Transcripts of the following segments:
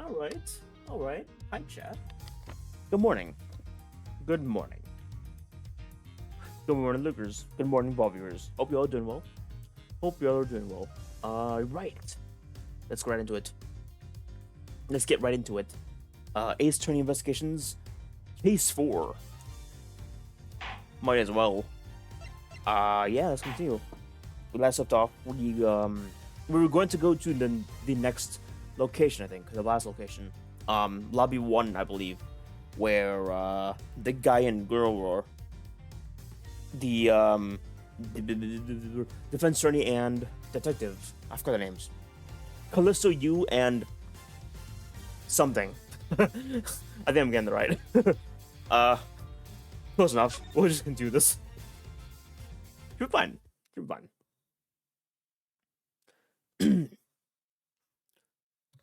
Alright. Alright. Hi, chat. Good morning. Good morning. Good morning, Lookers. Good morning, ball viewers. Hope you all doing well. Hope you all are doing well. Right. Let's go right into it. Let's get right into it. Ace Attorney Investigations, Case 4. Might as well. Yeah, let's continue. We last left off, we were going to go to the next location, I think, the last location. Lobby 1, I believe, where, the guy and girl were. The defense attorney and detective. I forgot the names. Callisto, you, and something. I think I'm getting it right. Close enough. We'll just continue this. You're fine. You're fine.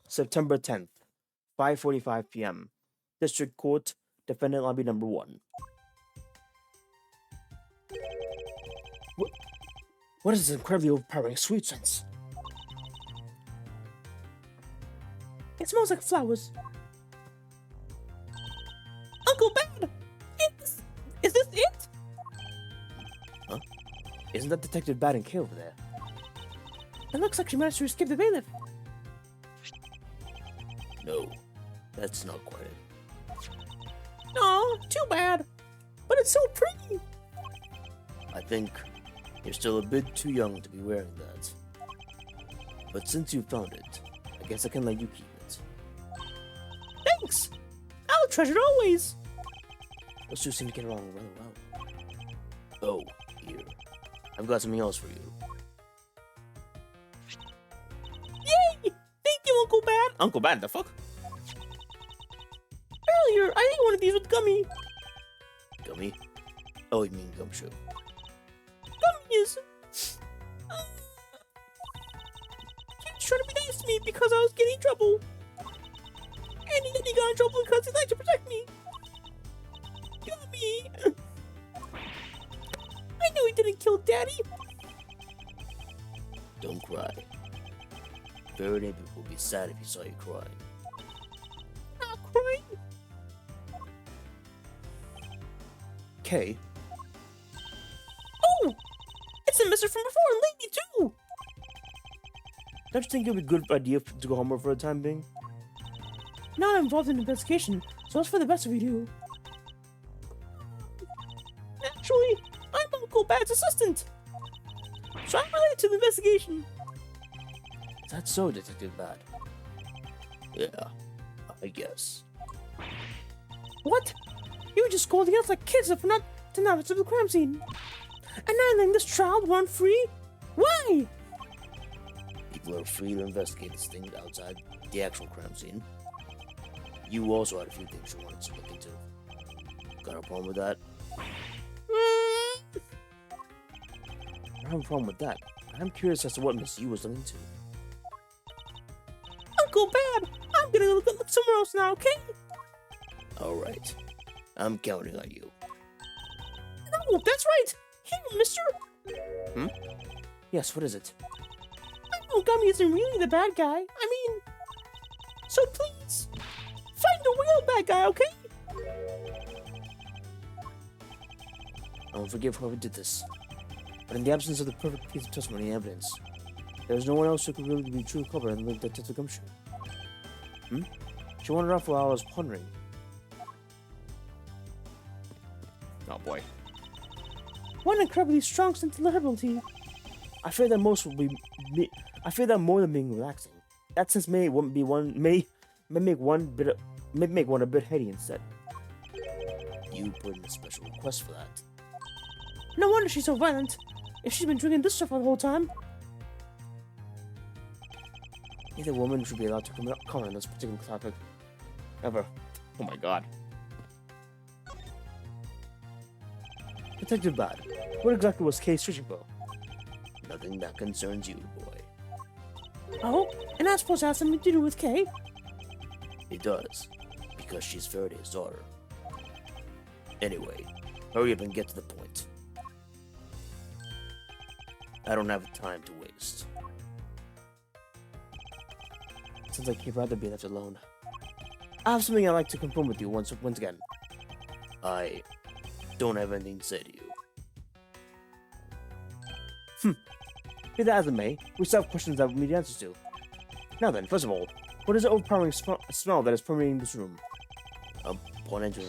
September 10th, 5:45 p.m. District Court, Defendant Lobby Number 1. What is this incredibly overpowering sweet sense? It smells like flowers. Uncle Ben! Is this it? Huh? Isn't that Detective Bad and Kay over there? It looks like she managed to escape the bailiff. No, that's not quite it. Aw, too bad. But it's so pretty. I think you're still a bit too young to be wearing that. But since you found it, I guess I can let you keep it. Thanks! I'll treasure it always! Those two seem to get along really well. Oh, here. I've got something else for you. Yay! Thank you, Uncle Bad! Uncle Bad, the fuck? Earlier, I ate one of these with gummy. Gummy? Oh, you mean gumshoe. Gummies! He was trying to be nice to me because I was getting in trouble. And then he got in trouble because he liked to protect me. Gummy! I know he didn't kill Daddy. Don't cry. Very many people would be sad if he saw you crying. Not crying? Kay? Oh! It's the mister from before and Lady too! Don't you think it would be a good idea to go home for the time being? Now I'm involved in the investigation, so it's for the best of you do. Actually, I'm Uncle Bad's assistant! So I'm related to the investigation. Is that so, Detective Bad? Yeah, I guess. What? You were just scolding us like kids for not to notice the crime scene. And now letting this child run free? Why? People are free to investigate this thing outside the actual crime scene. You also had a few things you wanted to look into. Got a problem with that? I don't have a problem with that. I'm curious as to what Miss Yu was looking into. Uncle Bad! I'm gonna look somewhere else now, okay? Alright. I'm counting on you. No, that's right! Here, mister! Hmm? Yes, what is it? I know Gummy isn't really the bad guy. I mean... So please, find the real bad guy, okay? I won't forgive whoever did this. But in the absence of the perfect piece of testimony and evidence, there's no one else who could really be true culprit than the Detective Gumshoe. Hmm? She wandered off while I was pondering. Oh boy. What an incredibly strong sense of liberty. I fear that most will be I fear that more than being relaxing. That sense may make one a bit heady instead. You put in a special request for that. No wonder she's so violent. If she's been drinking this stuff the whole time. Neither woman should be allowed to comment on this particular topic. Ever. Oh my god. Detective Bad, what exactly was Kay searching for? Nothing that concerns you, boy. Oh? And that's supposed to have something to do with Kay? It does, because she's Faraday's daughter. Anyway, hurry up and get to the point. I don't have time to waste. Sounds like he'd rather be left alone. I have something I'd like to confirm with you once again. I don't have anything to say to you. Be that as it may, we still have questions that we need answers to. Now then, first of all, what is the overpowering smell that is permeating this room? Upon entering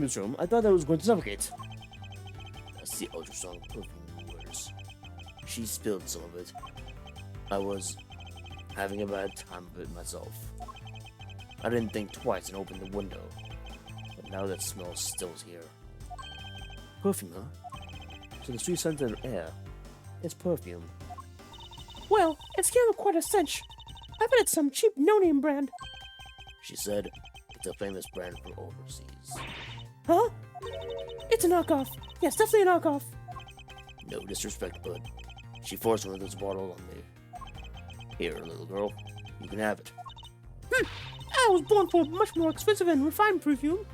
this room, I thought that I was going to suffocate. That's the ultra-strong perfume yours. She spilled some of it. I was having a bad time of it myself. I didn't think twice and opened the window, but now that smell still is here. Perfume, huh? So the sweet scented air, it's perfume. Well, it's given quite a stench. I bet it's some cheap no-name brand. She said it's a famous brand from overseas. Huh? It's a knockoff. Yes, definitely a knockoff. No disrespect, bud. She forced one of those bottles on me. Here, little girl, you can have it. I was born for much more expensive and refined perfume.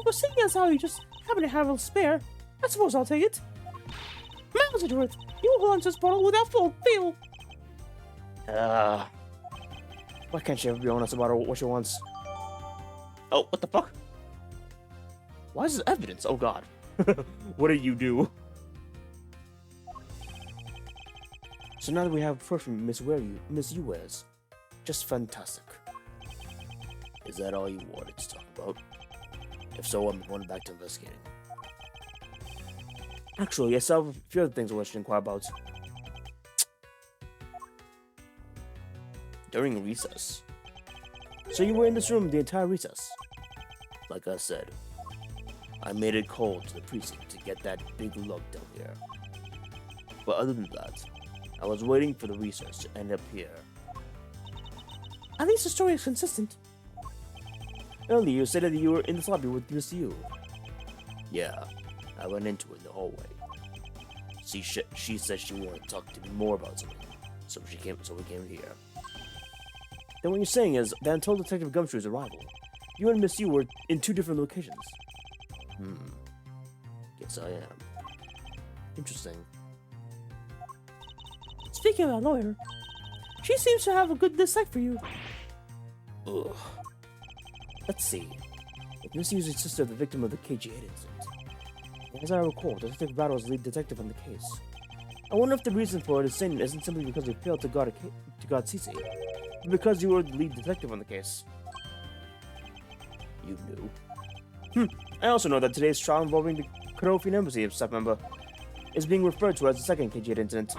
Well, seeing as how you just happen to have a spare, I suppose I'll take it. Miles it's worth. You will hold on to this bottle without full feel. Why can't she ever be honest about what she wants? Oh, what the fuck? Why is this evidence? Oh god. What did you do? So now that we have perfume Miss You wears, just fantastic. Is that all you wanted to talk about? If so, I'm going back to investigating. Actually, I still have a few other things I wish to inquire about. During recess. So you were in this room the entire recess? Like I said, I made a call to the precinct to get that big lug down here. But other than that, I was waiting for the research to end up here. At least the story is consistent. Earlier, you said that you were in this lobby with Miss Yu. Yeah, I went into it in the hallway. She said she wanted to talk to me more about something, so we came here. Then what you're saying is that until Detective Gumshoe's arrival, you and Miss Yu were in two different locations. Guess I am. Interesting. Speaking of that lawyer, she seems to have a good dislike for you. Ugh. Let's see. If Miss Yu's the sister of the victim of the KG8 incident. As I recall, Detective Battle was the lead detective on the case. I wonder if the reason for it isn't simply because they failed to guard Cece, but because you were the lead detective on the case. You knew. I also know that today's trial involving the Kodofian Embassy staff member is being referred to as the second KG8 incident.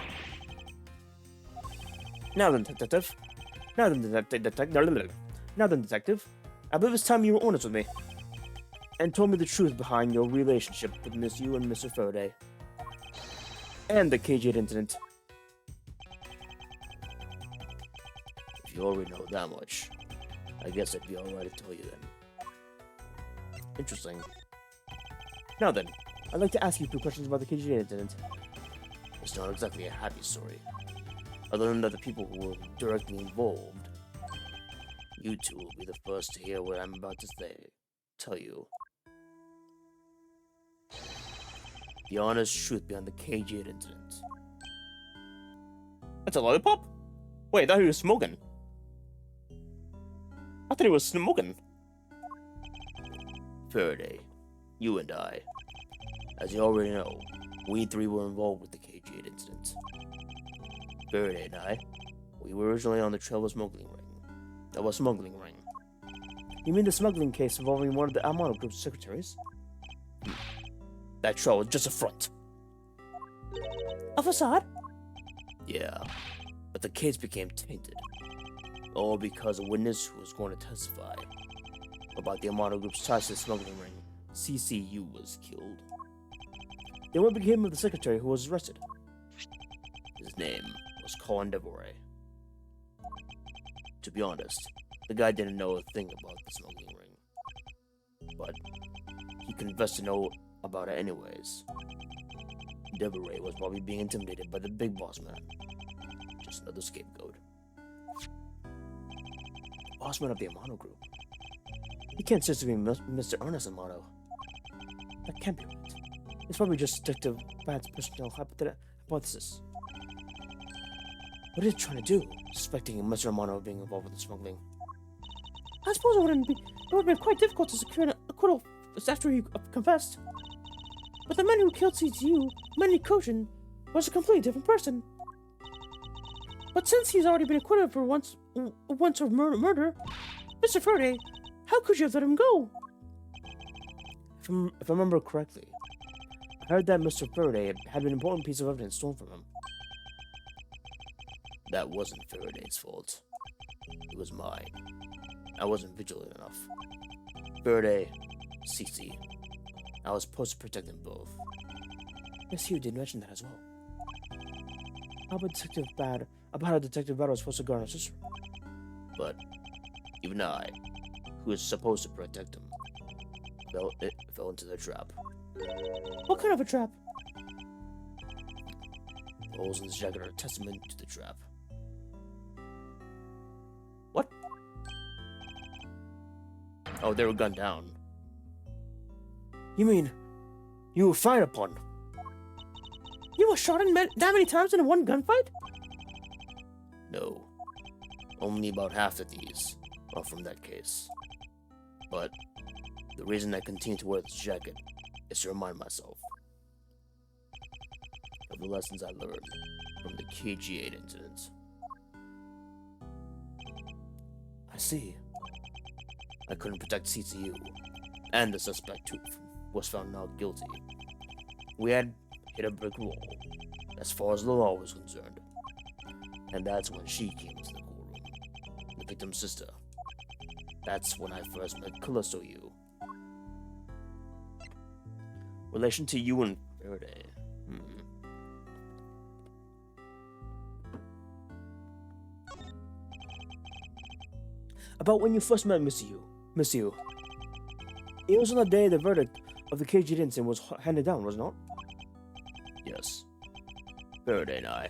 Now then, detective, I believe it's time you were honest with me and told me the truth behind your relationship with Miss Yu and Mr. Faraday and the KG8 incident. If you already know that much, I guess I'd be alright to tell you then. Interesting. Now then, I'd like to ask you a few questions about the KG8 incident. It's not exactly a happy story. Other than that the people who were directly involved, you two will be the first to hear what I'm about to tell you. The honest truth behind the KG8 incident. That's a lollipop? Wait, I thought he was smoking. Faraday, you and I, as you already know, we three were involved with the KG8 incident. Faraday and I, we were originally on the trail of a smuggling ring. You mean the smuggling case involving one of the Amano Group's secretaries? That trail was just a front. A facade? Yeah, but the case became tainted. All because a witness who was going to testify about the Amano Group's ties to the smuggling ring, CCU, was killed. Then what became of the secretary who was arrested? His name was Colin Devoray. To be honest, the guy didn't know a thing about the smuggling ring. But he confessed to know about it anyways. Devoray was probably being intimidated by the big boss man. Just another scapegoat. The boss man of the Amano Group. He can't seriously be Mr. Ernest Amano. That can't be right. It's probably just Detective Bad's personal hypothesis. What are you trying to do, suspecting Mr. Amano of being involved with the smuggling? I suppose it would have been quite difficult to secure an acquittal after he confessed. But the man who killed CTU, Manny Koshin, was a completely different person. But since he's already been acquitted for once of murder, Mr. Faraday, how could you have let him go? If I remember correctly, I heard that Mr. Faraday had an important piece of evidence stolen from him. That wasn't Faraday's fault. It was mine. I wasn't vigilant enough. Faraday, Cece. I was supposed to protect them both. Yes, you did mention that as well. How about Detective Bad was supposed to guard our sister? But even I, who was supposed to protect him, fell into the trap. What kind of a trap? The holes in his jacket are a testament to the trap. What? Oh, they were gunned down. You mean you were fired upon? You were shot that many times in one gunfight? No. Only about half of these are from that case. But the reason I continue to wear this jacket is to remind myself of the lessons I learned from the KG8 incident. I see. I couldn't protect CCU, and the suspect who was found not guilty. We had hit a brick wall, as far as the law was concerned. And that's when she came into the courtroom, the victim's sister. That's when I first met Callisto Yu. Relation to you and Faraday. About when you first met Miss Yu. It was on the day the verdict of the KG incident was handed down, was it not? Yes. Faraday and I.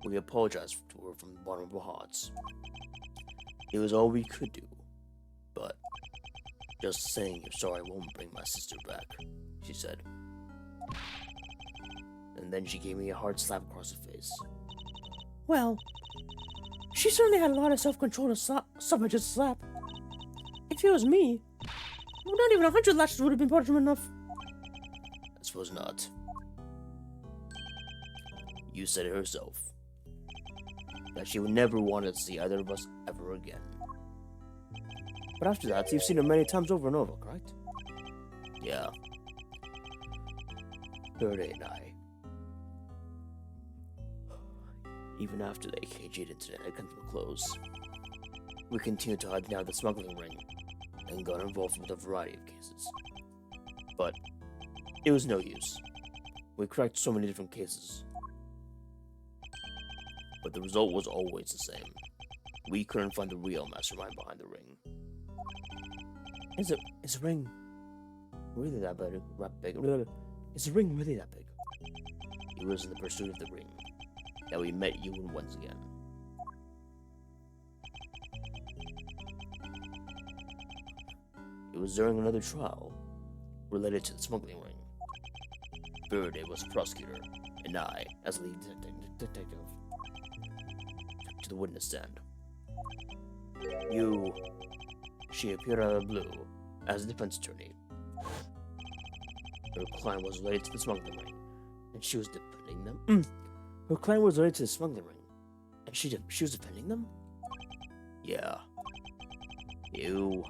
We apologized to her from the bottom of our hearts. It was all we could do. But just saying you're sorry won't bring my sister back, she said. And then she gave me a hard slap across the face. Well, she certainly had a lot of self-control to suffer just a slap. If it was me, not even 100 lashes would have been punishment enough. I suppose not. You said it herself. That she would never want to see either of us ever again. But after that, you've seen her many times over and over, correct? Yeah. Faraday and I. Even after the AKG incident had come to a close, we continued to hunt down the smuggling ring and got involved with a variety of cases. But it was no use. We cracked so many different cases. But the result was always the same. We couldn't find the real mastermind behind the ring. Is the ring really that big? Is the ring really that big? It was in the pursuit of the ring that we met you once again. It was during another trial related to the smuggling ring. Faraday was a prosecutor, and I, as lead detective, took to the witness stand. She appeared out of the blue as a defense attorney. Her client was related to the smuggling ring, and she was defending them. Her client was related to the smuggling ring, and she was defending them? Yeah. You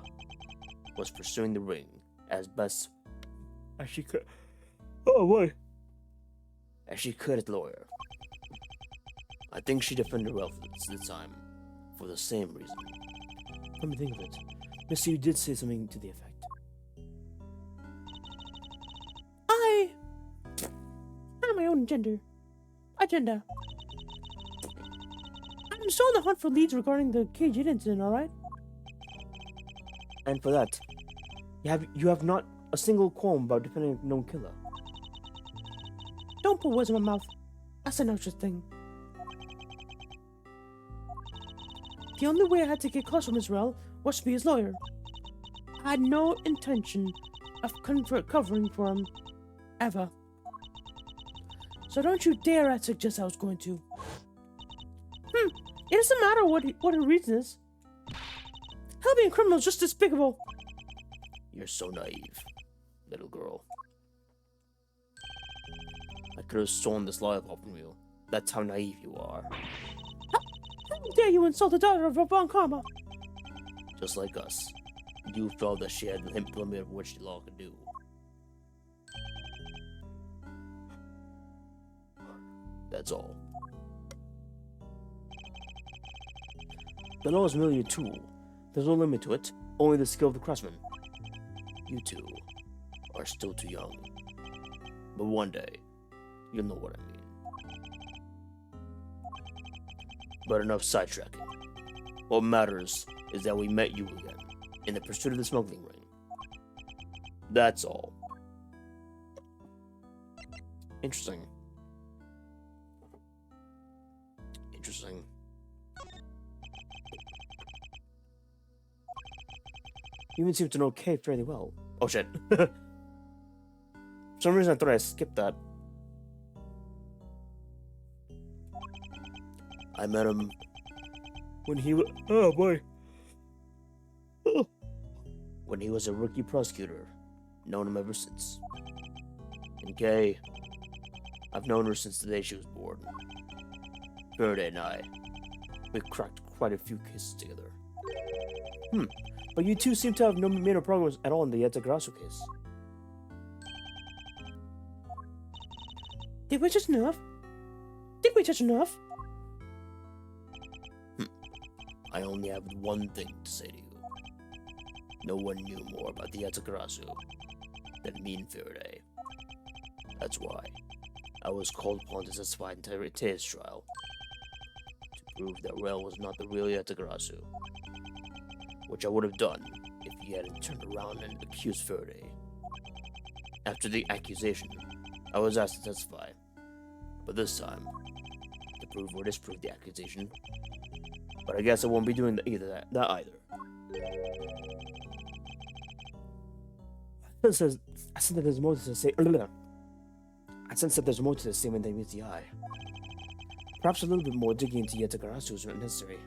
was pursuing the ring as best as she could. Oh boy. As she could as a lawyer. I think she defended her well for the time, for the same reason. Let me think of it. Miss Yu did say something to the effect. I have my own agenda. I'm still on the hunt for leads regarding the KG incident, alright? And for that, you have not a single qualm about defending a known killer. Don't put words in my mouth. I said no such thing. The only way I had to get close from Israel was to be his lawyer. I had no intention of covering for him, ever. So don't you dare suggest I was going to. It doesn't matter what her reason is. Helping a criminal is just despicable. You're so naive, little girl. I could have stolen this lollipop from you. That's how naive you are. How dare you insult the daughter of Von Karma? Just like us. You felt that she had the limit of what she law could do. That's all. The law is merely a tool. There's no limit to it, only the skill of the craftsman. You two are still too young. But one day, you'll know what I mean. But enough sidetracking. What matters is that we met you again, in the pursuit of the smuggling ring. That's all. Interesting. Interesting. You even seem to know Kay fairly well. Oh shit. For some reason I thought I skipped that. I met him when he was... Oh boy. When he was a rookie prosecutor. Known him ever since. And Kay, I've known her since the day she was born. Faraday and I, we cracked quite a few cases together. But you two seem to have no made no progress at all in the Yatagarasu case. Did we touch enough? Did we touch enough? I only have one thing to say to you. No one knew more about the Yatagarasu than me and Faraday. That's why I was called upon to testify in today's trial. To prove that Rel was not the real Yatagarasu. Which I would have done if he hadn't turned around and accused Faraday. After the accusation, I was asked to testify. But this time, to prove or disprove the accusation. But I guess I won't be doing that either. I sense that there's more to say. I sense that there's more to the statement than meets the eye. Perhaps a little bit more digging into Yatagarasu is necessary.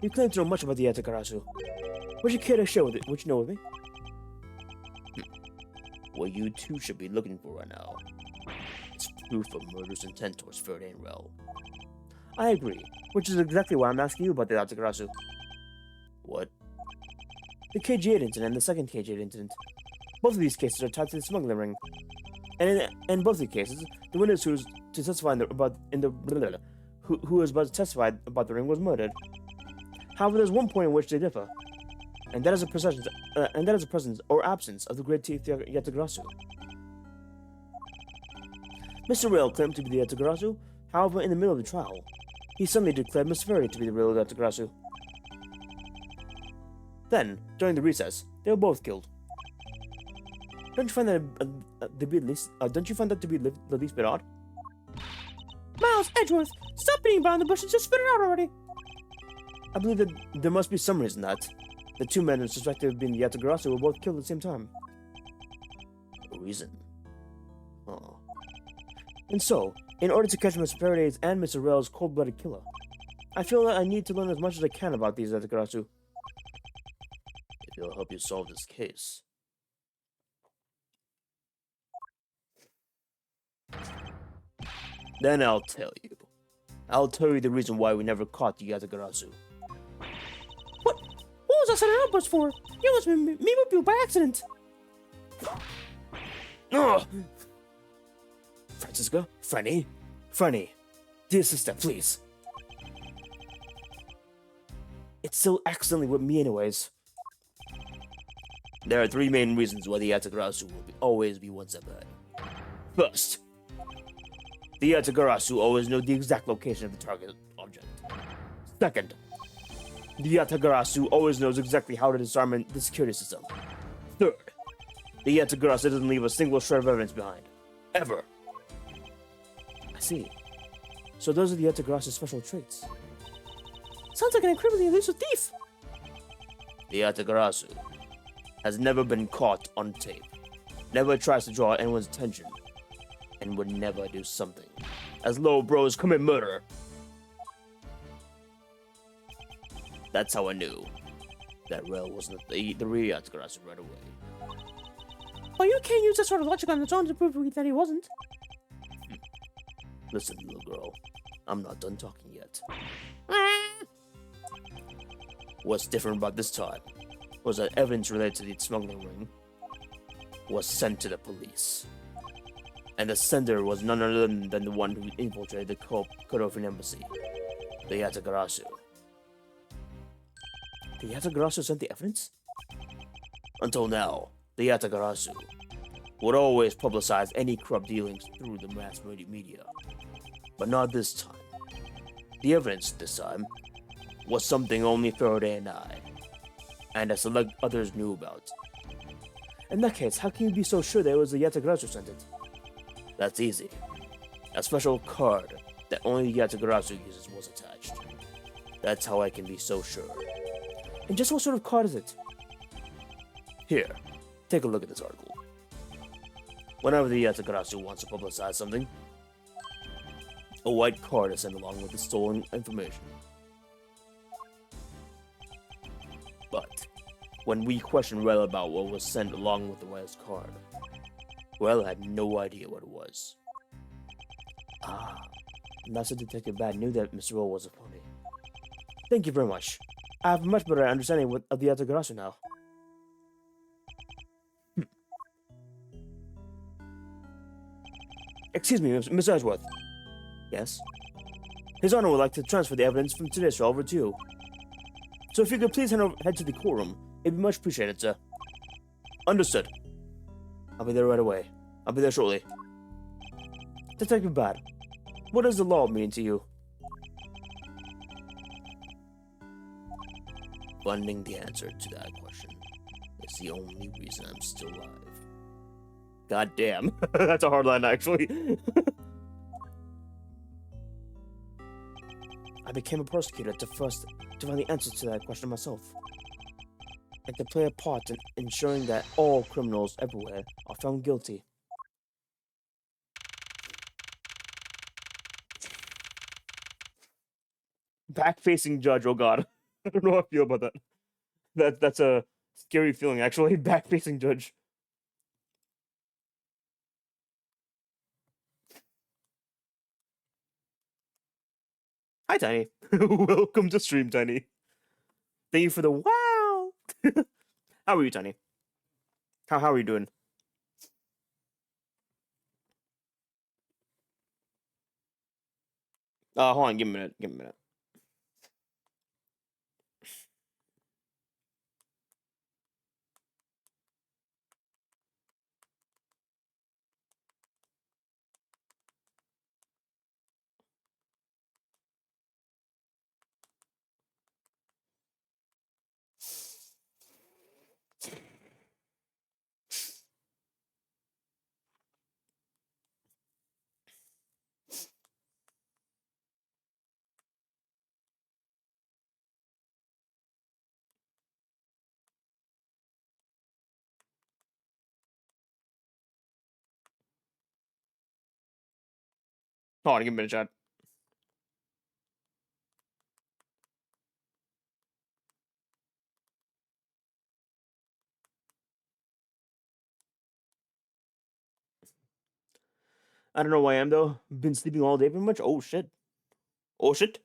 You claim to know much about the Yatagarasu. Would you care to share with it? What you know with me? What you two should be looking for right now is proof of murder's intent towards Faraday and Rel. I agree, which is exactly why I'm asking you about the Yatagarasu. What? The KG8 incident and the second KG8 incident. Both of these cases are tied to the smuggling ring. And in both of the cases, the witness who was to testify who was about to testify about the ring was murdered. However, there's one point in which they differ, and that is the presence or absence of the great teeth Yatagarasu. Mr. Rail claimed to be the Yatagarasu. However, in the middle of the trial, he suddenly declared Miss Fairy to be the real Yatagarasu. Then, during the recess, they were both killed. Don't you find that to be the least bit odd? Miles, Edgeworth, stop beating around the bush and just spit it out already. I believe that there must be some reason that the two men suspected of being the Yatagarasu were both killed at the same time. A reason? Oh. And so, in order to catch Mr. Faraday's and Mr. Rail's cold-blooded killer, I feel that I need to learn as much as I can about these Yatagarasu. If it'll help you solve this case. Then I'll tell you. I'll tell you the reason why we never caught the Yatagarasu. What was us setting an ambush for? You must me with you by accident. Ugh. Francisca? Franny. Dear sister, please. It's still accidentally with me anyways. There are three main reasons why the Yatagarasu will always be one step ahead. First, the Yatagarasu always know the exact location of the target object. Second, the Yatagarasu always knows exactly how to disarm the security system. Third, the Yatagarasu doesn't leave a single shred of evidence behind. Ever. I see. So those are the Yatagarasu's special traits. Sounds like an incredibly elusive thief. The Yatagarasu has never been caught on tape, never tries to draw anyone's attention, and would never do something as low bros commit murder. That's how I knew that Rail wasn't the real Yatagarasu right away. But you can't use that sort of logic on its own to prove that he wasn't. Listen, little girl, I'm not done talking yet. What's different about this time was that evidence related to the smuggling ring was sent to the police. And the sender was none other than the one who infiltrated the Kodofin embassy, the Yatagarasu. The Yatagarasu sent the evidence? Until now, the Yatagarasu would always publicize any corrupt dealings through the mass media. But not this time. The evidence this time was something only Faraday and I, and a select others knew about. In that case, how can you be so sure that it was the Yatagarasu who sent it? That's easy. A special card that only the Yatagarasu uses was attached. That's how I can be so sure. And just what sort of card is it? Here, take a look at this article. Whenever the Yatagarasu wants to publicize something, a white card is sent along with the stolen information. But when we questioned Rel about what was sent along with the white card, Rel had no idea what it was. Ah, Master Detective Bad knew that Mr. Rel was a pony. Thank you very much. I have a much better understanding of the Yatagarasu now. Excuse me, Miss Edgeworth. Yes? His Honor would like to transfer the evidence from today's trial over to you. So if you could please head to the courtroom, it'd be much appreciated, sir. Understood. I'll be there right away. I'll be there shortly. Detective Bad, what does the law mean to you? Finding the answer to that question is the only reason I'm still alive. God damn. That's a hard line, actually. I became a prosecutor to find the answer to that question myself. And to play a part in ensuring that all criminals everywhere are found guilty. Back-facing judge, oh god. I don't know how I feel about that. That's a scary feeling, actually. Back-facing judge. Hi, Tiny. Welcome to stream, Tiny. Thank you for the wow. How are you, Tiny? How are you doing? Hold on, give me a minute. Give me a minute. Hold on, give me a minute, chat. I don't know why I am, though. Been sleeping all day pretty much. Oh, shit. Oh, shit.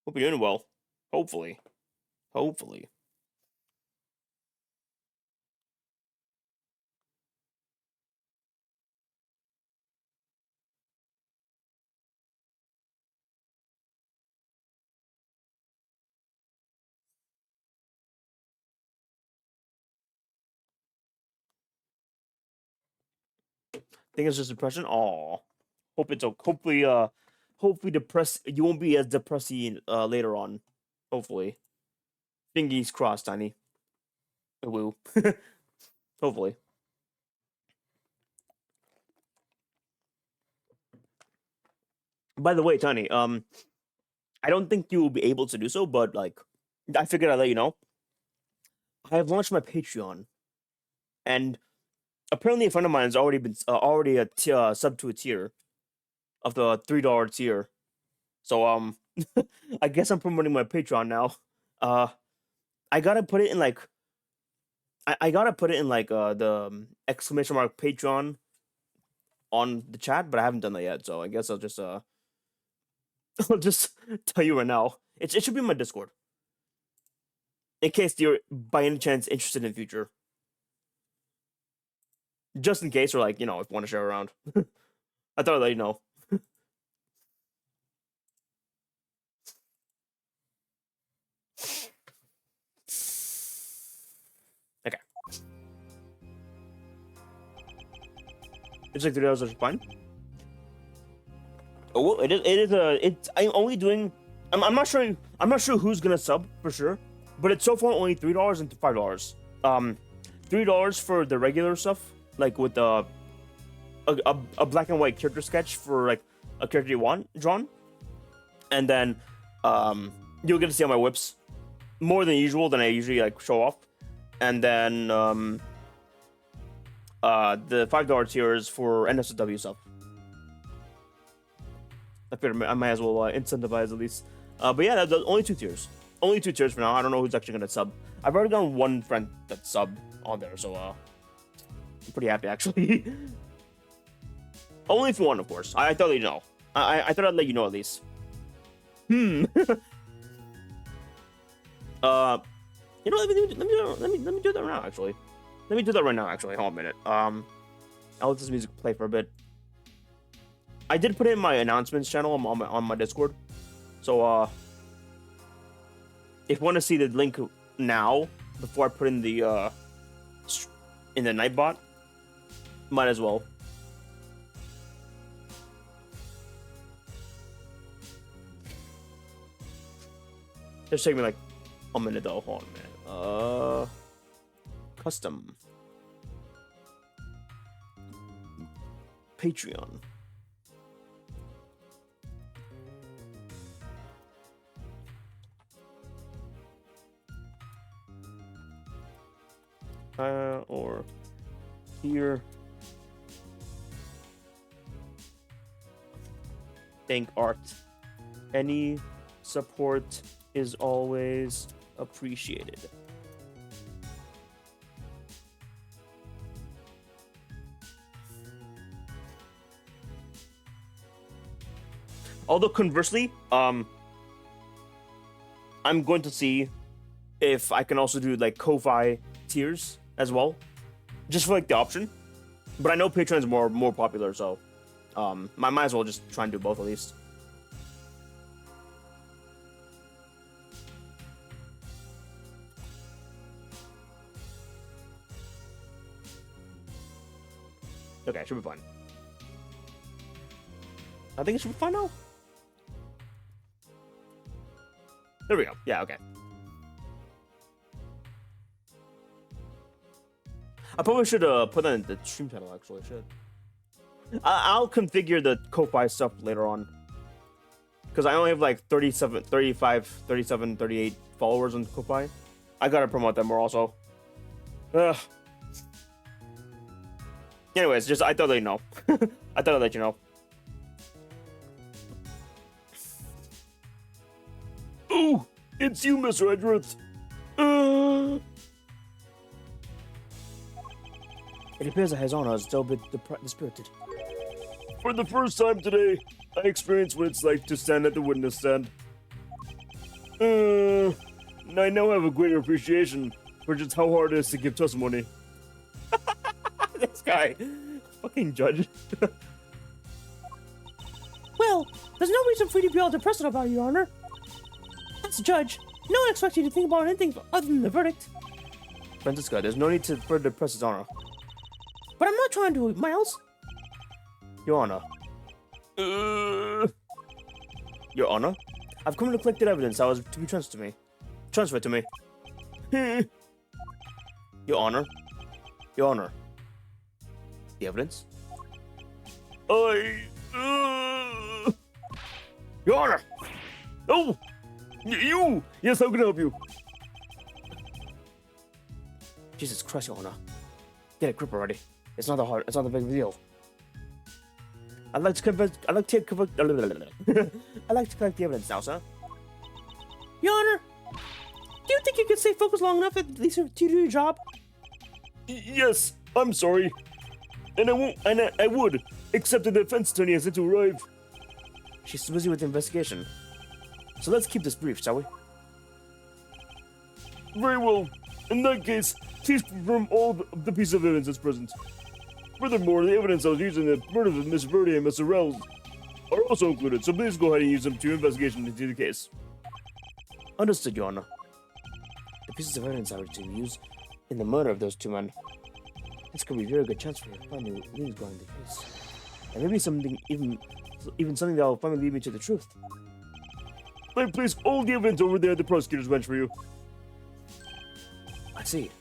Hope you're doing well. Hopefully. Hopefully. Think it's just depression? Aw. Hope it's okay. Hopefully you won't be as depressing later on. Hopefully. Fingers crossed, Tiny. Woo. Hopefully. By the way, Tiny, I don't think you will be able to do so, but like, I figured I'd let you know. I have launched my Patreon, and apparently a friend of mine has already been already a sub to a tier of the $3 tier. So I guess I'm promoting my Patreon now. I gotta put it in like I gotta put it in like the exclamation mark Patreon on the chat, but I haven't done that yet. So I guess I'll just I'll just tell you right now. It should be in my Discord in case you're by any chance interested in the future. Just in case, or like, you know, if you want to share around. I thought I'd let you know. Okay. It's like $3 is fine. Oh, well, I'm only doing. I'm not sure. I'm not sure who's gonna sub for sure, but it's so far only $3 and $5. $3 for the regular stuff, like with a black and white character sketch for like a character you want drawn, and then you'll get to see all my whips more than usual than I usually like show off, and then the $5 tier is for NSFW stuff. I figured I might as well incentivize at least. But yeah, there's only 2 tiers. Only 2 tiers for now. I don't know who's actually gonna sub. I've already got one friend that subbed on there, so I'm pretty happy actually. Only if you want, of course. I thought you'd know. I thought I'd let you know at least. You know, let me do that right now. Actually, let me do that right now. Actually, hold on a minute. I'll let this music play for a bit. I did put it in my announcements channel on my Discord, so if you want to see the link now before I put in the Nightbot, might as well. Just take me like a minute though. Hold on a minute. Custom Patreon. Or here. Thank art. Any support is always appreciated. Although conversely, I'm going to see if I can also do like Ko-Fi tiers as well, just for like the option. But I know Patreon's more popular, so I might as well just try and do both at least. Okay, should be fine. I think it should be fine now. There we go. Yeah, okay. I probably should put that in the stream channel, actually. I'll configure the Ko-Fi stuff later on. Because I only have like 37, 35, 37, 38 followers on Ko-Fi. I gotta promote them more also. Ugh. Anyways, just I thought I'd let you know. I thought I'd let you know. Oh, it's you, Mr. Edgeworth. It appears that Hazana is still a bit dispirited. For the first time today, I experienced what it's like to stand at the witness stand. I now have a greater appreciation for just how hard it is to give testimony. This guy. Fucking judge. Well, there's no reason for you to be all depressed about it, Your Honor. As a judge, no one expects you to think about anything other than the verdict. Francisca, there's no need to further depress his honor. But I'm not trying to, Miles. Your Honor. Your Honor? I've come to collect the evidence that was to be transferred to me. Your Honor? Your Honor? The evidence? Your Honor! Oh! You! Yes, how can I help you? Jesus Christ, Your Honor. Get a grip already. It's not that hard. It's not that big of a deal. I'd like to collect the evidence now, sir. Your Honor, Do you think you can stay focused long enough at least to do your job? Yes, I'm sorry. And I won't, and I would, except the defense attorney has yet to arrive. She's busy with the investigation. So let's keep this brief, shall we? Very well. In that case, please confirm all of the pieces of evidence that's present. Furthermore, the evidence I was using in the murder of Miss Verde and Mr. Rells are also included, so please go ahead and use them to investigation into the case. Understood, Your Honor. The pieces of evidence I were to use in the murder of those two men. This could be a very good chance for you to find the leads going the case. And maybe something even something that will finally lead me to the truth. Let me place all the evidence over there at the prosecutor's bench for you. I see.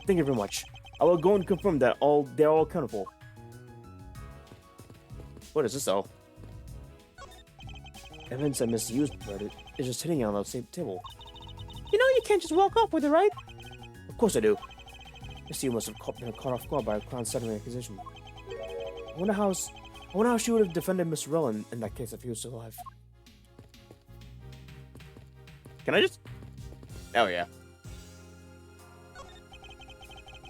Thank you very much. I will go and confirm that they're all accountable. What is this though? Evidence I misused, but it is just sitting on the same table. You know you can't just walk off with it, right? Of course I do. Miss Yu must have been caught off guard by a crown-settling accusation. I wonder how she would have defended Mr. Rellin in that case if he was still alive. Can I just? Oh yeah.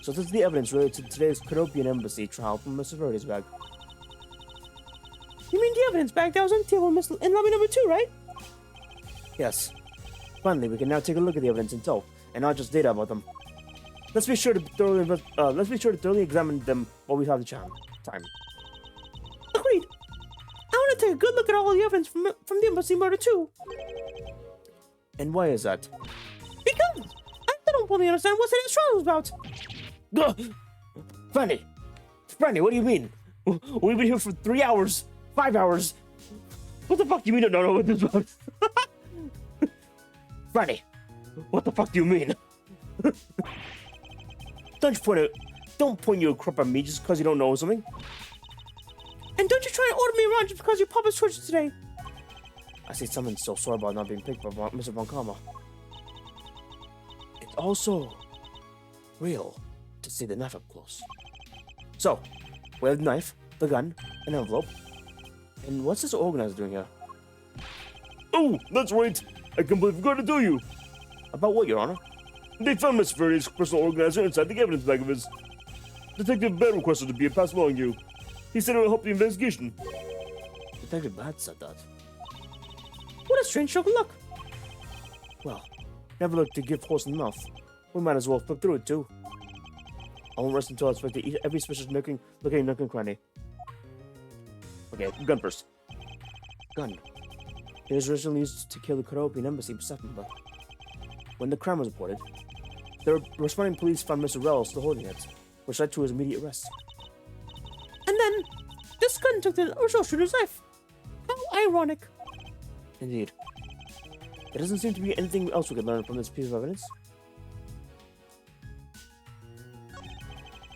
So this is the evidence related to today's Cadopian Embassy trial from Mr. Verde's bag. You mean the evidence bag that was on the table in lobby number 2, right? Yes. Finally, we can now take a look at the evidence itself, and not just data about them. Let's be sure to thoroughly examine them while we have the time. Agreed. I want to take a good look at all the evidence from the embassy murder too. And why is that? Because I don't fully understand what today's trial was about. Franny, what do you mean? We've been here for 3 hours, 5 hours. What the fuck do you mean I don't know what this is about? Franny, what the fuck do you mean? Don't point your crap at me just because you don't know something. And don't you try to order me around just because your papa's tortured today. I see someone's so sorry about not being picked by Mr. Von Karma. It's also real to see the knife up close. So, we have the knife, the gun, an envelope. And what's this organizer doing here? Oh, that's right. I completely forgot to tell you. About what, Your Honor? They found Miss Verde's personal organizer inside the evidence bag of his. Detective Bad requested to be passed along to you. He said it will help the investigation. Detective Bad said that. What a strange stroke of luck. Well, never look to give horse in the mouth. We might as well flip through it too. I won't rest until I inspect every suspicious looking nook and cranny. Okay, gun first. Gun. It was originally used to kill the Cadopian Embassy in September. When the crime was reported, the responding police found Mr. Rell still holding it, which led to his immediate arrest. And then, this gun took the original shooter's life. How ironic. Indeed. There doesn't seem to be anything else we could learn from this piece of evidence.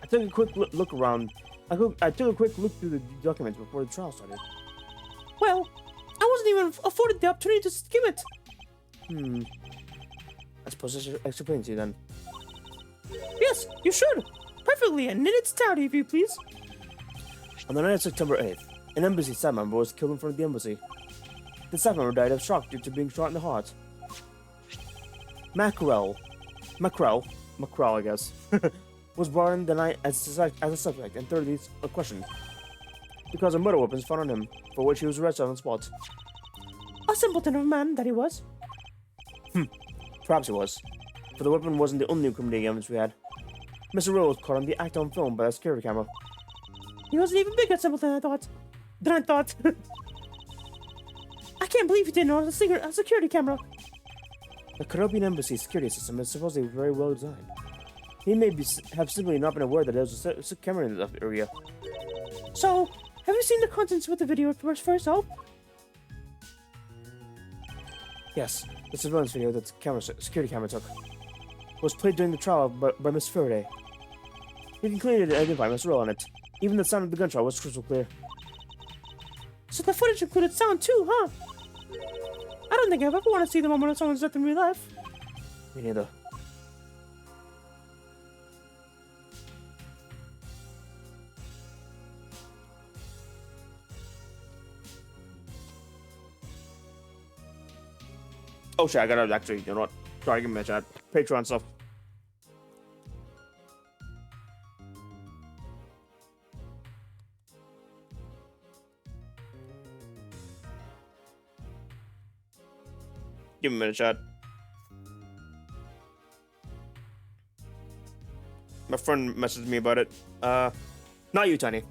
I took a quick look around. I took a quick look through the documents before the trial started. Well, I wasn't even afforded the opportunity to skim it. I suppose I should explain to you then. Yes, you should. Perfectly, and in its entirety, if you please. On the night of September 8th, an embassy staff member was killed in front of the embassy. The staff member died of shock due to being shot in the heart. Mackerel, I guess, was brought in the night as a subject and thoroughly questioned because of murder weapons found on him, for which he was arrested on the spot. A simpleton of a man that he was. Perhaps he was, for the weapon wasn't the only incriminating evidence we had. Mr. Rowe was caught on the act on film by a security camera. He was an even bigger simpleton than I thought. I can't believe he didn't know a security camera. The Cadopian Embassy security system is supposedly very well designed. He may have simply not been aware that there was a camera in that area. So, have you seen the contents with the video for yourself? Yes, the surveillance video that the security camera took was played during the trial by Miss Faraday. You can clearly identify Miss Rowe on it. Even the sound of the gunshot was crystal clear. So the footage included sound too, huh? I don't think I've ever want to see the moment of someone's death in real life. Me neither. Oh shit, I gotta actually, you know what? Sorry, give me a chat. Patreon stuff. Give me a minute, chat. My friend messaged me about it. Not you, Tiny.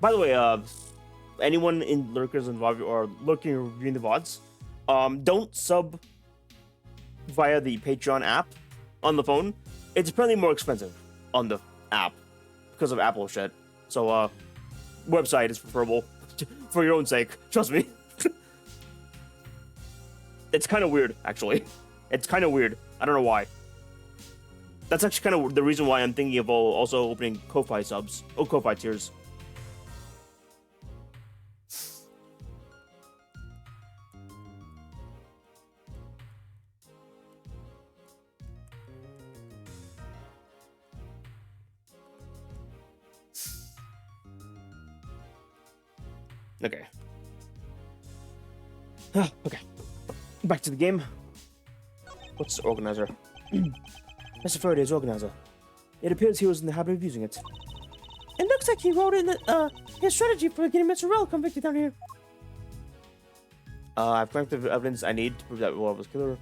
By the way, anyone in lurkers involved or lurking or reviewing the VODs, don't sub via the Patreon app on the phone. It's apparently more expensive on the app because of Apple shit. So, website is preferable for your own sake. Trust me. It's kind of weird, actually. It's kind of weird. I don't know why. That's actually kind of the reason why I'm thinking of also opening Ko-Fi subs. Oh, Ko-Fi tiers. Okay. Okay. Back to the game. What's the organizer? Mr. Faraday's organizer. It appears he was in the habit of using it. It looks like he wrote in his strategy for getting Mr. Rell convicted down here. I've collected the evidence I need to prove that Rell was killer.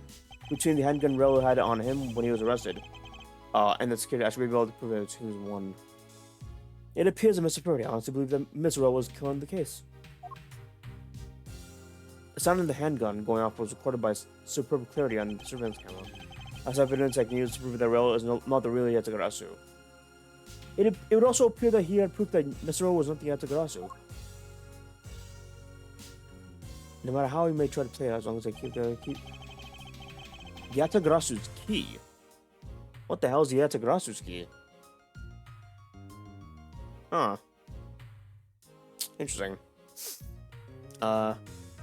Between the handgun Rell had on him when he was arrested, and the security I should be able to prove that he was one. It appears that Mr. Faraday honestly believed that Mr. Rell was killing the case. The sound of the handgun going off was recorded by superb clarity on the surveillance camera. As evidence I can use to prove that Rell is not the real Yatagarasu. It would also appear that he had proof that Mr. Rell was not the Yatagarasu. No matter how he may try to play it, as long as I keep the key. Yatagarasu's key? What the hell is the Yatagarasu's key? Huh. Interesting. Huh.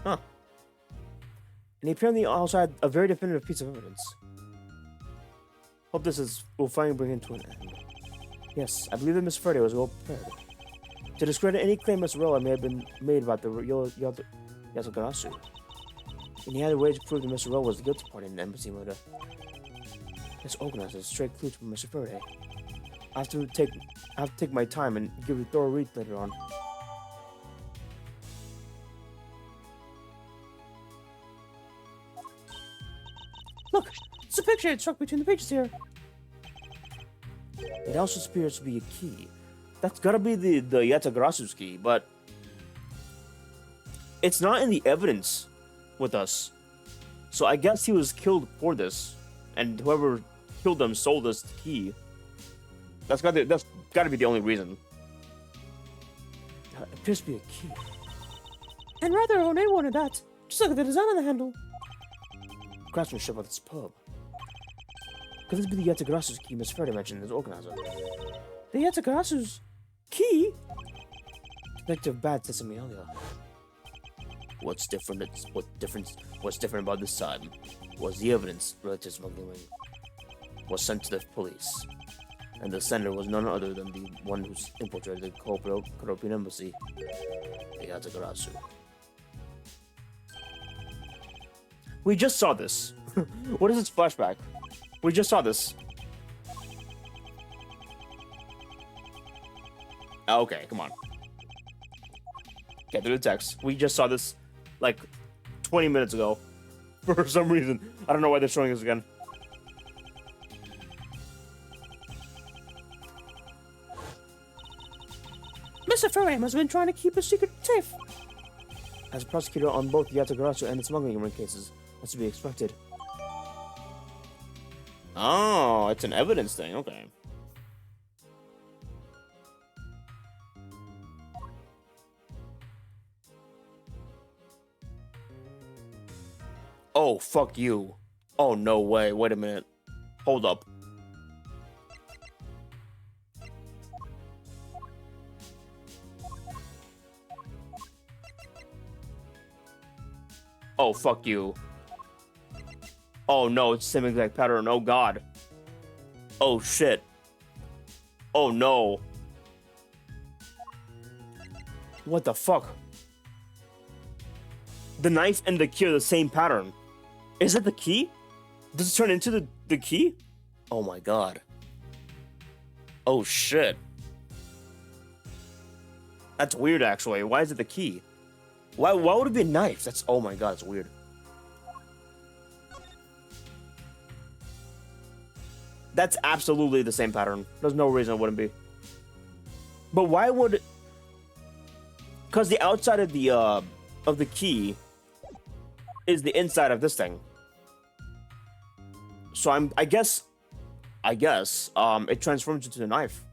And he apparently also had a very definitive piece of evidence. Hope this will finally bring him to an end. Yes, I believe that Miss Faraday was well prepared to discredit any claim Miss Rella may have been made about the real Yatagarasu. And he had a way to prove that Mr. Rella was the guilty party in the embassy murder. This organizer is a straight clue from Mr. Faraday. I have to take my time and give you a thorough read later on. Look, it's a picture it struck between the pages here. It also appears to be a key. That's gotta be the Yatagarasu's key, but it's not in the evidence with us. So I guess he was killed for this, and whoever killed him sold us the key. That's gotta be the only reason. It appears to be a key. And rather ornate one at that. Just look at the design on the handle. Craftsmanship of this pub. Could this be the Yatagarasu's key Miss Faraday mentioned as organizer? The Yatagarasu's key? Detective Bad said something earlier. What's different about this time was the evidence related to smuggling was sent to the police. And the sender was none other than the one who infiltrated the Korean embassy, the Yatagarasu. We just saw this. What is this flashback? We just saw this. Okay, come on. Get through the text. We just saw this like 20 minutes ago. For some reason. I don't know why they're showing us again. Mr. Faraday must have been trying to keep his secret safe. As a prosecutor on both the Yatagarasu and its smuggling ring cases, that's to be expected. Oh, it's an evidence thing. Okay. Oh, fuck you. Oh, no way. Wait a minute. Hold up. Oh, fuck you. Oh no, it's the same exact pattern. Oh god. Oh shit. Oh no. What the fuck? The knife and the key are the same pattern. Is that the key? Does it turn into the key? Oh my god. Oh shit. That's weird actually. Why is it the key? Why would it be a knife? That's, oh my god, it's weird. That's absolutely the same pattern. There's no reason it wouldn't be. But why would... Because the outside of the key is the inside of this thing. So I guess it transforms into a knife.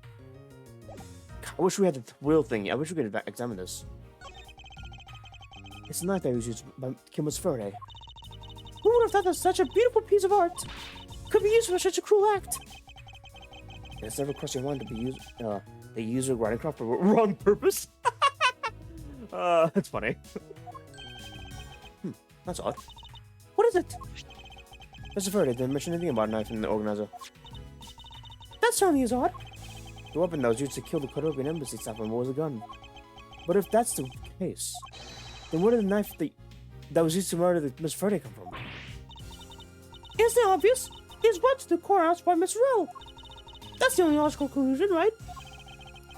I wish we had the real thing. I wish we could examine this. It's a knife that was used by Kim's Faraday. Who would have thought that such a beautiful piece of art could be used for such a cruel act? It's never crossed your mind to be used, the user writing craft for wrong purpose. That's funny. That's odd. What is it? Mr. Faraday didn't mention anything about a knife in the organizer. That certainly is odd. The weapon that was used to kill the Caribbean embassy staff member was a gun. But if that's the case, then where did the knife that was used to murder Mr. Faraday come from? Isn't it obvious? It was brought to the courthouse by Miss Rell. That's the only logical conclusion, right?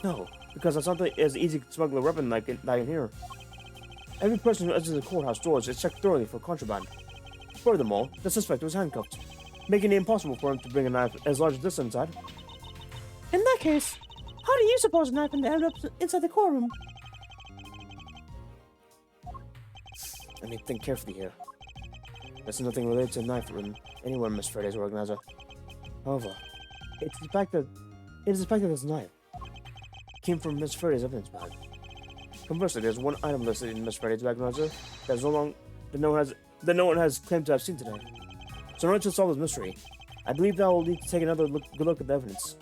No, because it's not as easy to smuggle a weapon like in here. Every person who enters the courthouse doors is checked thoroughly for contraband. Furthermore, the suspect was handcuffed, making it impossible for him to bring a knife as large as this inside. In that case, how do you suppose a knife ended up inside the courtroom? I need to think carefully here. There's nothing related to a knife in anywhere in Miss Faraday's organizer. However, it is the fact that this knife came from Miss Faraday's evidence bag. Conversely, there's one item listed in Miss Faraday's bag organizer that no one has claimed to have seen today. So in order to solve this mystery, I believe that we'll need to take another good look at the evidence.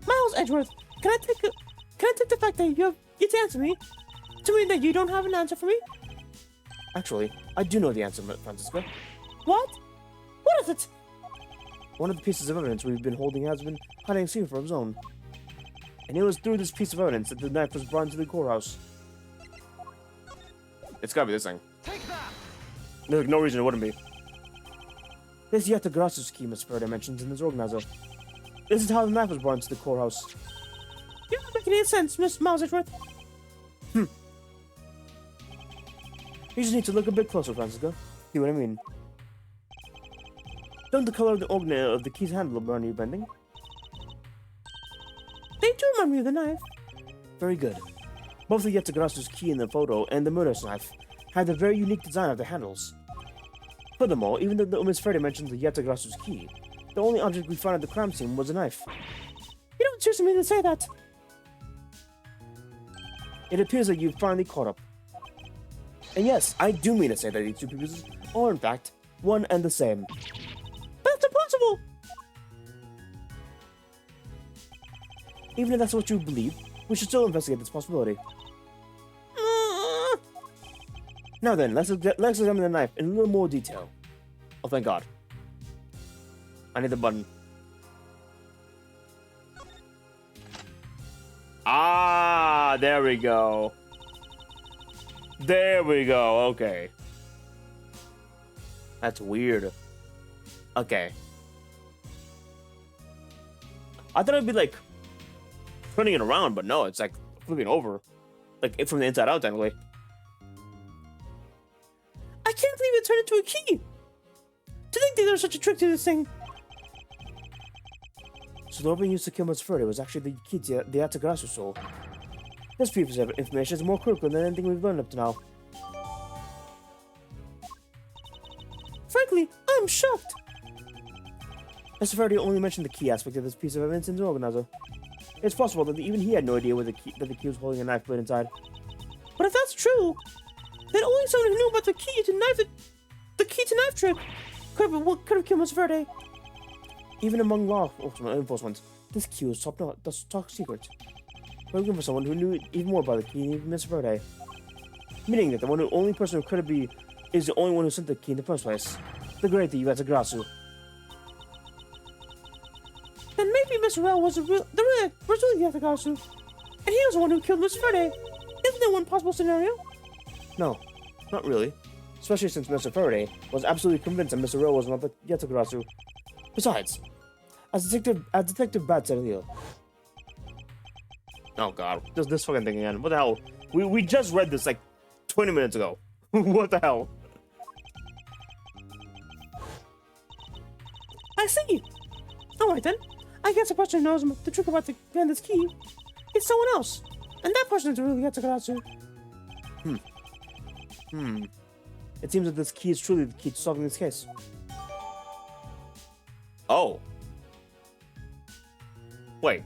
Miles Edgeworth, can I take the fact that you have yet to answer me to mean that you don't have an answer for me? Actually, I do know the answer, Francisca. What? What is it? One of the pieces of evidence we've been holding has been hiding a secret from his own. And it was through this piece of evidence that the knife was brought into the courthouse. It's gotta be this thing. Take that! There's no reason it wouldn't be. This is the Grassus key Miss Faraday mentions in his organizer. This is how the knife was brought into the courthouse. You're not making any sense, Miss Miles Edgeworth. You just need to look a bit closer, Francisca. See what I mean? Don't the color of the organelle of the key's handle burn you bending? They do remind me of the knife. Very good. Both the Grassus key in the photo and the murderous knife have the very unique design of the handles. Furthermore, even though Miss Faraday mentions the Grassus key, the only object we found at the crime scene was a knife. You don't seriously mean to say that? It appears that you've finally caught up. And yes, I do mean to say that these two pieces are in fact one and the same. That's impossible! Even if that's what you believe, we should still investigate this possibility. Now then, let's examine the knife in a little more detail. Oh, thank God. I need the button. Ah, there we go. There we go, okay. That's weird. Okay. I thought it'd be like turning it around, but no, it's like flipping over. Like from the inside out, technically. I can't believe it turned into a key! To think that there's such a trick to this thing! So the weapon used to kill Miss Faraday was actually the key to the Atagrasu soul. This piece of information is more critical than anything we've learned up to now. Frankly, I'm shocked! Mr. Faraday only mentioned the key aspect of this piece of evidence in the organizer. It's possible that even he had no idea that the key was holding a knife blade inside. But if that's true, then only someone who knew about the key to knife trick could have killed Mr. Faraday. Even among law enforcement, this key was top secret. We're looking for someone who knew even more about the key than even Mr. Faraday. Meaning that the only person who could be is the only one who sent the key in the first place. the great Yatagarasu. Then maybe Mr. L was the real Yatagarasu, and he was the one who killed Miss Faraday. Isn't there one possible scenario? No, not really. Especially since Mr. Faraday was absolutely convinced that Mr. Ro was not the Yatagarasu. Besides, as Detective Bat said earlier. Oh god, this fucking thing again. What the hell? We just read this like 20 minutes ago. What the hell? I see. Alright then. I guess the person who knows the trick about the bandit's key is someone else. And that person is really Yatagarasu. It seems that this key is truly the key to solving this case. Oh. Wait.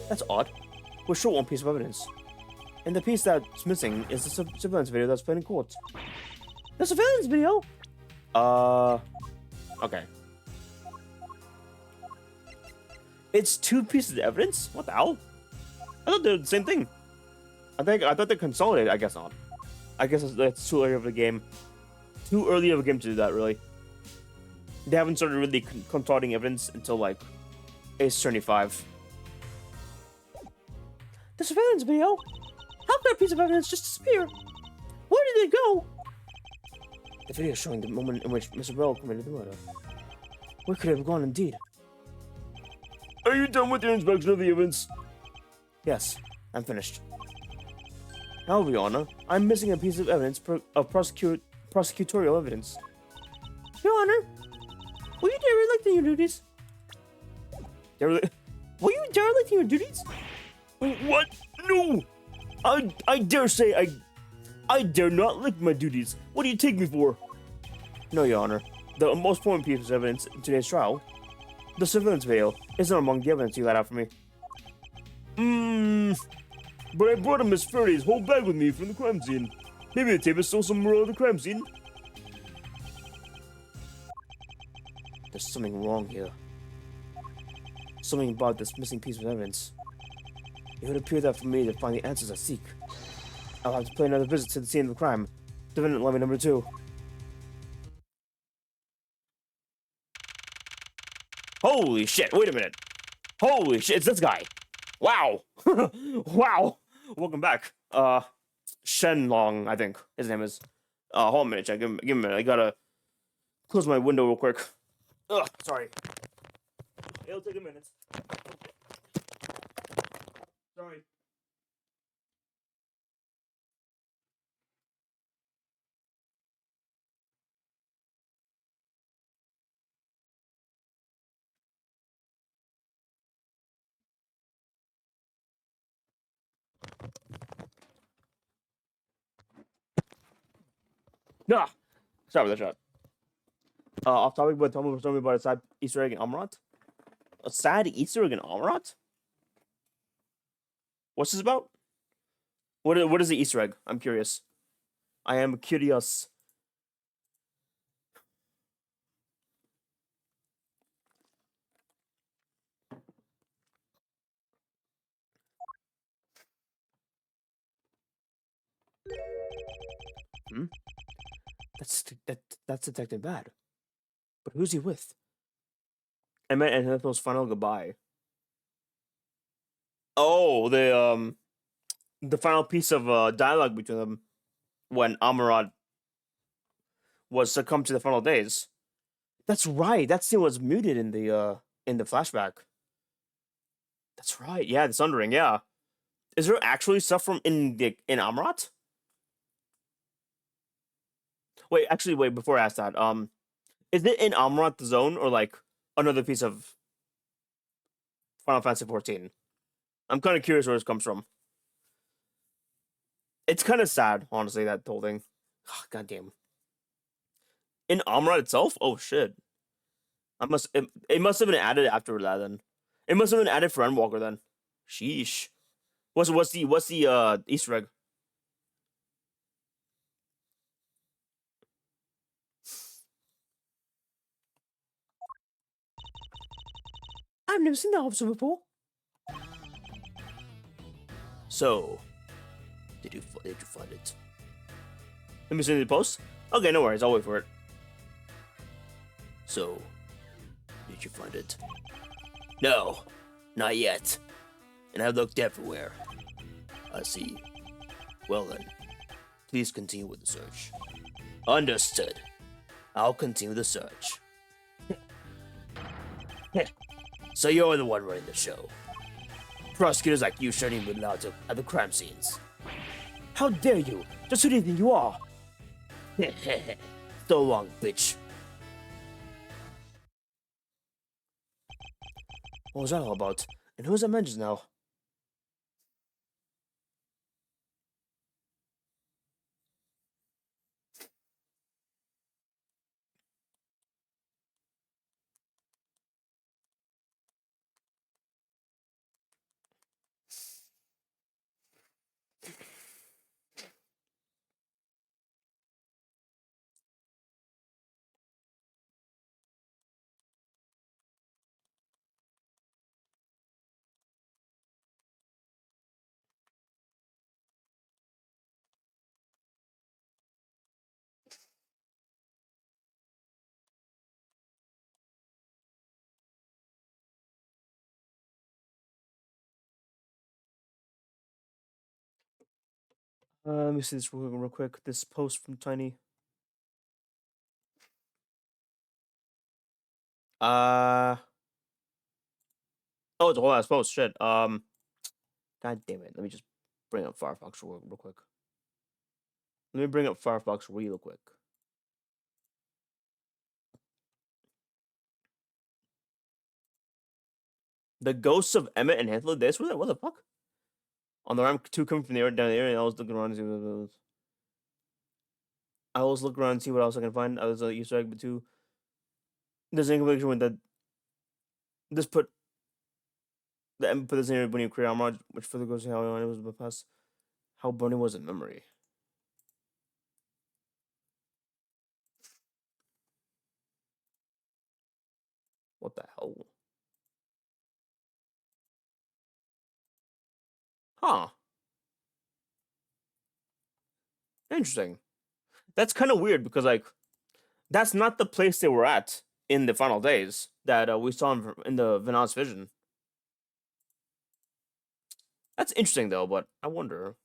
That's odd. We're short one piece of evidence. And the piece that's missing is the surveillance video that's played in court. The surveillance video? Okay. It's two pieces of evidence? What the hell? I thought they were the same thing. I thought they're consolidated. I guess not. I guess it's too early of a game. Too early of a game to do that, really. They haven't started really consolidating evidence until, like, Ace 75. The surveillance video? How could a piece of evidence just disappear? Where did it go? The video showing the moment in which Mr. Bell committed the murder. Where could it have gone, indeed? Are you done with your inspection of the evidence? Yes, I'm finished. However, Your Honor, I'm missing a piece of evidence of prosecutorial evidence. Your Honor, were you derelicting your duties? Were you derelicting your duties? What? No! I dare say I dare not neglect my duties. What do you take me for? No, Your Honor. The most important piece of evidence in today's trial, the surveillance video, isn't among the evidence you let out for me. But I brought Miss Faraday's whole bag with me from the crime scene. Maybe the tape is still somewhere at the crime scene. There's something wrong here. Something about this missing piece of evidence. It would appear that for me to find the answers I seek, I'll have to pay another visit to the scene of the crime. Defendant Levy number 2. Holy shit, wait a minute. Holy shit, it's this guy. Wow. Wow. Welcome back. Shenlong, I think his name is. Hold on a minute, Jack. Give me a minute. I gotta close my window real quick. Ugh, sorry. It'll take a minute. Sorry. Nah. Sorry about that shot. Off topic, but tell me about a sad Easter egg in Amaranth. A sad Easter egg in Amaranth? What's this about? What is the Easter egg? I'm curious. I am curious. That's Detective Bad. But who's he with? I meant Anatho's final goodbye. Oh, the final piece of dialogue between them when Amaranth was succumbed to the final days. That's right. That scene was muted in the flashback. That's right. Yeah, the Sundering. Yeah. Is there actually stuff from in Amaranth? Wait, actually, wait. Before I ask that, is it in Amaranth the zone or like another piece of Final Fantasy 14? I'm kind of curious where this comes from. It's kind of sad, honestly, that whole thing. Oh, God damn. In Amaranth itself? Oh shit. It must have been added after that then. It must have been added for Endwalker then. Sheesh. What's the Easter egg? I've never seen that officer before. So, did you find it? Let me see the post. Okay, no worries. I'll wait for it. So, did you find it? No, not yet. And I looked everywhere. I see. Well then, please continue with the search. Understood. I'll continue the search. So you're the one running the show. Prosecutors like you shouldn't even be allowed at the crime scenes. How dare you? Just who do you think you are? So long, bitch. What was that all about? And who's Avengers now? Let me see this real quick. This post from Tiny. Oh, it's a whole ass post. Shit. God damn it. Let me just bring up Firefox real quick. Let me bring up Firefox real quick. The ghosts of Emmett and Hansel. This was it. What the fuck? On the ramp, two coming from the air down the area. I was looking around and see what it was. I always look around and see what else I can find. I was a Easter egg, but two. There's an information with that. This put the Emmett put this in when you create armor, which further goes to how it was in the past. How Bernie was in memory. What the hell? Huh. Interesting. That's kind of weird because, like, that's not the place they were at in the final days that we saw in the Venus vision. That's interesting, though, but I wonder.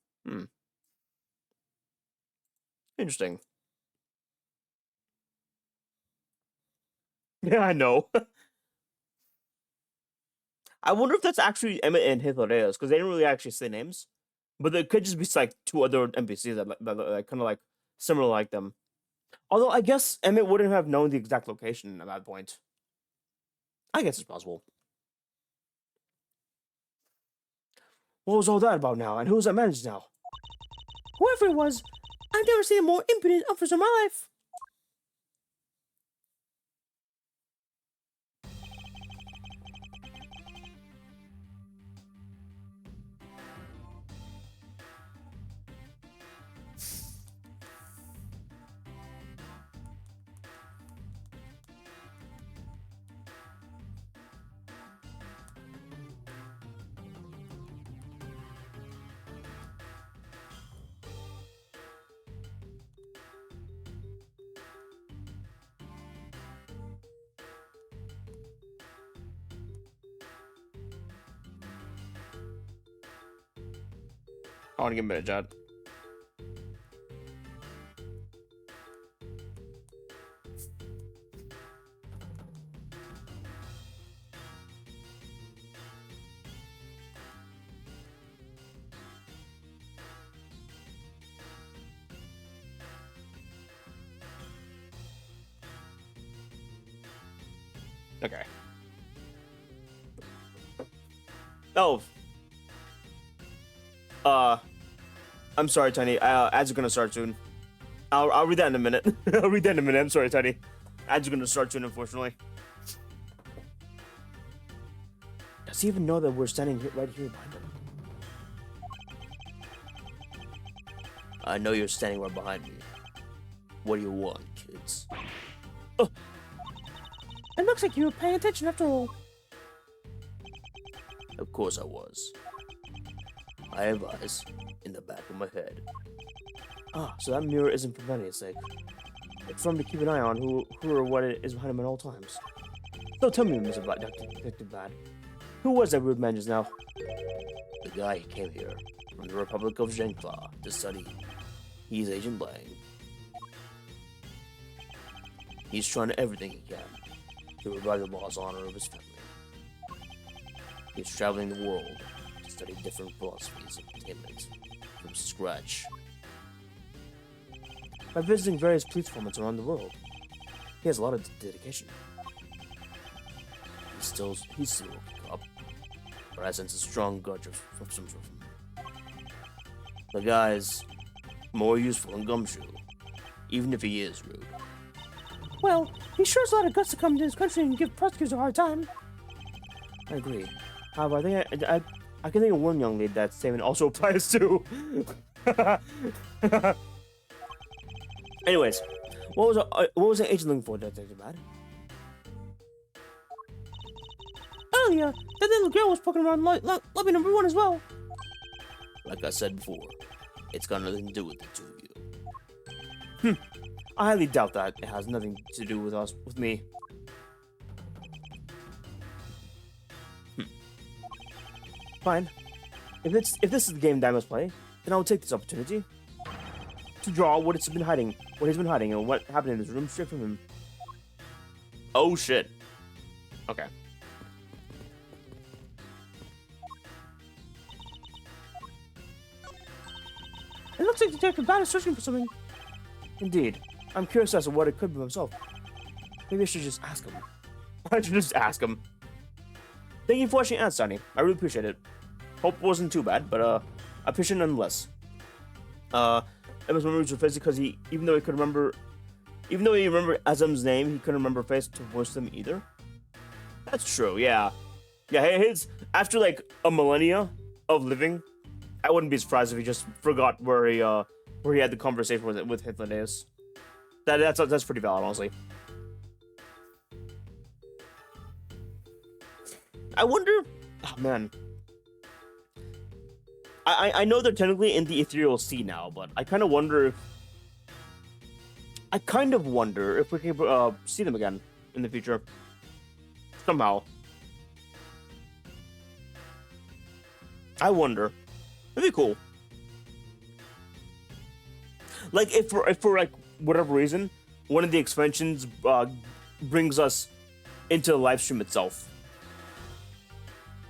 Interesting. Yeah, I know. I wonder if that's actually Emmett and Hilareos, because they didn't really actually say names. But there could just be like two other NPCs that kind of like similar like them. Although I guess Emmett wouldn't have known the exact location at that point. I guess it's possible. What was all that about now? And who's that manager now? Whoever it was, I've never seen a more impudent officer in my life. I want to give him a minute, Jad. Okay. Oh. I'm sorry, Tiny. Ads are gonna start soon. I'll read that in a minute. I'll read that in a minute. I'm sorry, Tiny. Ads are gonna start soon, unfortunately. Does he even know that we're standing right here behind him? I know you're standing right behind me. What do you want, kids? Oh. It looks like you were paying attention after all. Of course I was. I have eyes in the back of my head. Ah, so that mirror isn't for Vanya's sake. for him to keep an eye on who or what is behind him at all times. So tell me, Mr. Detective Bad, who was that rude man just now? The guy who came here from the Republic of Genclaw to study. He's Agent Blank. He's trying everything he can to revive the lost honor of his family. He's traveling the world to study different philosophies of entertainment from scratch. By visiting various police departments around the world, he has a lot of dedication. He's still waking up, but I sense a strong grudge from some sort of him. The guy's more useful than Gumshoe, even if he is rude. Well, he sure has a lot of guts to come to this country and give prosecutors a hard time. I agree. However, I can think of one young lady that statement also applies to. Anyways, what was the agent looking for, Detective Bad? Earlier, that little girl was poking around lobby number 1 as well. Like I said before, it's got nothing to do with the two of you. I highly doubt that it has nothing to do with me. Fine. If this is the game that I must play, then I will take this opportunity to draw what he's been hiding, and what happened in this room straight from him. Oh shit. Okay. It looks like Detective Bad is searching for something. Indeed. I'm curious as to what it could be myself. Maybe I should just ask him. I should just ask him. Thank you for watching Ant Sunny. I really appreciate it. Hope it wasn't too bad, but I appreciate it nonetheless. Emma's memories were fuzzy because even though he remembered Azam's name, he couldn't remember face to voice them either. That's true, yeah. Yeah, after like a millennia of living, I wouldn't be surprised if he just forgot where he had the conversation with Hitlernaeus. That's pretty valid, honestly. I wonder. Oh man. I know they're technically in the Ethereal Sea now, but I kind of wonder if we can see them again in the future somehow. I wonder. It'd be cool. Like if for like whatever reason, one of the expansions brings us into the live stream itself.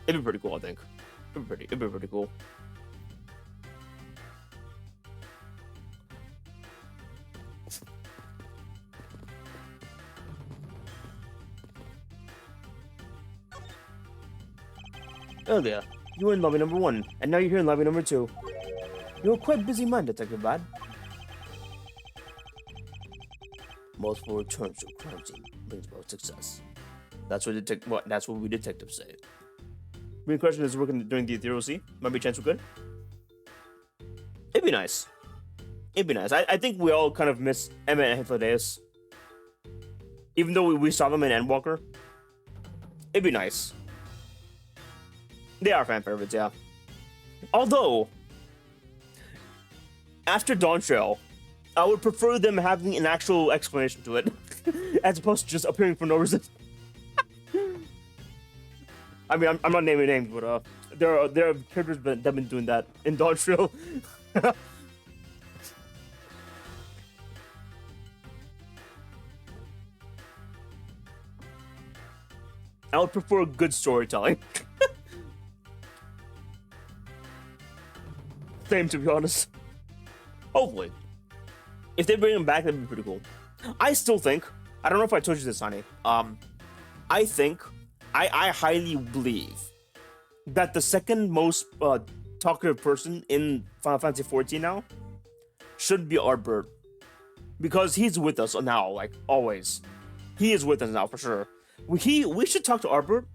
It'd be pretty cool, I think. It'd be pretty cool. Earlier, you were in lobby number 1, and now you're here in lobby number 2. You're a quite busy man, Detective Bad. Multiple returns to a crime scene brings about success. That's what we detectives say. Main question is working during the Ethereal Sea. Might be a chance we could. It'd be nice. It'd be nice. I think we all kind of miss Emma and Hitlernaeus. Even though we saw them in Endwalker. It'd be nice. They are fan favorites, yeah. Although, after Dawn Trail, I would prefer them having an actual explanation to it, as opposed to just appearing for no reason. I mean, I'm not naming names, but there are characters that have been doing that in Dawn Trail. I would prefer good storytelling. Same, to be honest. Hopefully. If they bring him back, that'd be pretty cool. I still think, I don't know if I told you this, honey. I think, I highly believe that the second most talkative person in Final Fantasy XIV now should be Arbert. Because he's with us now, like, always. He is with us now, for sure. We should talk to Arbert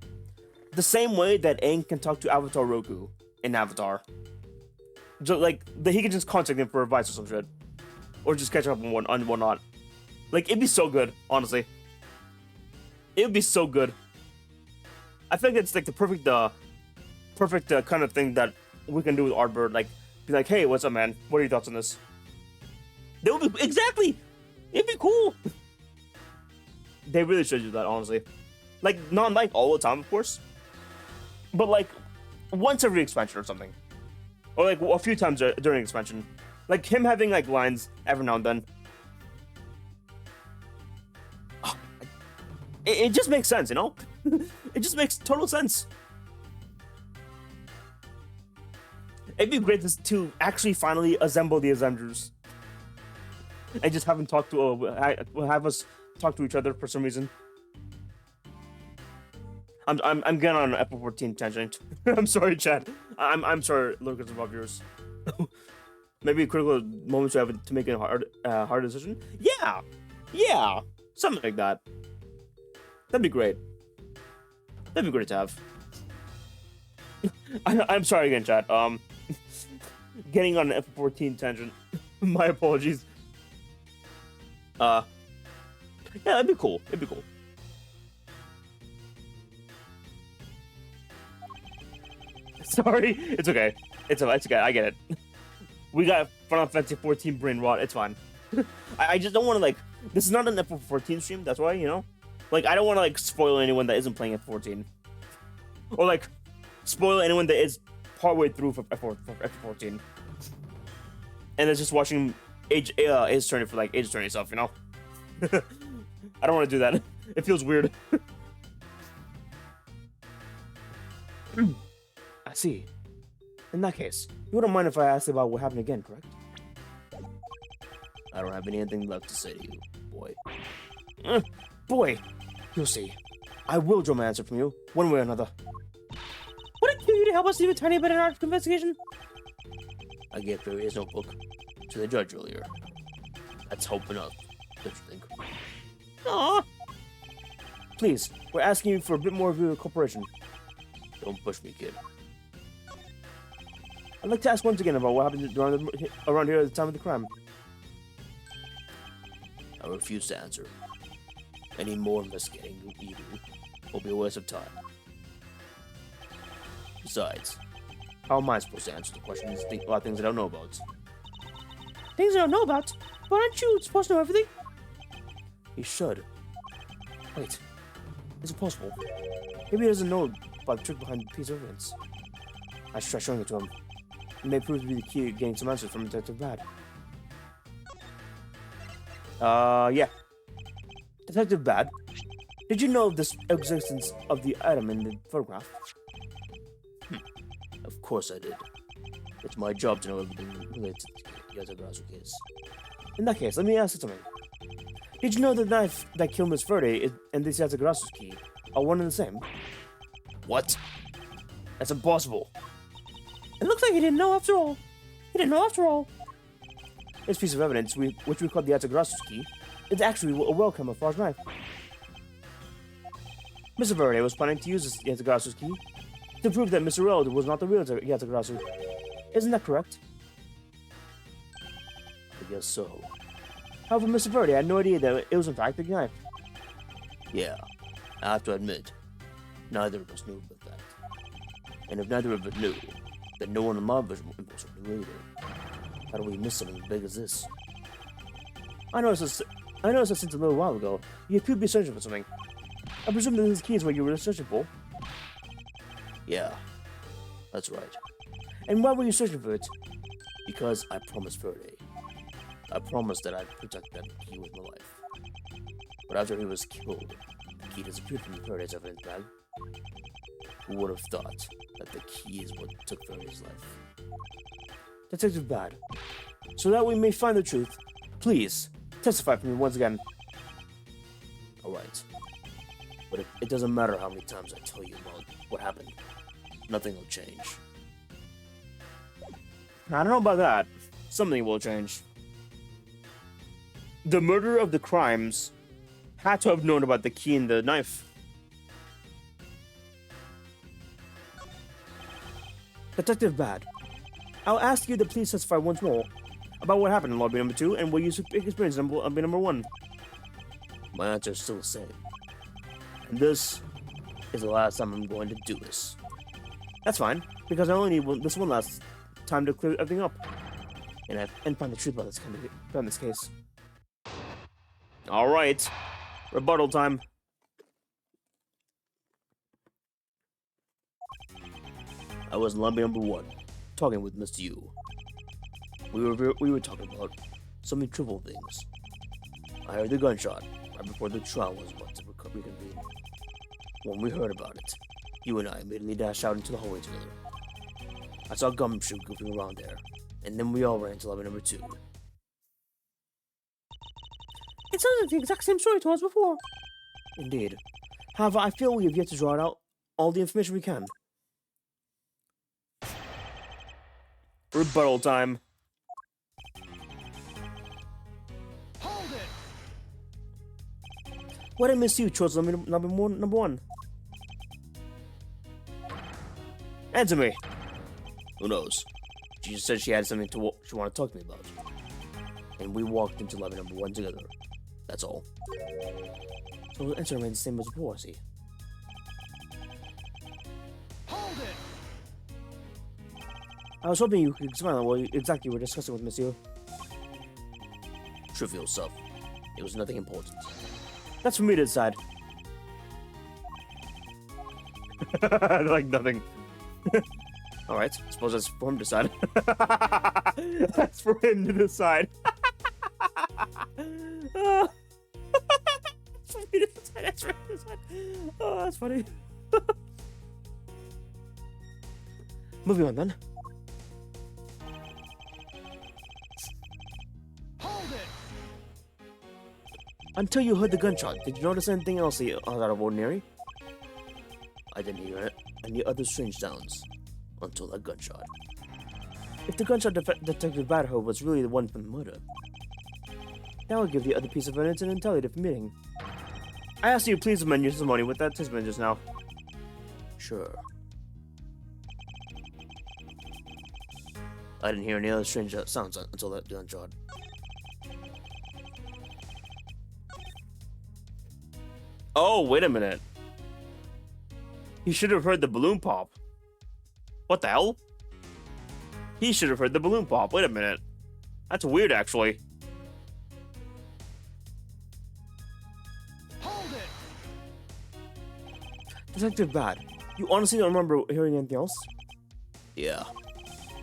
the same way that Aang can talk to Avatar Roku in Avatar. Just, like, he can just contact him for advice or some shit. Or just catch up on whatnot. Like, it'd be so good, honestly. It would be so good. I think it's like the perfect kind of thing that we can do with Arbert. Like, be like, hey, what's up, man? What are your thoughts on this? They would be exactly. It'd be cool. They really should do that, honestly. Like, not like all the time, of course. But like, once every expansion or something. Or like a few times during expansion. Like him having like lines every now and then. It just makes sense, you know? It just makes total sense. It'd be great to actually finally assemble the Avengers. And just have them talk to, have us talk to each other for some reason. I'm getting on an Apple 14 tangent. I'm sorry, chat. I'm sorry, Lucas and viewers. Maybe a critical moment to have to make a hard decision. Yeah, something like that. That'd be great. That'd be great to have. I'm sorry again, chat. Getting on an F14 tangent. My apologies. Yeah, that'd be cool. It'd be cool. Sorry, it's okay. It's okay. I get it. We got Final Fantasy 14 brain rot. It's fine. I just don't want to like. This is not an F14 stream. That's why, you know. Like, I don't want to like spoil anyone that isn't playing F14, or like spoil anyone that is partway through for F14, and is just watching Age Attorney for like Age Attorney stuff. You know. I don't want to do that. It feels weird. I see. In that case, you wouldn't mind if I asked about what happened again, correct? I don't have anything left to say to you, boy. Boy, you'll see. I will draw my answer from you, one way or another. Would it kill you to help us leave a tiny bit in our investigation? I gave Fairy's notebook to the judge earlier. That's hope enough, don't you think? Aww. Please, we're asking you for a bit more of your cooperation. Don't push me, kid. I'd like to ask once again about what happened around here at the time of the crime. I refuse to answer. Any more investigating you do will be a waste of time. Besides, how am I supposed to answer the questions about things I don't know about? Things I don't know about? But aren't you supposed to know everything? He should. Wait, is it possible? Maybe he doesn't know about the trick behind the piece of evidence. I should try showing it to him. It may prove to be the key to getting some answers from Detective Bad. Yeah. Detective Bad, did you know of the existence of the item in the photograph? Of course I did. It's my job to know everything related to the Yatagarasu case. In that case, let me ask you something. Did you know the knife that killed Miss Verde and this Yatagarasu's key are one and the same? What? That's impossible. It looks like he didn't know after all. He didn't know after all. This piece of evidence, which we call the Yatagarasu's key, is actually a well-camouflaged knife. Mr. Verde was planning to use this Yatagarasu's key to prove that Mr. Road was not the real Yatagarasu. Isn't that correct? I guess so. However, Mr. Verde had no idea that it was in fact the knife. Yeah, I have to admit, neither of us knew about that. And if neither of us knew, then no one in my vision knew either. How do we miss something as big as this? I noticed this since a little while ago. You appeared to be searching for something. I presume that this key is what you were searching for? Yeah, that's right. And why were you searching for it? Because I promised Verde. I promised that I'd protect that key with my life. But after he was killed, the key disappeared from Verde's evidence bag. Who would have thought that the key is what took Verde's life? Detective Bad, so that we may find the truth, please testify for me once again. Alright. But it doesn't matter how many times I tell you about what happened. Nothing will change. I don't know about that. Something will change. The murderer of the crimes had to have known about the key and the knife. Detective Bad, I'll ask you to please testify once more about what happened in lobby number 2 and what you experienced in lobby number 1. My answer is still the same. And this is the last time I'm going to do this. That's fine, because I only need this one last time to clear everything up and find the truth about this case. Alright. Rebuttal time. I was in lobby number 1, talking with Mr. Yu. We were talking about so many trivial things. I heard the gunshot right before the trial was about to reconvene. When we heard about it, you and I immediately dashed out into the hallway together. I saw Gumshoe goofing around there, and then we all ran to lobby number 2. It sounds like the exact same story to us before. Indeed. However, I feel we have yet to draw out all the information we can. Rebuttal time. Hold it! What did Miss Yu chose number one? Answer me. Who knows? She just said she had something she wanted to talk to me about. And we walked into lobby number 1 together. That's all. So the answer remains the same as before, see? Hold it! I was hoping you could explain on what exactly you were discussing with Miss Yu. Trivial stuff. It was nothing important. That's for me to decide. Like nothing. Alright, suppose that's for him to decide. That's for him to decide. That's for him to decide. Oh, that's funny. Moving on then. Hold it! Until you heard the gunshot, did you notice anything else out of ordinary? I didn't hear any other strange sounds until that gunshot. If the gunshot Detective Badho was really the one from the murder, that would give the other piece of evidence an entirely different meaning. I asked you to please amend your testimony with that testimony just now. Sure. I didn't hear any other strange sounds until that gunshot. Oh, wait a minute. He should have heard the balloon pop. What the hell? He should have heard the balloon pop. Wait a minute. That's weird, actually. Hold it! Detective Bad, you honestly don't remember hearing anything else? Yeah.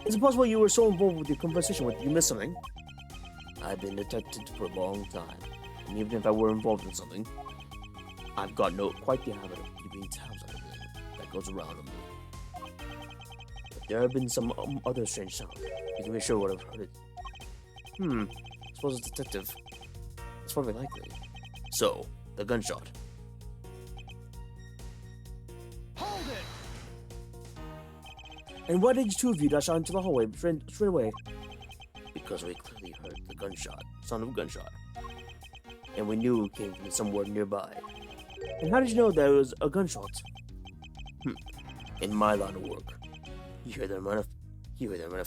Is it possible you were so involved with your conversation with you missed something? I've been a detective for a long time, and even if I were involved in something, I've got quite the habit of keeping tabs on everything that goes around on me. But there have been some other strange sounds. You can be sure what I've heard it. I suppose it's detective. It's probably likely. So, the gunshot. Hold it! And why did you two of you dash out into the hallway straight away? Because we clearly heard the gunshot, sound of a gunshot. And we knew it came from somewhere nearby. And how did you know that it was a gunshot? In my line of work, you hear them enough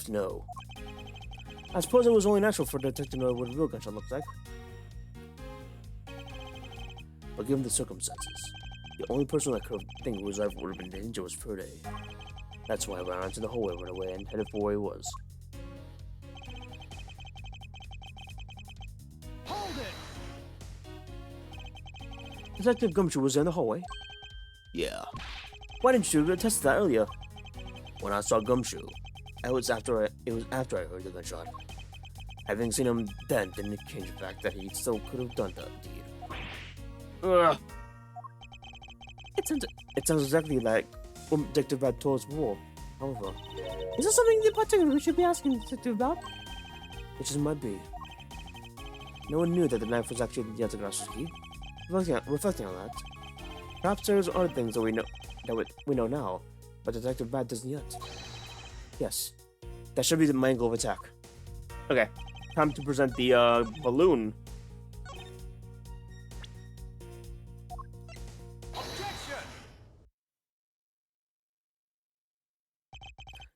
to know. I suppose it was only natural for a detective to know what a real gunshot looks like. But given the circumstances, the only person that could think whose life would have been in danger was Ferde. That's why I ran into the hallway right away and headed for where he was. Hold it! Detective Gumshoe was in the hallway? Yeah. Why didn't you attest to that earlier? When I saw Gumshoe, it was after I heard the gunshot. Having seen him then didn't change the fact that he still could have done that deed. Ugh. It sounds exactly like what Detective Bad told us before. However, Is there something in particular we should be asking the detective about? it just might be. No one knew that the knife was actually the Yatagashi's key. Reflecting on that, perhaps there's other things that we know now, but Detective Bad doesn't yet. Yes, that should be my angle of attack. Okay, time to present the balloon. Objection!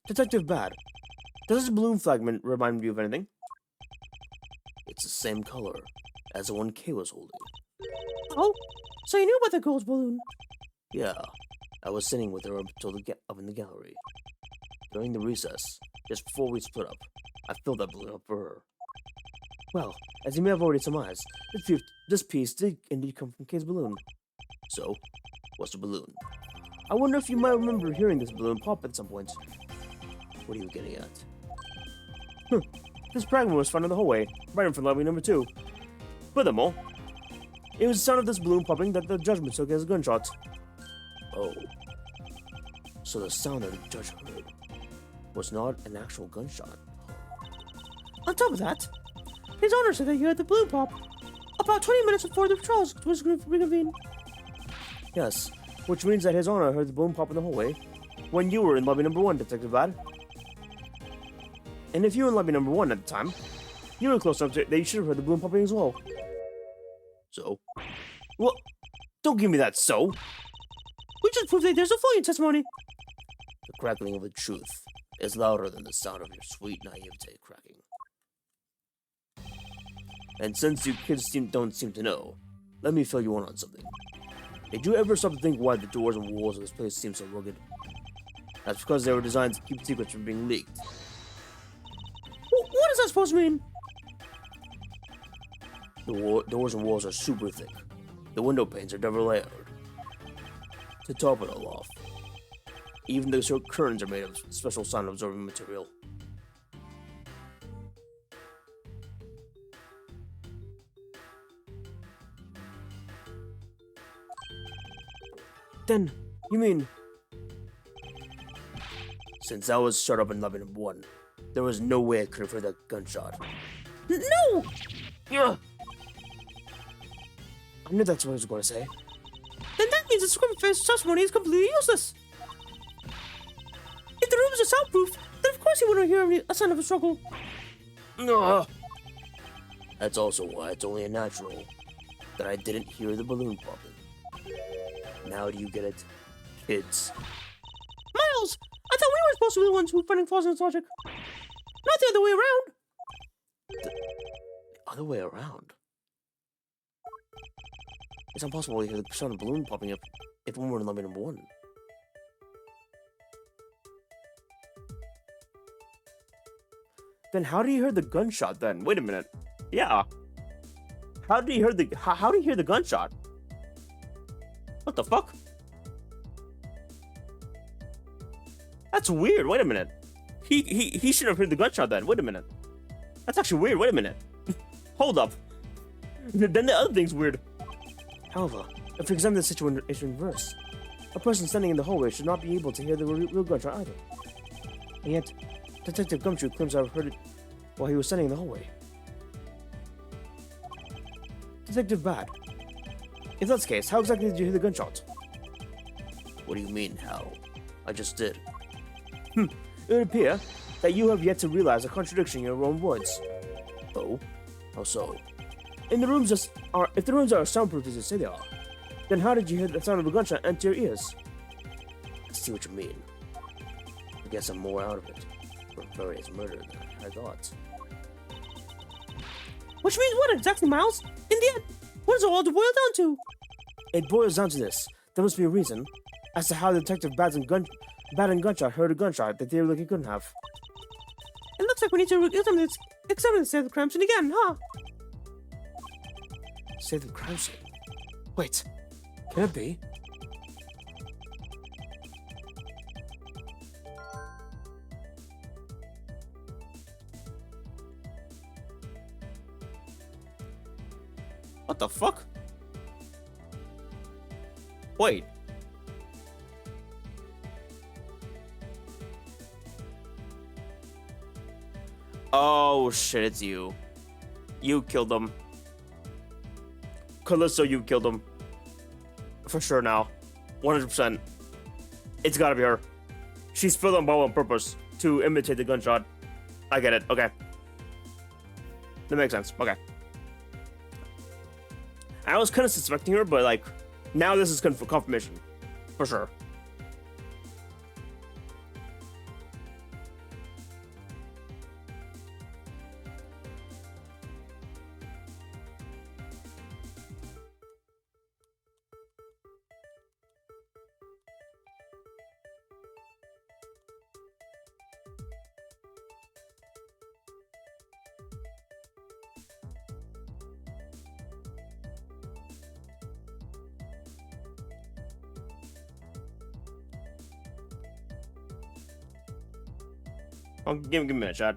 Detective Bad, does this balloon fragment remind you of anything? It's the same color as the one Kay was holding. Oh, so you knew about the gold balloon? Yeah, I was sitting with her up in the gallery. During the recess, just before we split up, I filled that balloon up for her. Well, as you may have already surmised, this piece did indeed come from Kay's balloon. So, what's the balloon? I wonder if you might remember hearing this balloon pop at some point. What are you getting at? This fragment was found in the hallway, right in front of lobby number 2. Furthermore, it was the sound of this balloon popping that the judge took as a gunshot. Oh. So the sound that the judge heard was not an actual gunshot. On top of that, His Honor said that you heard the balloon pop about 20 minutes before the patrols was reconvened. Yes, which means that His Honor heard the balloon pop in the hallway when you were in lobby number 1, Detective Bad. And if you were in lobby number 1 at the time, you were close enough that you should have heard the balloon popping as well. So? Well, don't give me that so! We just proved that there's a flaw in testimony. The crackling of the truth is louder than the sound of your sweet naivete cracking. And since you kids don't seem to know, let me fill you in on something. Did you ever stop to think why the doors and walls of this place seem so rugged? That's because they were designed to keep secrets from being leaked. What is that supposed to mean? The doors and walls are super thick. The window panes are double layered. To top it all off, even the curtains are made of special sound-absorbing material. Then, you mean... Since I was shut up in lobby number 1, there was no way I could have heard that gunshot. No! Yeah. I knew that's what I was going to say. Then that means the script face testimony is completely useless. If the rooms are soundproof, then of course you wouldn't hear a sound of a struggle. No. That's also why it's only natural that I didn't hear the balloon popping. Now do you get it, kids? Miles, I thought we were supposed to be the ones who were finding flaws in his logic. Not the other way around. The other way around? It's impossible to hear the sound of the balloon popping up if we were in lobby number 1. Then how did you hear the gunshot then? Wait a minute. Yeah. How did you hear the gunshot? What the fuck? That's weird. Wait a minute. He should have heard the gunshot then. Wait a minute. That's actually weird. Wait a minute. Hold up. Then the other thing's weird. However, if we examine the situation in reverse, a person standing in the hallway should not be able to hear the real gunshot either. And yet, Detective Gumshoe claims to have heard it while he was standing in the hallway. Detective Bad, if that's the case, how exactly did you hear the gunshot? What do you mean, how? I just did. It would appear that you have yet to realize a contradiction in your own words. Oh? How so? If the rooms are soundproof as you say they are, then how did you hear the sound of a gunshot enter your ears? I see what you mean. I guess I'm more out of it for various murder than I thought. Which means what exactly, Miles? In the end, what does it all boil down to? It boils down to this. There must be a reason as to how Detective Bad and Gunshot heard a gunshot that they really couldn't have. It looks like we need to examine the state of the crime scene again, huh? Save the crime scene? Wait, can it be? What the fuck? Wait. Oh shit, it's you. You killed him. Callisto, you killed him. For sure now. 100%. It's gotta be her. She's filled on ball on purpose to imitate the gunshot. I get it. Okay. That makes sense. Okay. I was kind of suspecting her, but like, now this is confirmation. For sure. Oh, give me a shot.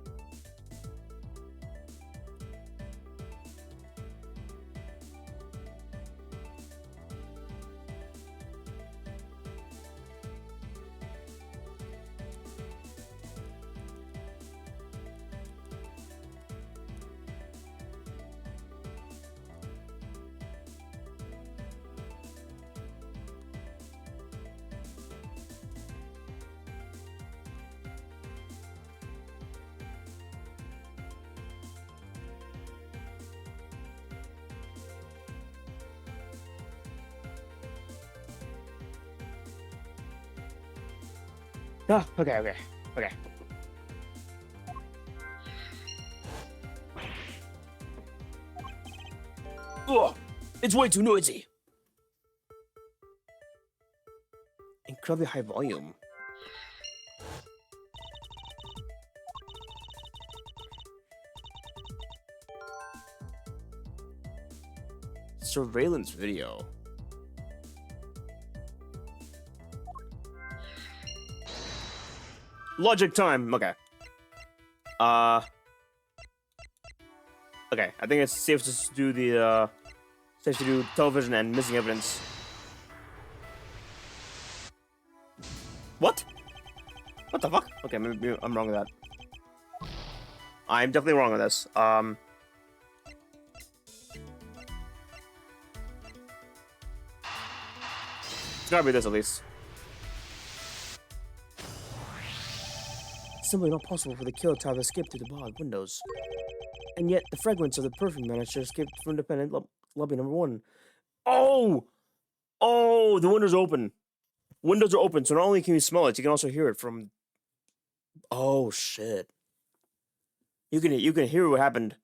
Oh, okay. Ugh, it's way too noisy. Incredibly high volume. Surveillance video. Logic time. Okay. Okay. I think it's safe to do the safe to do television and missing evidence. What? What the fuck? Okay, maybe I'm wrong with that. I'm definitely wrong with this. It's gotta be this at least. Simply not possible for the killer to have escaped through the barred windows. And yet, the fragments of the perfume managed to escape from independent lobby number 1. Oh! Oh, the windows are open. Windows are open, so not only can you smell it, you can also hear it from... Oh, shit. You can hear what happened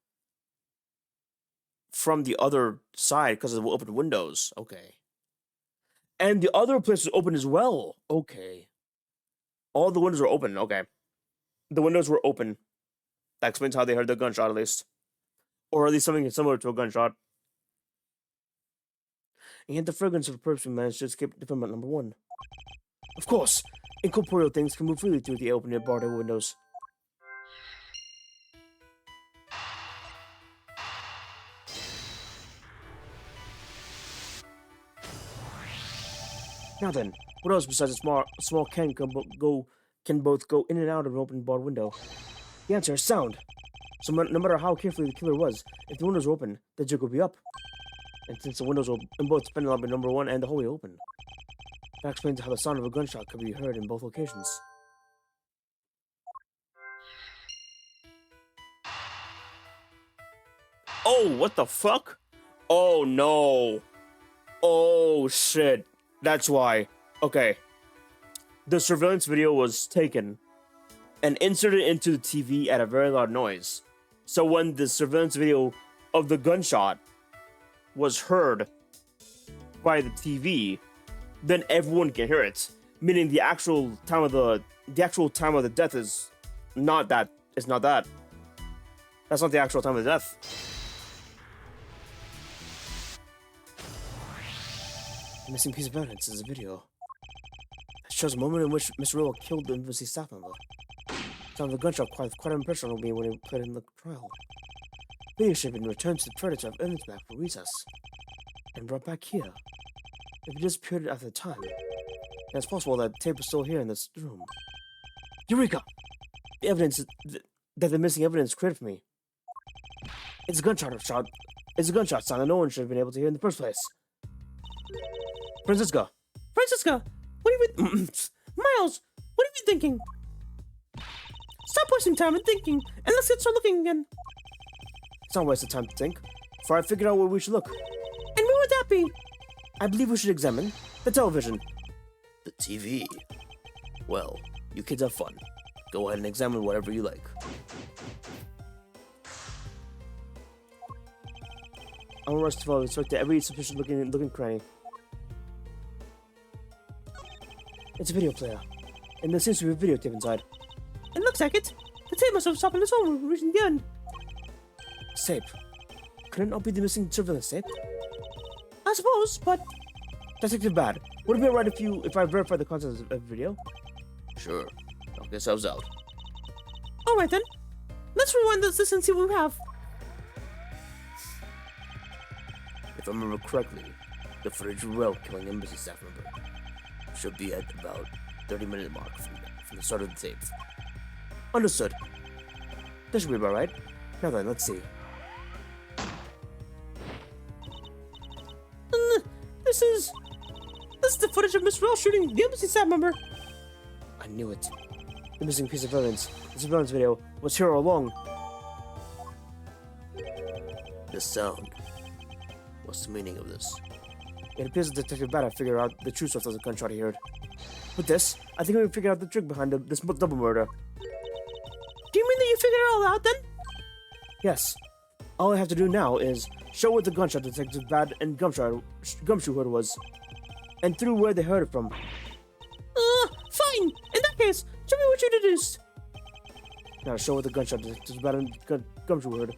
from the other side because of the open windows. Okay. And the other place was open as well. Okay. All the windows were open. Okay. The windows were open. That explains how they heard the gunshot, at least. Or at least something similar to a gunshot. And yet the fragrance of a perfume managed to escape defendant number 1. Of course, incorporeal things can move freely through the open and barred windows. Now then, what else besides a small can both go in and out of an open barred window? The answer is sound. So no matter how carefully the killer was, if the windows were open, the jig would be up. And since the windows were in both defendant lobby number 1 and the hallway open, that explains how the sound of a gunshot could be heard in both locations. Oh, what the fuck? Oh, no. Oh, shit. That's why. Okay. The surveillance video was taken and inserted into the TV at a very loud noise. So when the surveillance video of the gunshot was heard by the TV, then everyone can hear it. Meaning the actual time of the death is not that. It's not that. That's not the actual time of the death. The missing piece of evidence is a video. It shows a moment in which Mr. Rowe killed the embassy staff member. The sound of the gunshot quite impressionable on me when he played in the trial. Video should have been returned to the predator of evidence back for recess and brought back here. If it disappeared after the time, then it's possible that the tape is still here in this room. Eureka! The evidence that the missing evidence created for me. It's a gunshot sound that no one should have been able to hear in the first place. Francisca, what are you... Miles, what are you thinking? Stop wasting time and thinking, and let's get started looking again. it's not a waste of time to think, for I figured out where we should look. And where would that be? I believe we should examine the television. The TV. Well, you kids have fun. Go ahead and examine whatever you like. I want rush to follow inspect every suspicious looking cranny. It's a video player, and there seems to be a videotape inside. It looks like it. The tape must have stopped on its own, reaching the end. Tape. Could it not be the missing surveillance tape? I suppose, but... Detective Bad, would it be alright if I verify the contents of the video? Sure. Knock yourselves out. Alright then. Let's rewind this and see what we have. If I remember correctly, the footage of Will killing embassy staff member should be at about 30-minute mark from the start of the tape. Understood. That should be about right. Now then, let's see. This is the footage of Miss Roll shooting the embassy staff member. I knew it. The missing piece of evidence, the surveillance video, was here all along. The sound. What's the meaning of this? It appears that Detective Bada figured out the true source of the gunshot he heard. With this, I think we figured out the trick behind this double murder. Do you mean that you figured it all out then? Yes. All I have to do now is show what the gunshot Detective Bad and Gumshoe heard was, and through where they heard it from. Fine! In that case, show me what you deduced. Now show what the gunshot Detective Bad and Gumshoe heard.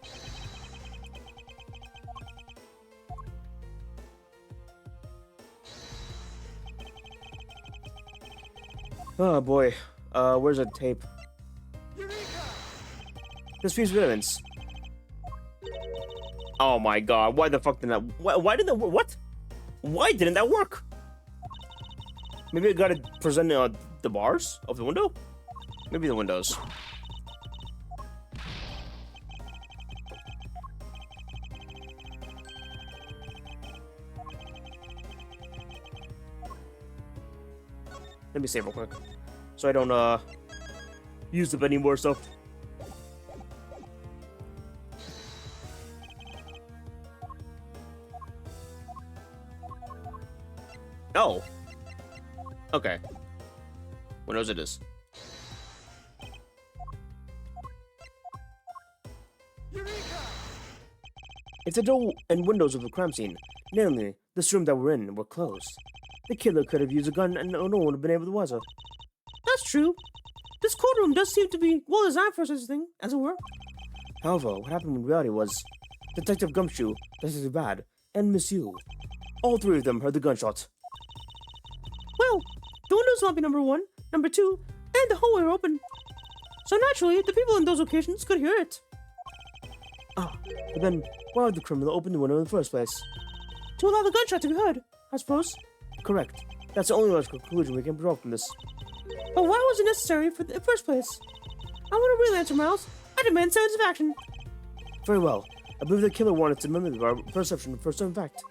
Oh boy. Where's that tape? Eureka! This piece of evidence. Oh my god, why the fuck didn't that... Why didn't that work? What? Why didn't that work? Maybe I gotta present the bars of the window? Maybe the windows. Let me save real quick, so I don't use up any more stuff. Oh. Okay. Windows it is. Eureka! It's the door and windows of the crime scene. Namely, this room that we're in were closed. The killer could have used a gun and no one would have been able to wiser. That's true. This courtroom does seem to be well designed for such a thing, as it were. However, what happened in reality was Detective Gumshoe, Detective Bad, and Miss Yu. All three of them heard the gunshot. Well, the windows lobby number 1, number 2, and the hallway were open. So naturally, the people in those locations could hear it. Ah, but then why would the criminal open the window in the first place? To allow the gunshot to be heard, I suppose. Correct. That's the only logical conclusion we can draw from this. But why was it necessary for the first place? I want a real answer, Miles. I demand satisfaction. Very well. I believe the killer wanted to manipulate our perception of certain fact.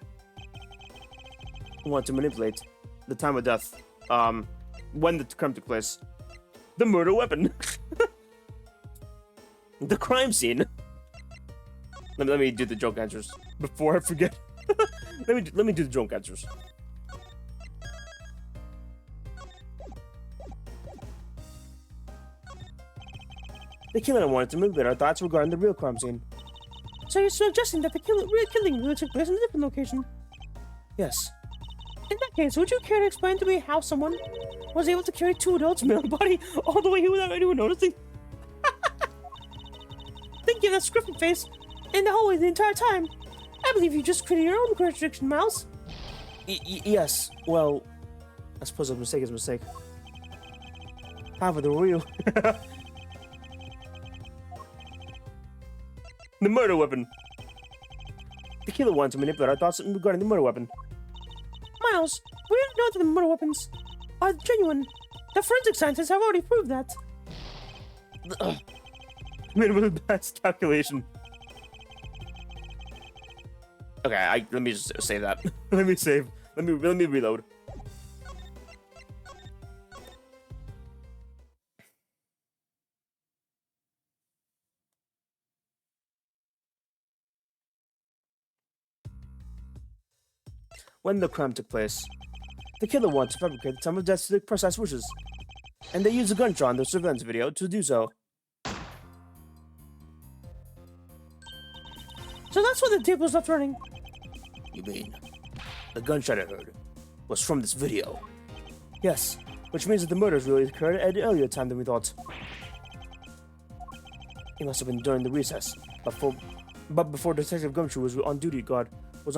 He wanted to manipulate the time of death, when the crime took place. The murder weapon. The crime scene. Let me do the joke answers before I forget. let me do the joke answers. The killer wanted to manipulate our thoughts regarding the real crime scene. So you're suggesting that the real killing really took place in a different location? Yes. In that case, would you care to explain to me how someone was able to carry 2 adults' male body all the way here without anyone noticing? Thinking of that script face in the hallway the entire time. I believe you just created your own contradiction, Miles. Yes. Well, I suppose a mistake is a mistake. However, the real... The murder weapon. The killer wanted to manipulate our thoughts regarding the murder weapon. Miles, we already know that the murder weapons are genuine. The forensic scientists have already proved that. Made a really bad calculation. Okay, let me just save that. Let me save. Let me reload. When the crime took place, the killer wanted to fabricate the time of death to their precise wishes, and they used a gunshot in their surveillance video to do so. So that's why the tape was left running. You mean, the gunshot I heard was from this video? Yes, which means that the murders really occurred at an earlier time than we thought. It must have been during the recess, but before Detective Gumshoe was on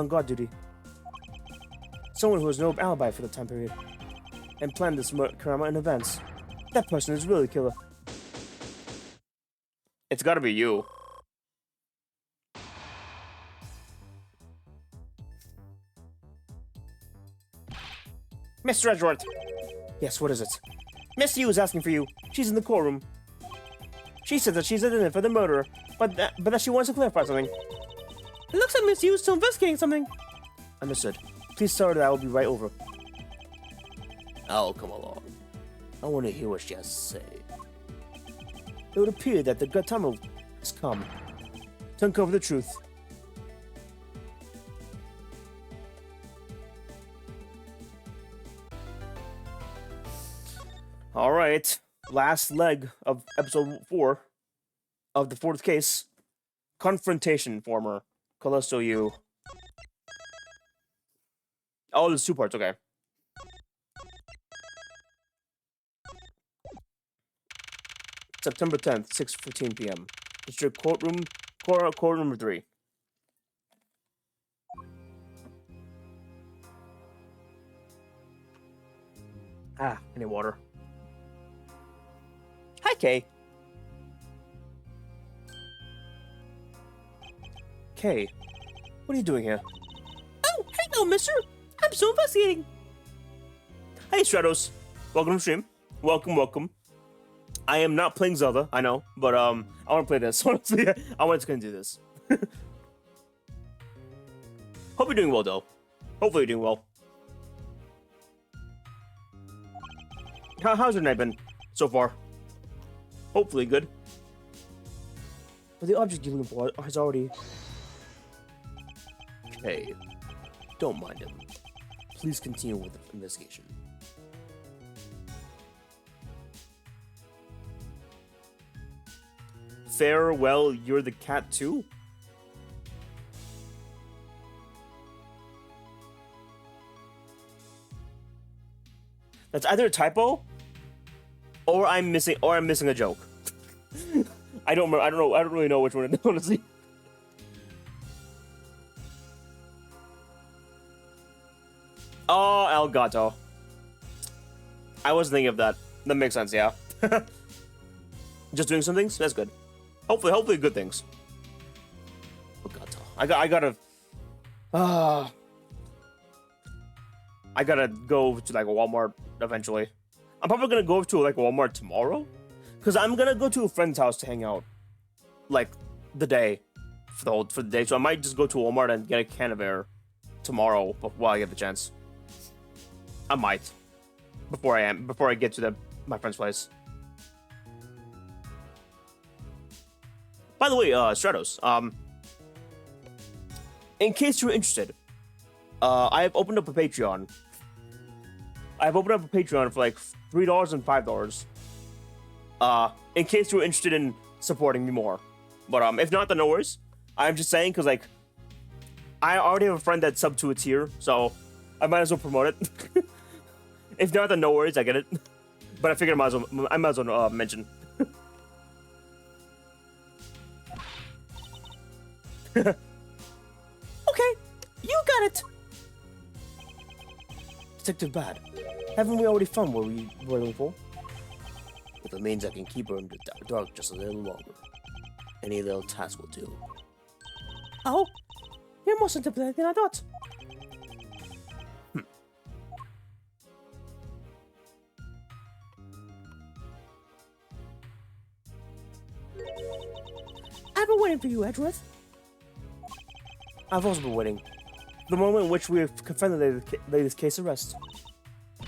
guard duty. Someone who has no alibi for the time period, and planned this crime in advance. That person is really the killer. It's gotta be you. Mr. Edgeworth! Yes, what is it? Miss Yu is asking for you. She's in the courtroom. She said that she's in it for the murder, but that she wants to clarify something. It looks like Miss Yu is still investigating something. Understood. Please tell her that I will be right over. I'll come along. I want to hear what she has to say. It would appear that the good time has come to uncover the truth. Alright, last leg of episode 4 of the 4th case. Confrontation, former Callisto Yu. Oh, there's 2 parts, okay. September 10th, 6:15 p.m. District Courtroom, Court number 3. Ah, I need water. Hi, Kay. Kay, what are you doing here? Oh, hello, mister. I'm still investigating. Hey, Stratos. Welcome to stream. Welcome, welcome. I am not playing Zelda, I know, but I want to play this. Honestly, I wanted to kind of do this. Hope you're doing well, though. Hopefully you're doing well. How's your night been so far? Hopefully good. But the object you're looking for has already... Okay. Don't mind him. Please continue with the investigation. Farewell, you're the cat too? That's either a typo or I'm missing a joke. I don't really know which one it is, honestly. Oh, Elgato. I wasn't thinking of that. That makes sense, yeah. Just doing some things? That's good. Hopefully good things. Elgato. I gotta go to like a Walmart eventually. I'm probably gonna go to like Walmart tomorrow, cause I'm gonna go to a friend's house to hang out, like the day, for the day. So I might just go to Walmart and get a can of air tomorrow while I get the chance. I might before I get to my friend's place. By the way, Stratos, in case you're interested, I have opened up a Patreon. I've opened up a Patreon for like $3 and $5. In case you're interested in supporting me more. But if not, then no worries. I'm just saying because like I already have a friend that's sub to a tier, so I might as well promote it. If not, then no worries, I get it. But I figured I might as well mention. Okay, you got it. Detective Bad, haven't we already found what we were looking for? If it means I can keep her in the dark just a little longer, any little task will do. Oh, you're more sympathetic than I thought. I've been waiting for you, Edgeworth. I've also been waiting. The moment in which we have confronted the latest case arrest. The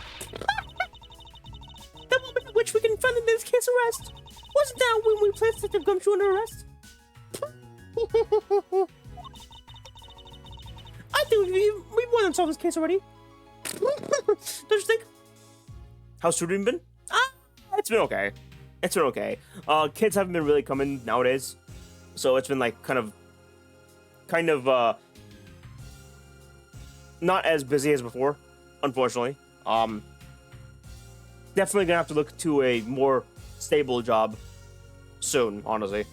moment in which we confronted this case arrest? Wasn't that when we placed Detective Gumshoe under arrest? I think we've more than solved this case already. Don't you think? How's shooting been? It's been okay. It's been okay. Kids haven't been really coming nowadays, so it's been like kind of not as busy as before, unfortunately. Definitely gonna have to look to a more stable job soon, honestly.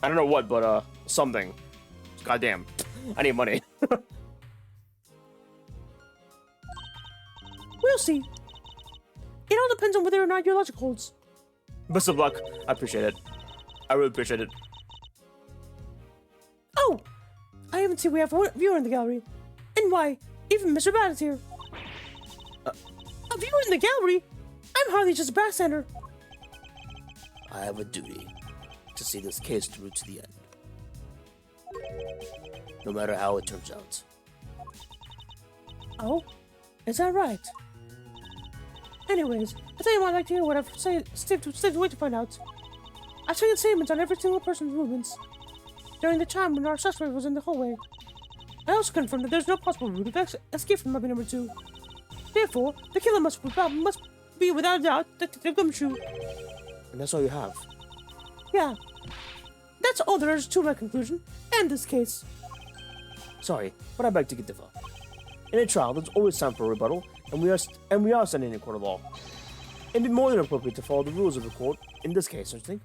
I don't know what, but something. Goddamn, I need money. We'll see. It all depends on whether or not your logic holds. Best of luck. I appreciate it. I really appreciate it. Oh! I even see we have a viewer in the gallery. And why, even Mr. Bat is here. A viewer in the gallery? I'm hardly just a bystander. I have a duty to see this case through to the end. No matter how it turns out. Oh? Is that right? Anyways, I tell you what, I'd like to hear what I've Steve to wait to find out. I've taken statements on every single person's movements during the time when our suspect was in the hallway. I also confirmed that there's no possible route of escape from lobby number 2. Therefore, the killer must be without a doubt Detective Gumshoe. And that's all you have. Yeah. That's all there is to my conclusion, and this case. Sorry, but I beg to differ. In a trial, there's always time for a rebuttal, and we are standing in a court of law. It'd be more than appropriate to follow the rules of the court in this case, don't you think?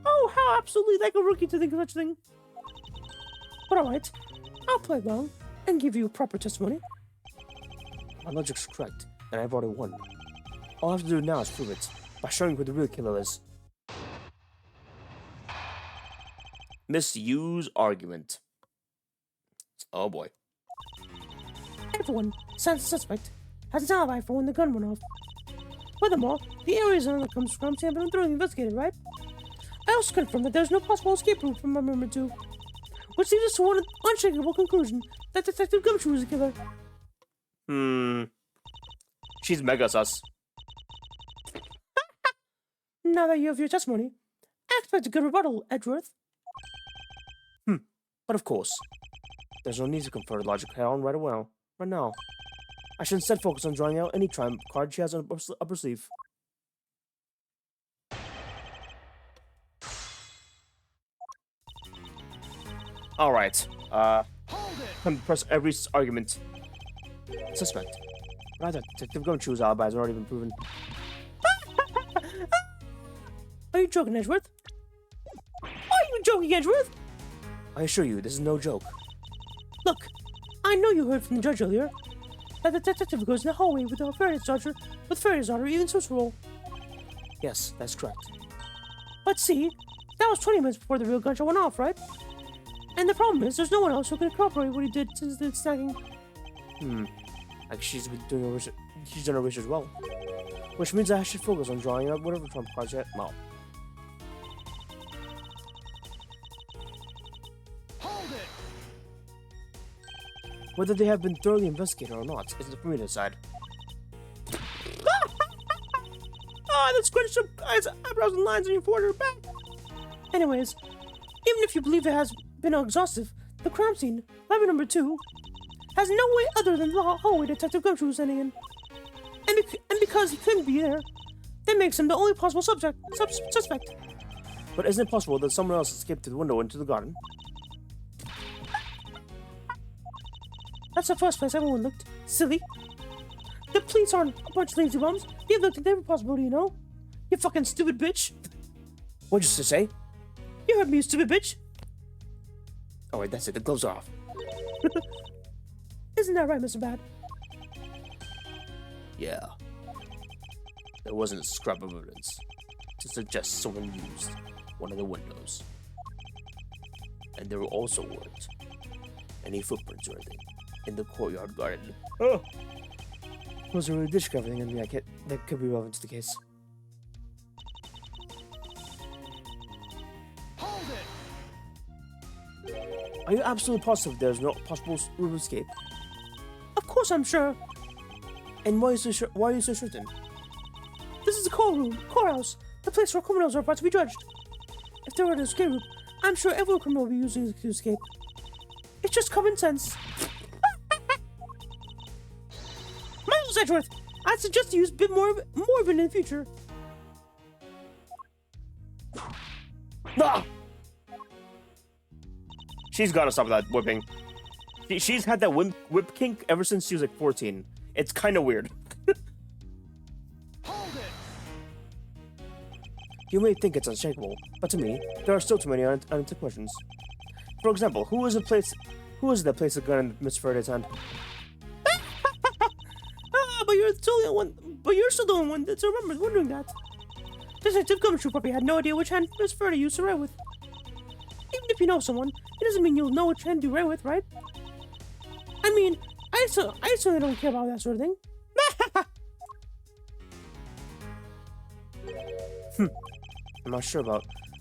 Oh, how absolutely like a rookie to think of such a thing. But alright, I'll play along and give you proper testimony. My logic's correct, and I've already won. All I have to do now is prove it, by showing who the real killer is. Misuse argument. Oh boy. Everyone, since the suspect, has an alibi for when the gun went off. Furthermore, the areas in the comes from have been thoroughly investigated, right? I also confirmed that there's no possible escape route from lobby number 2, which leads us to one unshakable conclusion that Detective Gumshoe is the killer. She's mega sus. Now that you have your testimony, I expect a good rebuttal, Edgeworth. But of course, there's no need to confer logic head on right now. I should instead focus on drawing out any trump card she has on her sleeve. Alright, press every argument. Suspect. Rather, Detective Gumshoe's alibi has already been proven. Are you joking, Edgeworth? Are you joking, Edgeworth? I assure you, this is no joke. Look, I know you heard from the judge earlier that the detective goes in the hallway with Fairy's daughter even Swiss roll. Yes, that's correct. But see, that was 20 minutes before the real gunshot went off, right? And the problem is, there's no one else who can corroborate what he did since the snagging. Like she's been doing she's done her research as well. Which means I should focus on drawing out whatever trump cards yet. Well. Whether they have been thoroughly investigated or not isn't for me to decide. That scrunched up eyes, eyebrows and lines on your forehead are back. Anyways, even if you believe it has been exhaustive, the crime scene, lobby number 2, has no way other than the hallway Detective Gumshoe was sending in. And because he couldn't be there, that makes him the only possible suspect. But isn't it possible that someone else escaped through the window into the garden? That's the first place everyone looked. Silly. The police aren't a bunch of lazy bums. They've looked at every possibility, you know? You fucking stupid bitch. What'd you say? You heard me, you stupid bitch. Oh wait, that's it. The gloves are off. Isn't that right, Mr. Bad? Yeah. There wasn't a scrap of evidence to suggest someone used one of the windows. And there were also weren't any footprints or anything in the courtyard garden. Oh! Was there a dish covering anything that could be relevant to the case? Hold it! Are you absolutely positive there's no possible route of escape? Of course I'm sure. And why are you so certain? This is the courthouse, the place where criminals are about to be judged. If there were an escape route, I'm sure every criminal would be using it to escape. It's just common sense. Miles Edgeworth, I suggest you use a bit more of it in the future. Ah! She's gotta stop that whipping. She's had that whip kink ever since she was like 14. It's kind of weird. Hold it! You may think it's unshakable, but to me, there are still too many unanswered questions. For example, who is that place the gun in Miss Faraday's hand? But you're still the only one that's wondering that. Detective Gumshoe probably had no idea which hand Miss Furry used to write with. Even if you know someone, it doesn't mean you'll know which hand you write with, right? I mean, I certainly don't care about that sort of thing.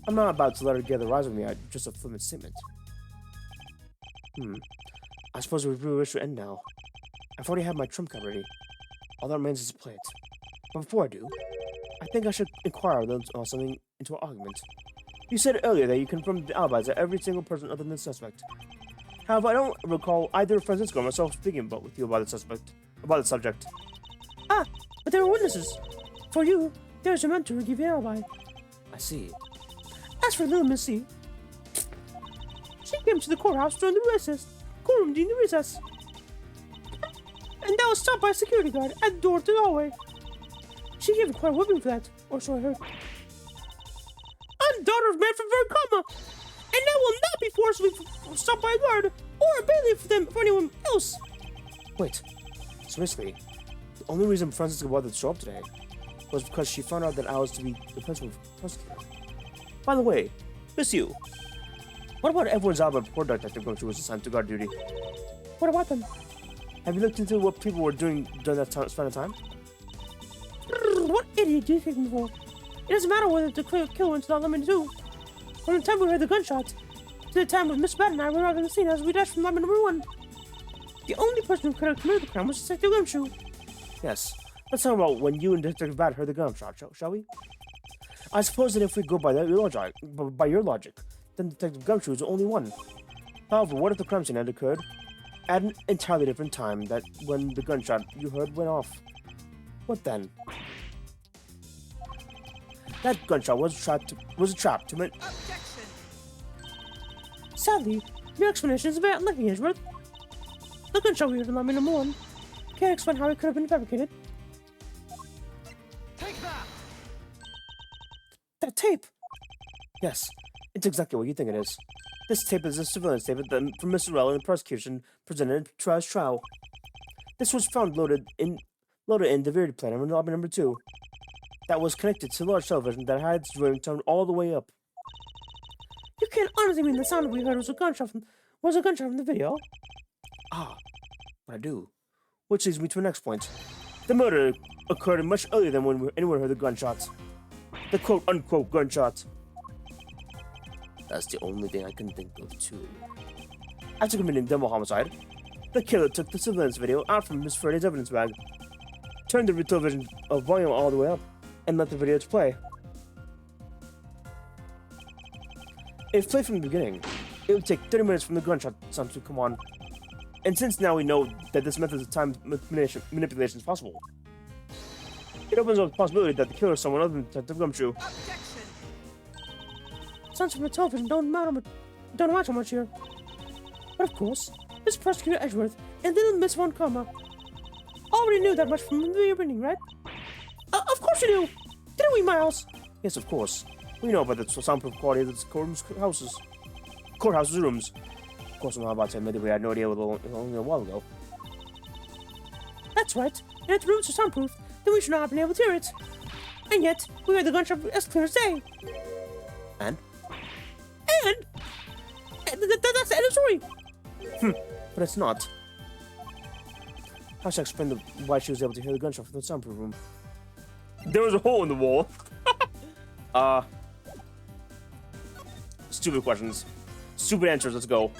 I'm not about to let her get the rise with me. Just a flippant statement. I suppose we really wish to end now. I've already had my trump card ready. All that remains is to play it. But before I do, I think I should inquire something into our argument. You said earlier that you confirmed the alibis of every single person other than the suspect. However, I don't recall either Francisco or myself speaking with you about the subject. Ah, but there were witnesses. For you, there's a mentor to give you an alibi. I see. As for little Miss C, she came to the courthouse during the courtroom during the recess. And that was stopped by a security guard at the door to the hallway. She gave quite a whipping for that, or so I heard. I'm daughter of Manfred Verkama, and I will not be forcibly stopped by a guard or a bailiff for anyone else. Wait, so basically, the only reason Francisca wanted to show up today was because she found out that I was to be the principal prosecutor. By the way, Miss you. What about everyone's album report detective going through was assigned to guard duty? What about them? Have you looked into what people were doing during that span of time? What idiot do you think me for? It doesn't matter whether the kill went to not limited to. From the time we heard the gunshot, to the time when Miss Bat and I were out on the scene as we dashed from lemon number 1. The only person who could have committed the crime was Detective Gumshoe. Yes. Let's talk about when you and Detective Bat heard the gunshot, shall we? I suppose that if we go by your logic, then Detective Gumshoe is the only one. However, what if the crime scene had occurred at an entirely different time that when the gunshot you heard went off? What then? That gunshot was a trap to Objection! Sadly, your explanation is about lacking, Edgeworth. The gunshot we heard in lemon number 1 can't explain how it could have been fabricated. Take that! That tape! Yes, it's exactly what you think it is. This tape is a surveillance tape from Mr. Rell and the prosecution presented at Trial's trial. This was found loaded in the video player in lobby number 2. That was connected to a large television that had its volume turned all the way up. You can't honestly mean the sound we heard was a gunshot from the video? Ah, but I do. Which leads me to the next point. The murder occurred much earlier than when anyone heard the gunshots. The quote-unquote gunshots. That's the only thing I can think of, too. After committing double homicide, the killer took the surveillance video out from Miss Freddy's evidence bag, turned the television volume all the way up, and let the video to play. If played from the beginning, it would take 30 minutes from the gunshot sound to come on. And since now we know that this method of time manipulation is possible, it opens up the possibility that the killer is someone other than Detective Gumshoe. Objection! Sounds from the television don't matter much here. But of course, Miss Prosecutor Edgeworth and little Miss Von Karma already knew that much from the very beginning, right? Of course we knew! Didn't we, Miles? Yes, of course. We know about the soundproof quality of the courthouse's rooms. Of course, I'm not about to admit that we had no idea only a while ago. That's right. And if the rooms are soundproof, then we should not have been able to hear it. And yet, we heard the gunshot as clear as day. And? That's the end of the story. But it's not. How should I explain why she was able to hear the gunshot from the soundproof room? There was a hole in the wall. Stupid questions. Stupid answers, let's go.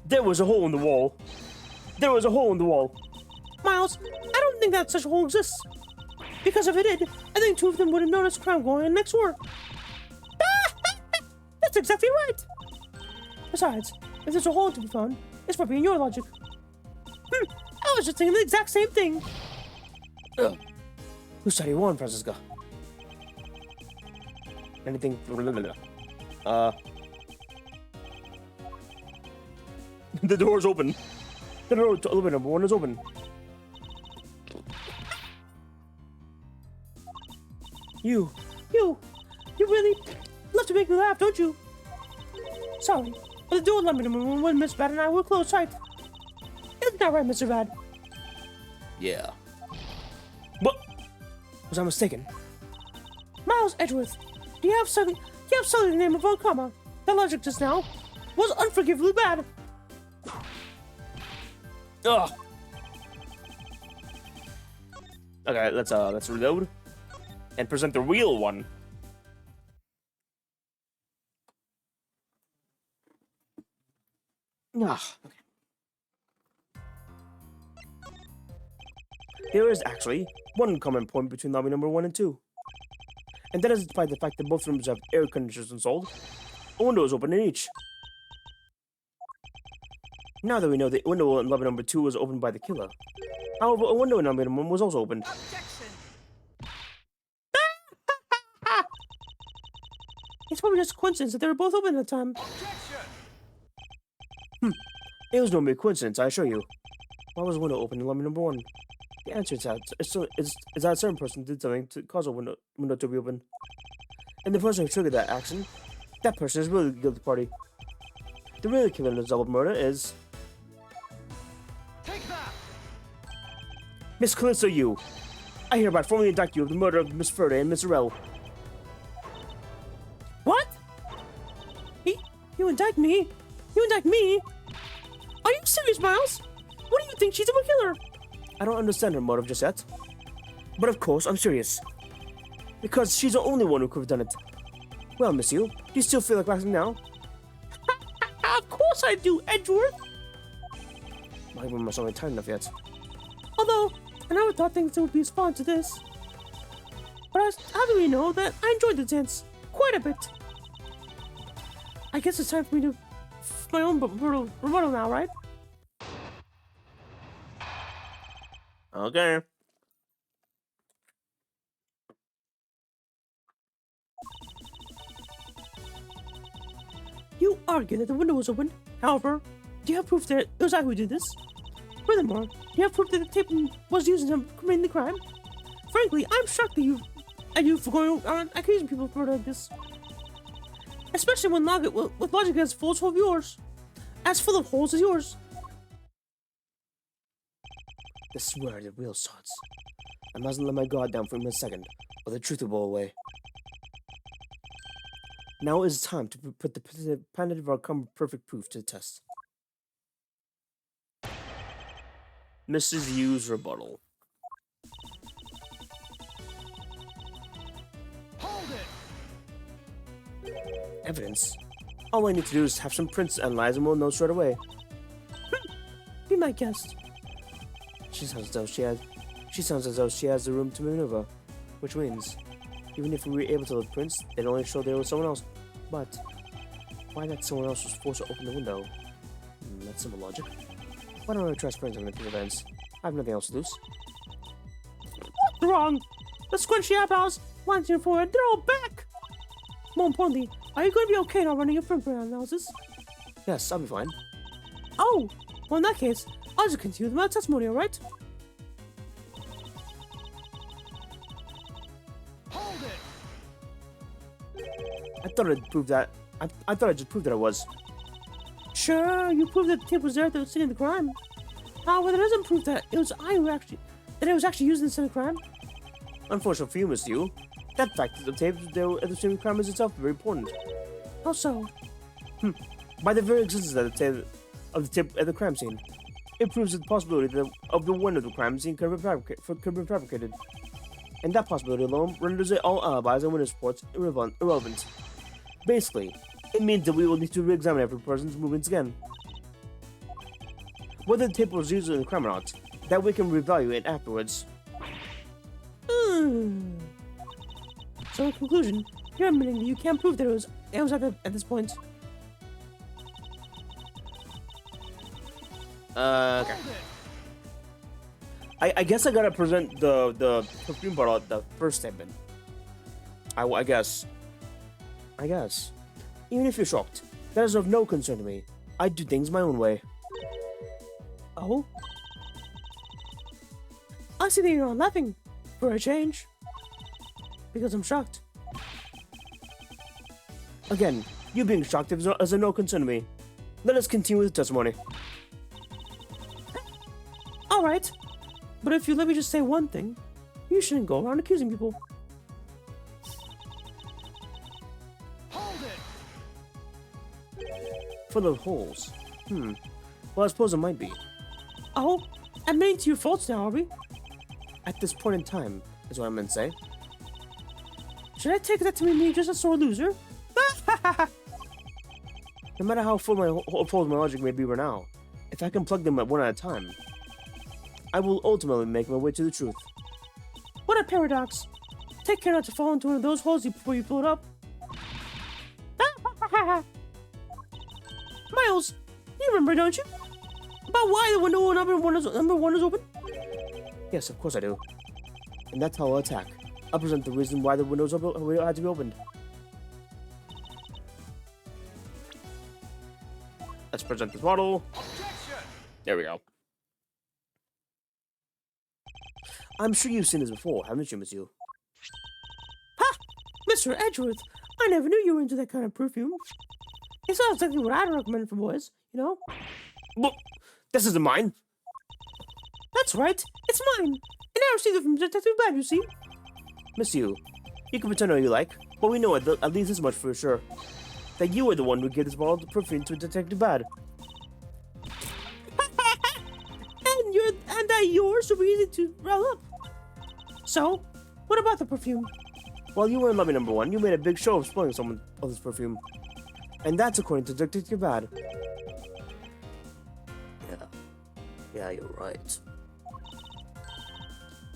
There was a hole in the wall. There was a hole in the wall. Miles, I don't think that such a hole exists. Because if it did, I think 2 of them would have noticed crime going on next door. That's exactly right. Besides, if there's a hole to be found, it's probably in your logic. I was just thinking the exact same thing. Whose side are you on, Francisca? Anything? The door's open. The door to elevator number 1 is open. You really love to make me laugh, don't you? Sorry, but the door number 1 when Miss Bad and I were close sight. Isn't that right, Mr. Bad? Yeah. But was I mistaken? Miles Edgeworth, do you have something the name of Okama? That logic just now was unforgivably bad. Ugh. Okay, let's reload and present the real one. Okay. There is actually one common point between lobby number 1 and 2. And that is despite the fact that both rooms have air conditioners installed, a window is open in each. Now that we know the window in lobby number 2 was opened by the killer. However, a window in lobby number 1 was also opened. It's probably just a coincidence that they were both open at the time. It was no mere coincidence, I assure you. Why was the window open in lobby number 1? The answer is that a certain person did something to cause a window to be open. And the person who triggered that action, that person is really the guilty party. The real killer in this double murder is... Take that! Miss Callisto Yu. I hereby formally indict you of the murder of Miss Ferda and Miss Rel. What? You indict me? You indict me? Are you serious, Miles? What do you think she's a killer? I don't understand her motive just yet. But of course, I'm serious. Because she's the only one who could have done it. Well, Miss Yu, do you still feel like acting now? Of course I do, Edgeworth. My room must not be tight enough yet. Although, I never thought things would respond to this. But how do we know that I enjoyed the dance quite a bit? I guess it's time for me to my own rebuttal now, right? Okay. You argue that the window was open. However, do you have proof that it was I who did this? Furthermore, do you have proof that the tape was used in committing the crime? Frankly, I'm shocked at you for going around accusing people for like this. Especially when with logic as full of yours. As full of holes as yours. This is where the real starts. I mustn't let my guard down for even a second, or the truth will blow away. Now is time to put the planet of our perfect proof to the test. Mrs. Yu's rebuttal. Hold it! Evidence? All I need to do is have some prints analyzed and we'll know straight away. Be my guest. She sounds as though she has the room to maneuver, which means, even if we were able to look prints, they'd only show there was someone else. But why that someone else was forced to open the window? That's simple logic. Why don't I trust prints on the two events? I have nothing else to lose. What's wrong? The squinchy eyeballs, 104, they're all back! More importantly, are you going to be okay now running your fingerprint analysis? Yes, I'll be fine. Oh, well in that case, I'll just continue with my testimony, alright? Hold it! I thought I'd prove that. I thought I'd just prove that I was. Sure, you proved that the tape was there at the scene of the crime. However, that doesn't prove that it was actually used in the scene of the crime. Unfortunately for you, Miss Yu, that fact that the tape at the scene of the crime is itself very important. How so? By the very existence of the tape at the crime scene, it proves the possibility of the one of the crime scene could have been fabricated. And that possibility alone renders it all alibis and witness reports irrelevant. Basically, it means that we will need to re-examine every person's movements again. Whether the tape was used in the crime or not, that we can reevaluate afterwards. So in conclusion, you're admitting that you can't prove that it was at this point. Okay. I guess I gotta present the perfume bottle at the first statement. I guess. Even if you're shocked, that is of no concern to me. I do things my own way. Oh? I see that you're not laughing, for a change. Because I'm shocked. Again, you being shocked is of no concern to me. Let us continue with the testimony. Alright. But if you let me just say one thing, you shouldn't go around accusing people. Hold it! Full of holes. Well, I suppose it might be. Oh, admitting to your faults now, are we? At this point in time, is what I meant to say. Should I take that to mean you're just a sore loser? No matter how full my logic may be right now, if I can plug them one at a time, I will ultimately make my way to the truth. What a paradox. Take care not to fall into one of those holes before you blow it up. Miles, you remember, don't you? About why the window number one is open? Yes, of course I do. And that's how I'll attack. I'll present the reason why the windows had to be opened. Let's present this model. Objection! There we go. I'm sure you've seen this before, haven't you, Monsieur? Ha! Mr. Edgeworth, I never knew you were into that kind of perfume. It's not exactly what I'd recommend for boys, you know? Well, this isn't mine. That's right, it's mine. And I received it from Detective Bad, you see? Monsieur, you can pretend all you like, but we know at least this much for sure. That you were the one who gave this bottle of perfume to Detective Bad. And that yours so easy to roll up. So, what about the perfume? While you were in lobby number 1, you made a big show of spoiling someone else's perfume. And that's according to Detective Bad. Yeah, you're right.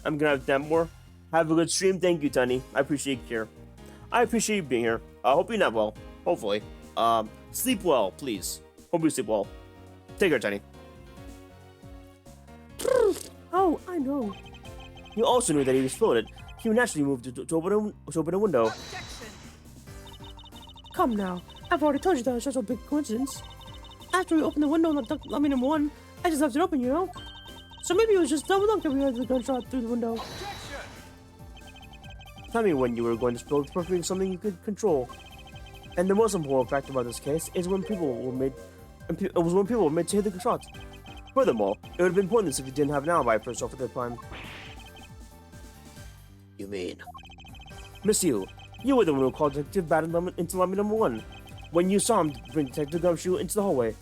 I'm gonna have to nap more. Have a good stream. Thank you, Tiny. I appreciate you here. I appreciate you being here. I hope you nap well. Hopefully. Sleep well, please. Hope you sleep well. Take care, Tiny. Oh, I know. You also knew that he exploded. He naturally moved to open a window. Objection! Come now. I've already told you that was just a big coincidence. After we opened the window in lobby number 1, I just left it open, you know? So maybe it was just double luck that we heard the gunshot through the window. Objection! Tell me when you were going to spill the perfume something you could control. And the most important fact about this case is when people were made to hit the shot. Furthermore, it would have been pointless if you didn't have an alibi for yourself at that time. You mean? Monsieur, you were the one who called Detective Bad into lobby number 1, when you saw him bring Detective Gumshoe into the hallway.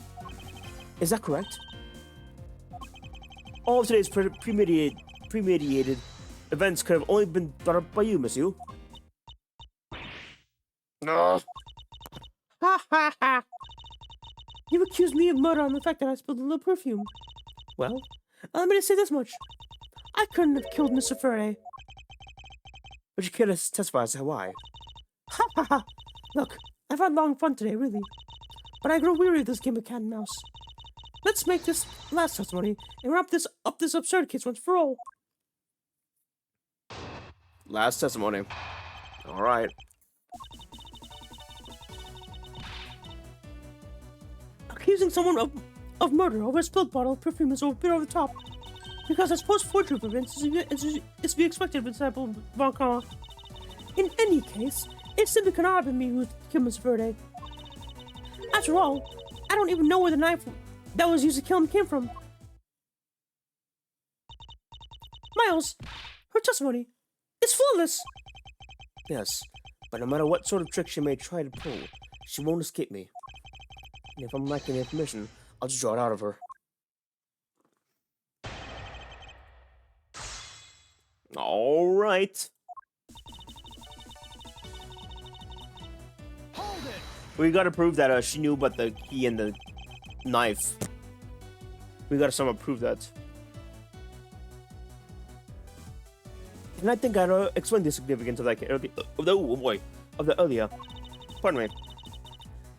Is that correct? All of today's premeditated events could have only been thought up by you, Monsieur. Ha ha ha! You accused me of murder on the fact that I spilled a little perfume. Well, let me just say this much. I couldn't have killed Mr. Faraday. But you can't testify as to why. Ha ha ha! Look, I've had long fun today, really. But I grow weary of this game of cat and mouse. Let's make this last testimony and wrap this absurd case once for all. Last testimony. Alright. Accusing someone of murder over a spilled bottle of perfume is a bit over the top. Because I suppose forgery of events is to be expected with sample Von Kama. In any case, it simply cannot have been me who killed Mr. Faraday. After all, I don't even know where the knife that was used to kill him came from. Miles, her testimony is flawless. Yes, but no matter what sort of trick she may try to pull, she won't escape me. And if I'm lacking information, I'll just draw it out of her. Alright. Hold it! We gotta prove that she knew about the key and the knife. We gotta somehow prove that. And I think I explained the significance of that of the earlier. Pardon me.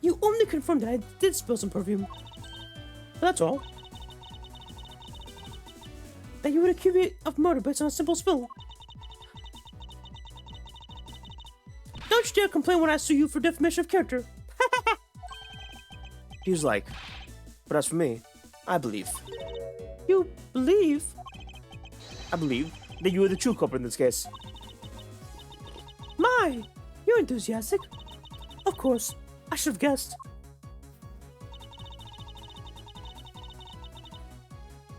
You only confirmed that I did spill some perfume. But that's all. That you would accuse me of murder based on a simple spill. Don't you dare complain when I sue you for defamation of character. He's like, but as for me, I believe. You believe? I believe that you are the true culprit in this case. My, you're enthusiastic. Of course, I should have guessed.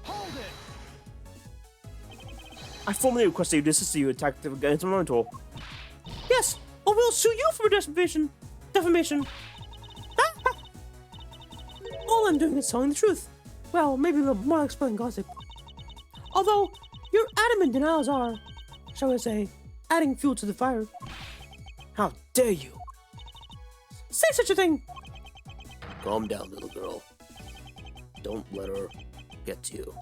Hold I formally request that you desist to your attack against my mentor. Yes, or we'll sue you for defamation. All I'm doing is telling the truth. Well, maybe a little more explain gossip. Although, your adamant denials are, shall we say, adding fuel to the fire. How dare you? Say such a thing! Calm down, little girl. Don't let her get to you.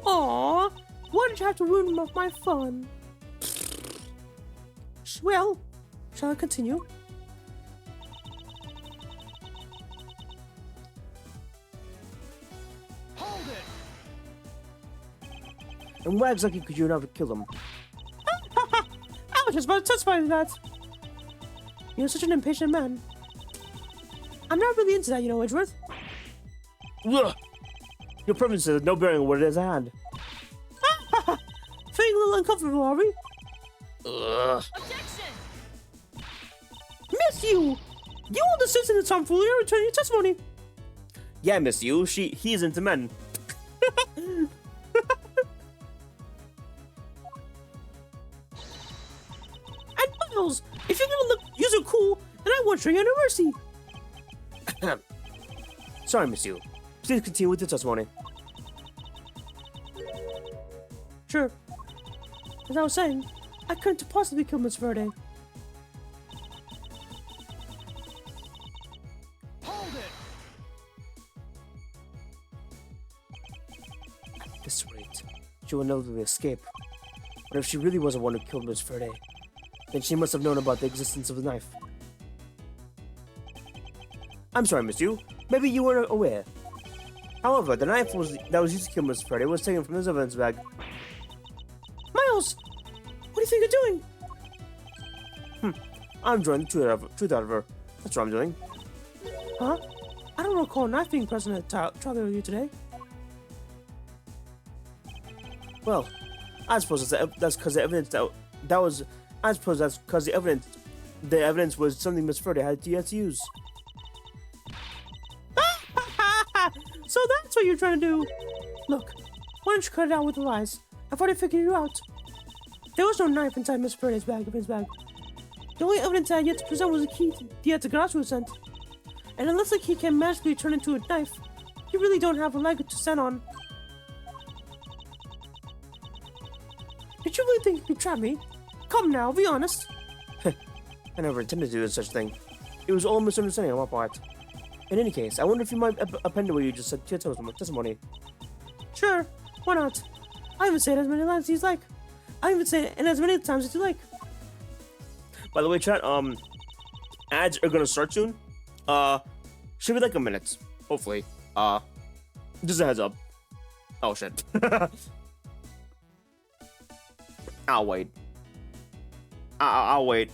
Aww, why did you have to ruin my fun? Well, shall I continue? Hold it! And why exactly could you never kill him? I was just about to testify to that. You're such an impatient man. I'm not really into that, you know, Edgeworth. Ugh. Your preference has no bearing on what it is at hand. Feeling a little uncomfortable, are we? Ugh. Objection! Miss you! You all desist in the tomfoolery or return your testimony. Yeah, Miss You. He's into men. And Miles, if you're gonna look user cool, then I won't show you no mercy. Sorry, Miss You. Please continue with the testimony. Sure. As I was saying, I couldn't possibly kill Miss Verde. Hold it! At this rate, she will inevitably escape. But if she really was the one who killed Miss Verde, then she must have known about the existence of the knife. I'm sorry, Miss You. Maybe you weren't aware. However, the knife that was used to kill Miss Verde was taken from this evidence bag. Miles! What do you think you're doing? I'm drawing the truth out of her. That's what I'm doing. Huh? I don't recall a knife being present at the trial earlier today. Well, I suppose that's because the evidence that was. I suppose that's because the evidence was something Miss Verde had yet to use. So that's what you're trying to do. Look, why don't you cut it out with the lies? I've already figured you out. There was no knife inside Miss Verde's bag. The only evidence I had yet to present was a key the Atagrasu sent. And unless the key can magically turn into a knife, you really don't have a leg to stand on. Did you really think you could trap me? Come now, be honest. I never intended to do such a thing. It was all a misunderstanding on my part. In any case, I wonder if you might append what you just said to your testimony. Sure, why not? I even say it as many times as you like. I even say it in as many times as you like. By the way, chat, ads are gonna start soon. Should be like a minute, hopefully. Just a heads up. Oh shit. I'll wait. I'll wait.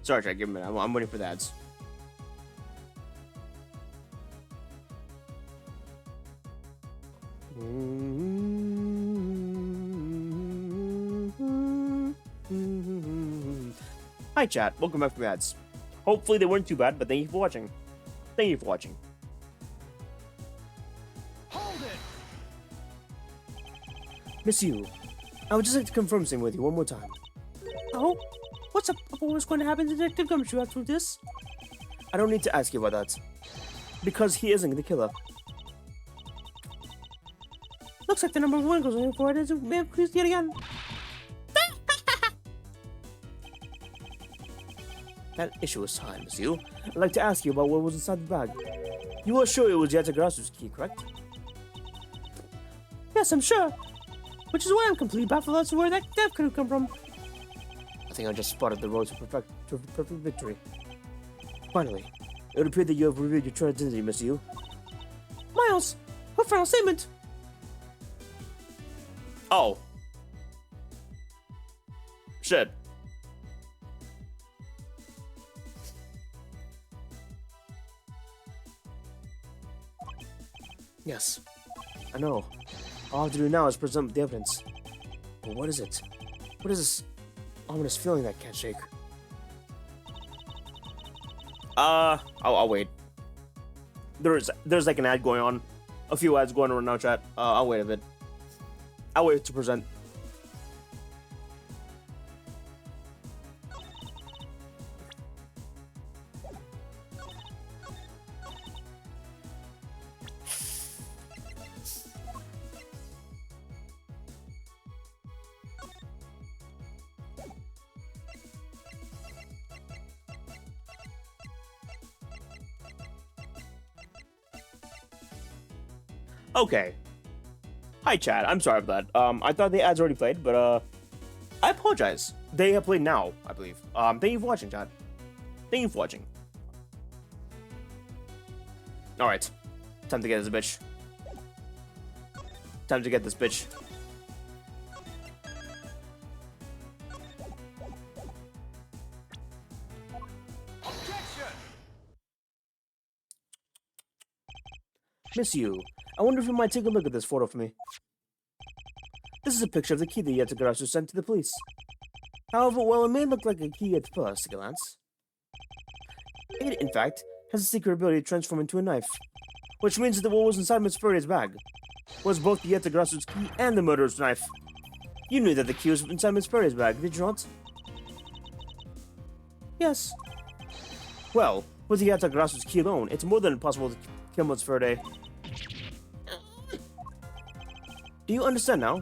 Sorry, Jack, give me a minute. I'm waiting for the ads. Hi, chat. Welcome back from ads. Hopefully they weren't too bad, but thank you for watching. Thank you for watching. Hold it! Miss You, I would just like to confirm something with you one more time. Oh? What's up? What's going to happen to Detective Gumshoe after this? I don't need to ask you about that. Because he isn't the killer. Looks like the number one goes in for it is increased yet again. That issue is time, Miss You. I'd like to ask you about what was inside the bag. You were sure it was Yatagrasu's key, correct? Yes, I'm sure. Which is why I'm completely baffled as to where that death could have come from. I think I just spotted the road to perfect victory. Finally, it would appear that you have revealed your true identity, Mr. Yu. Miles, what final statement? Oh. Shit. Yes, I know. All I have to do now is present the evidence. But what is it? What is this ominous feeling that I can't shake? I'll wait. There's like an ad going on. A few ads going on now, chat. I'll wait a bit. I'll wait to present. Okay. Hi, chat. I'm sorry for that. I thought the ads already played, but I apologize. They have played now, I believe. Thank you for watching, chat. Thank you for watching. All right, time to get this bitch. Time to get this bitch. Miss you. I wonder if you might take a look at this photo for me. This is a picture of the key that Yatagarasu sent to the police. However, while it may look like a key at first glance, it, in fact, has a secret ability to transform into a knife. Which means that what was inside Miss Faraday's bag was both the Yatagarasu's key and the murderer's knife. You knew that the key was inside Miss Faraday's bag, did you not? Yes. Well, with the Yatagarasu's key alone, it's more than possible to kill Miss Faraday. Do you understand now?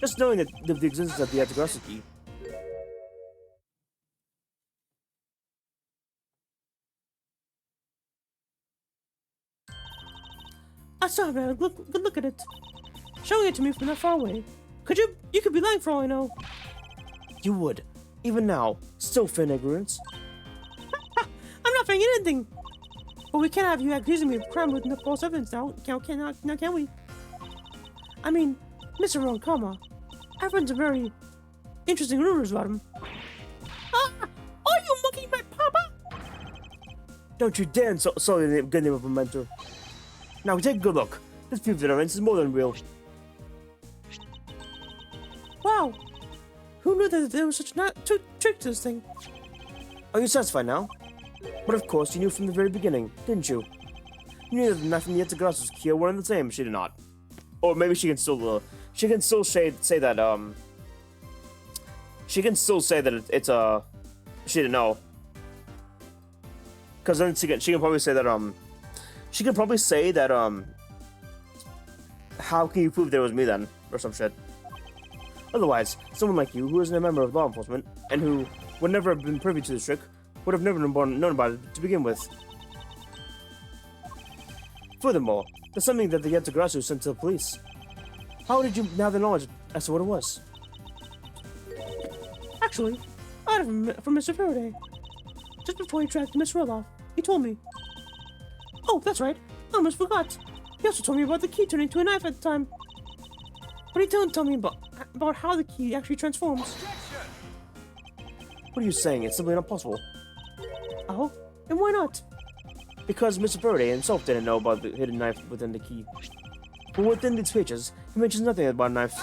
Just knowing that the existence of the Yatagarasu key. I saw it. Good look at it. Showing it to me from that far away. You could be lying for all I know. You would. Even now, still feign ignorance. I'm not feigning anything. But we can't have you accusing me of crime with no false evidence now, can we? I mean, Mr. Ronkama, I've heard some very interesting rumors about him. Are you mocking my papa? Don't you dare insult the good name of a mentor. Now take a good look. This piece of evidence is more than real. Wow. Who knew that there was such a trick to this thing? Are you satisfied now? But of course, you knew from the very beginning, didn't you? You knew that the knife and the Yatagarasu's key were one and the same. She did not. Or maybe she can still say that, she can still say that it's, she didn't know. Because then she can probably say that, she can probably say that, how can you prove there was me then? Or some shit. Otherwise, someone like you, who isn't a member of law enforcement, and who would never have been privy to this trick, would have never known about it to begin with. Furthermore, there's something that the Yatagarasu sent to the police. How did you have the knowledge as to what it was? Actually, I heard it from Mr. Faraday. Just before he tracked Miss Roloff, he told me. Oh, that's right. I almost forgot. He also told me about the key turning into a knife at the time. But he didn't tell me about how the key actually transforms. What are you saying? It's simply not possible. Oh? And why not? Because Mr. Faraday himself didn't know about the hidden knife within the key. But within these pages, he mentions nothing about a knife.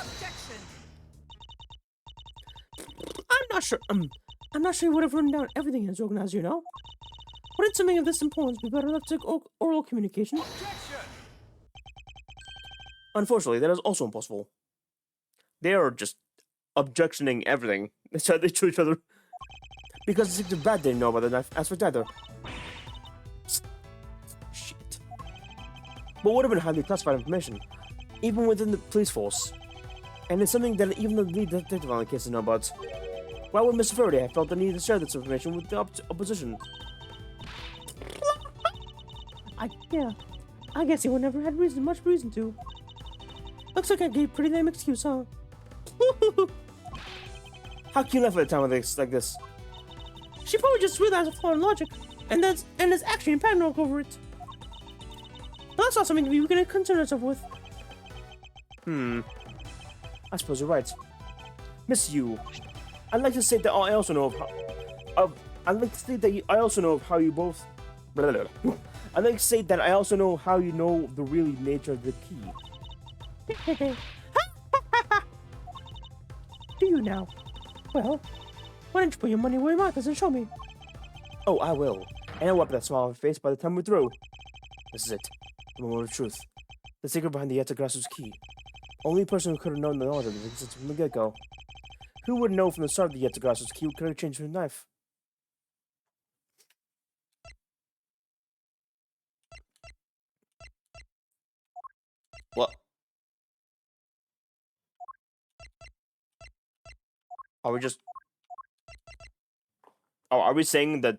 I'm not sure. I'm not sure he would have written down everything in his organizer, you know? Wouldn't something of this importance be better left to oral communication? Unfortunately, that is also impossible. They are just objectioning everything to each other. Because the secret bad didn't know about the knife aspect either. Shit. But would have been highly classified information, even within the police force. And it's something that even the lead detective on the case didn't know about. Why would Mr. Faraday have felt the need to share this information with the opposition? I guess he would never had much reason to. Looks like I gave pretty lame excuse, huh? How can you laugh at a time like this? She probably just realized a flaw in logic, and is actually in panic over it. But that's not something we can concern ourselves with. I suppose you're right. Miss you. I'd like to say that I also know of I'd like to say that I also know of how you both. Blah, blah, blah. I'd like to say that I also know how you know the real nature of the key. Do you now? Well, why don't you put your money where your mouth is and show me? Oh, I will. And I'll wipe that smile on my face by the time we're through. This is it. The moment of truth. The secret behind the Yatagrasu's key. Only person who could have known the knowledge of it existed from the get-go. Who would know from the start of the Yatagrasu's key could have changed his knife? What? Are we just... Oh, are we saying that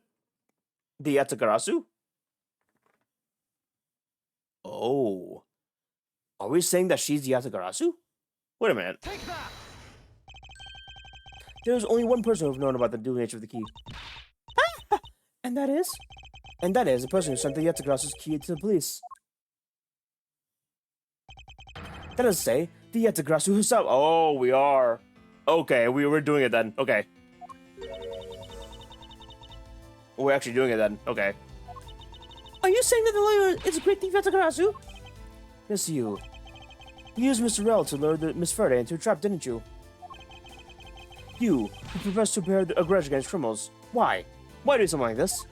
the Yatagarasu? Oh. Are we saying that she's the Yatagarasu? Wait a minute. Take that! There's only one person who've known about the dual nature of the key. And that is? And that is the person who sent the Yatagarasu's key to the police. That is to say, the Yatagarasu herself. Oh, we are. Okay, we were doing it then. Okay. We're actually doing it then. Okay. Are you saying that the lawyer is a great thief Yatagarasu? Yes, you. You used Mr. Rel to lure Miss Ferde into a trap, didn't you? You, who professed to bear a grudge against criminals. Why? Why do something like this?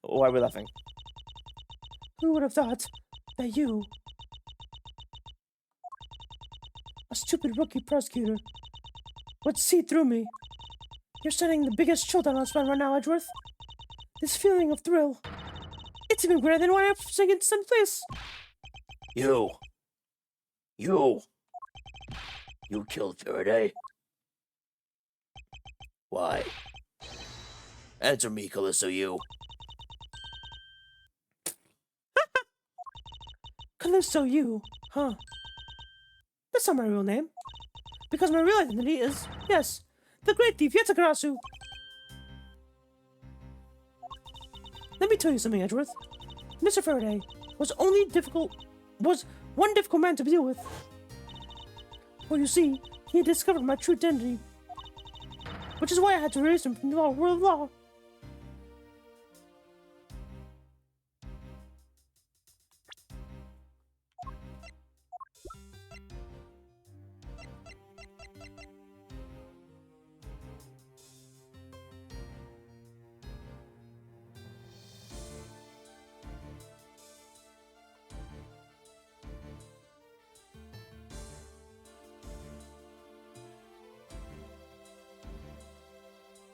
Why are we laughing? Who would have thought that you, a stupid rookie prosecutor, would see through me? You're sending the biggest chill down on spine right now, Edgeworth. This feeling of thrill, it's even greater than what I'm saying in some place. You killed Faraday. Why? Answer me, Callisto, you. Callisto, you, huh? That's not my real name. Because my real identity is, yes, the great thief Yatagarasu. Let me tell you something, Edgeworth. Mr. Faraday was one difficult man to deal with. Well, you see, he had discovered my true identity, which is why I had to erase him from the world of law.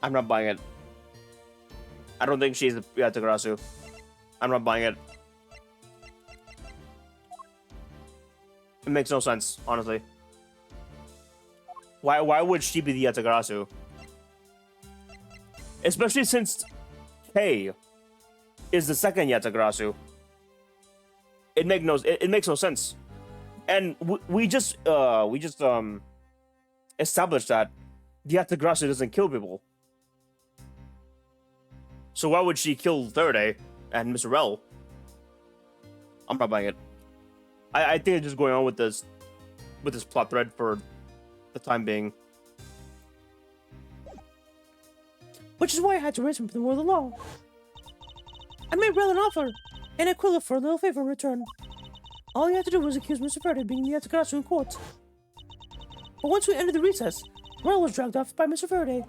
I'm not buying it. I don't think she's the Yatagarasu. I'm not buying it. It makes no sense, honestly. Why would she be the Yatagarasu? Especially since Kei is the second Yatagarasu. It makes no sense. And we just established that the Yatagarasu doesn't kill people. So why would she kill Faraday and Mr. Rel? I'm not buying it. I think it's just going on with this plot thread for the time being. Which is why I had to erase him from the world of law. I made Rel an offer, and I quilled for a little favor in return. All he had to do was accuse Mr. Faraday of being the Yatagarasu in court. But once we entered the recess, Rel was dragged off by Mr. Faraday,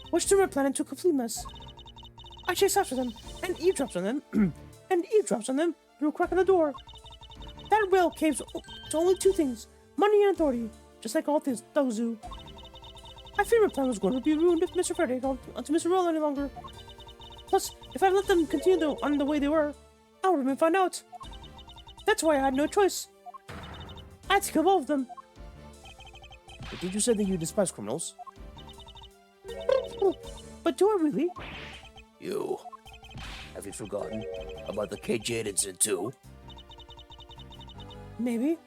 which threw my plan into a complete mess. I chased after them, and eavesdropped on them, through a crack in the door. That rail caves to only two things, money and authority, just like all things Dozu. I feared my plan was going to be ruined if Mr. Faraday held onto Mr. Rel any longer. Plus, if I let them continue on the way they were, I would have been found out. That's why I had no choice. I had to kill all of them. But did you say that you despise criminals? But do I really? You. Have you forgotten about the KJ incident too? Maybe.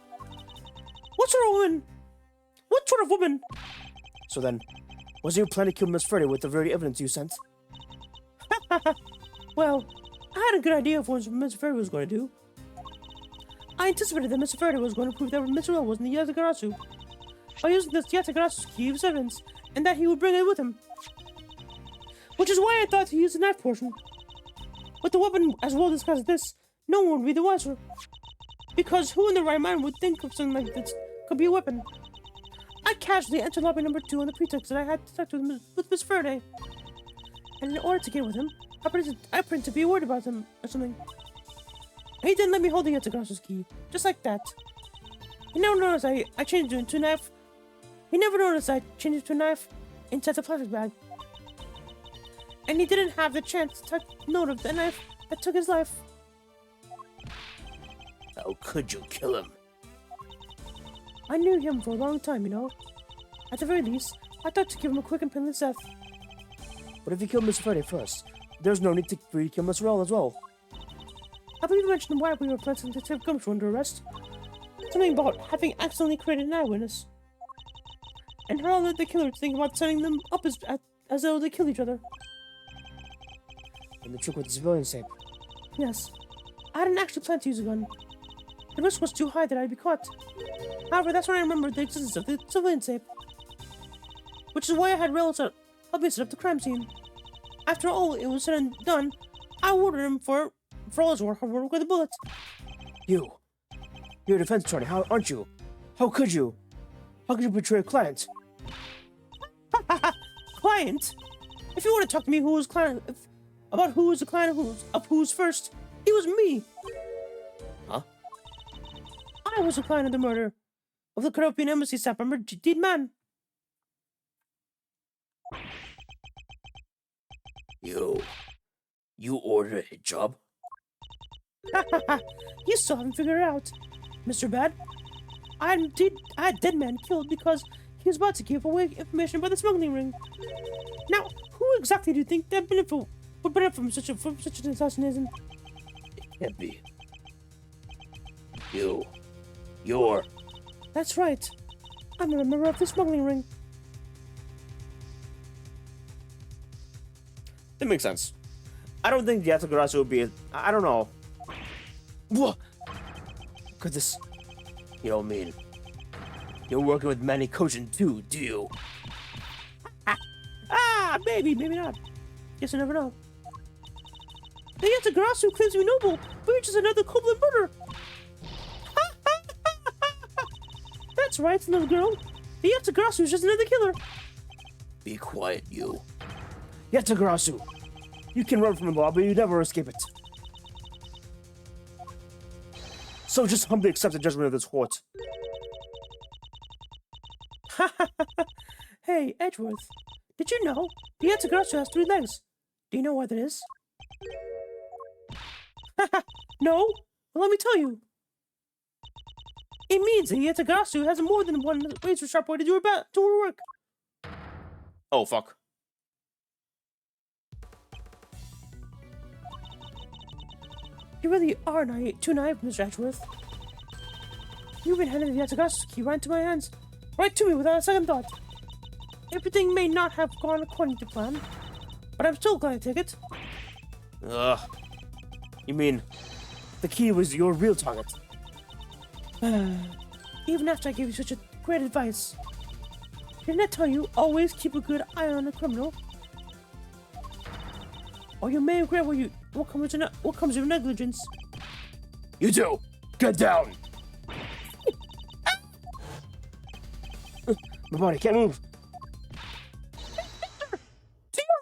What sort of woman? What sort of woman? So then, was your plan to kill Miss Freddy with the very evidence you sent? Well, I had a good idea of what Miss Freddy was going to do. I anticipated that Mr. Freddy was going to prove that Mr. Well wasn't the Yatagarasu by using this Yatagarasu's key of evidence, and that he would bring it with him. Which is why I thought to use the knife portion. With the weapon as well disguised as this, no one would be the wiser. Because who in their right mind would think of something like this could be a weapon? I casually entered lobby number 2 on the pretext that I had to talk with Miss Faraday. And in order to get with him, I pretended to be worried about him or something. He didn't let me hold the Yatagarasu's key, just like that. He never noticed I changed it into a knife. He never noticed I changed it to a knife inside the plastic bag. And he didn't have the chance to take note of the knife that took his life. How could you kill him? I knew him for a long time, you know. At the very least, I thought to give him a quick and painless death. But if you kill Mr. Freddy first, there's no need for you to kill Mr. Roll as well. I believe you mentioned why we were planning to take Gumshoe under arrest. Something about having accidentally created an eyewitness. And how led the killer to think about setting them up as though they kill each other. And the trick with the civilian tape. Yes. I hadn't actually planned to use a gun. The risk was too high that I'd be caught. However, that's when I remembered the existence of the civilian tape. Which is why I had Rail help me set up the crime scene. After all it was said and done, I ordered him for all his work with a bullet. You're a defense attorney, aren't you? How could you? How could you betray a client? Client? If you want to talk to me about who was the client of who's first, it was me. Huh? I was the client of the murder of the European embassy staff member Deed Man. You ordered a job? You still haven't figured it out, Mr. Bad. I had Dead Man killed because he was about to give away information about the smuggling ring. Now, who exactly do you think that would benefit from such an assassination? It can't be. You're... That's right. I'm a member of the smuggling ring. That makes sense. I don't think the Yatagarasu would be I don't know. What? Could this... You don't mean... You're working with Manny Kojin too, do you? Maybe not. Guess you never know. The Yatagarasu claims to be noble, but you're just another cold-blooded murderer. That's right, little girl. The Yatagarasu is just another killer. Be quiet, you. Yatagarasu! You can run from the law, but you never escape it. So just humbly accept the judgment of this court. Hey, Edgeworth. Did you know the Yatagarasu has 3 legs? Do you know what that is? No? Well, let me tell you. It means that Yatagarasu has more than one razor sharp way to do her work. Oh, fuck. You really are too naive, Mr. Edgeworth. You've been handing the Yatagarasu's key right into my hands. Right to me without a second thought. Everything may not have gone according to plan, but I'm still glad I take it. Ugh. You mean, the key was your real target? Even after I gave you such a great advice. Didn't I tell you, always keep a good eye on a criminal? Or you may regret what comes of your negligence. You two, get down! My body can't move. To your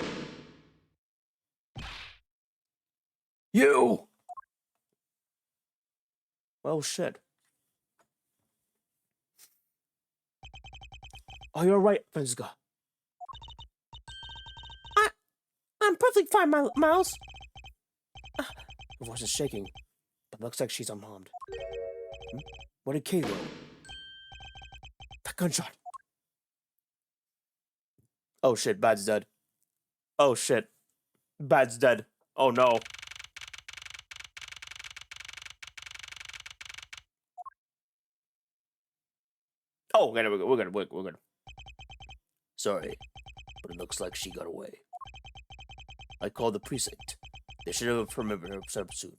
right! You! Well, shit. Oh, you're right, Franziska. perfectly fine, Miles. Her voice is shaking, but looks like she's unharmed. Where did Kay go? That gunshot! Oh shit, Bad's dead. Oh shit. Bad's dead. Oh no. Oh, okay, we're good. Sorry, but it looks like she got away. I called the precinct. They should have remembered her soon.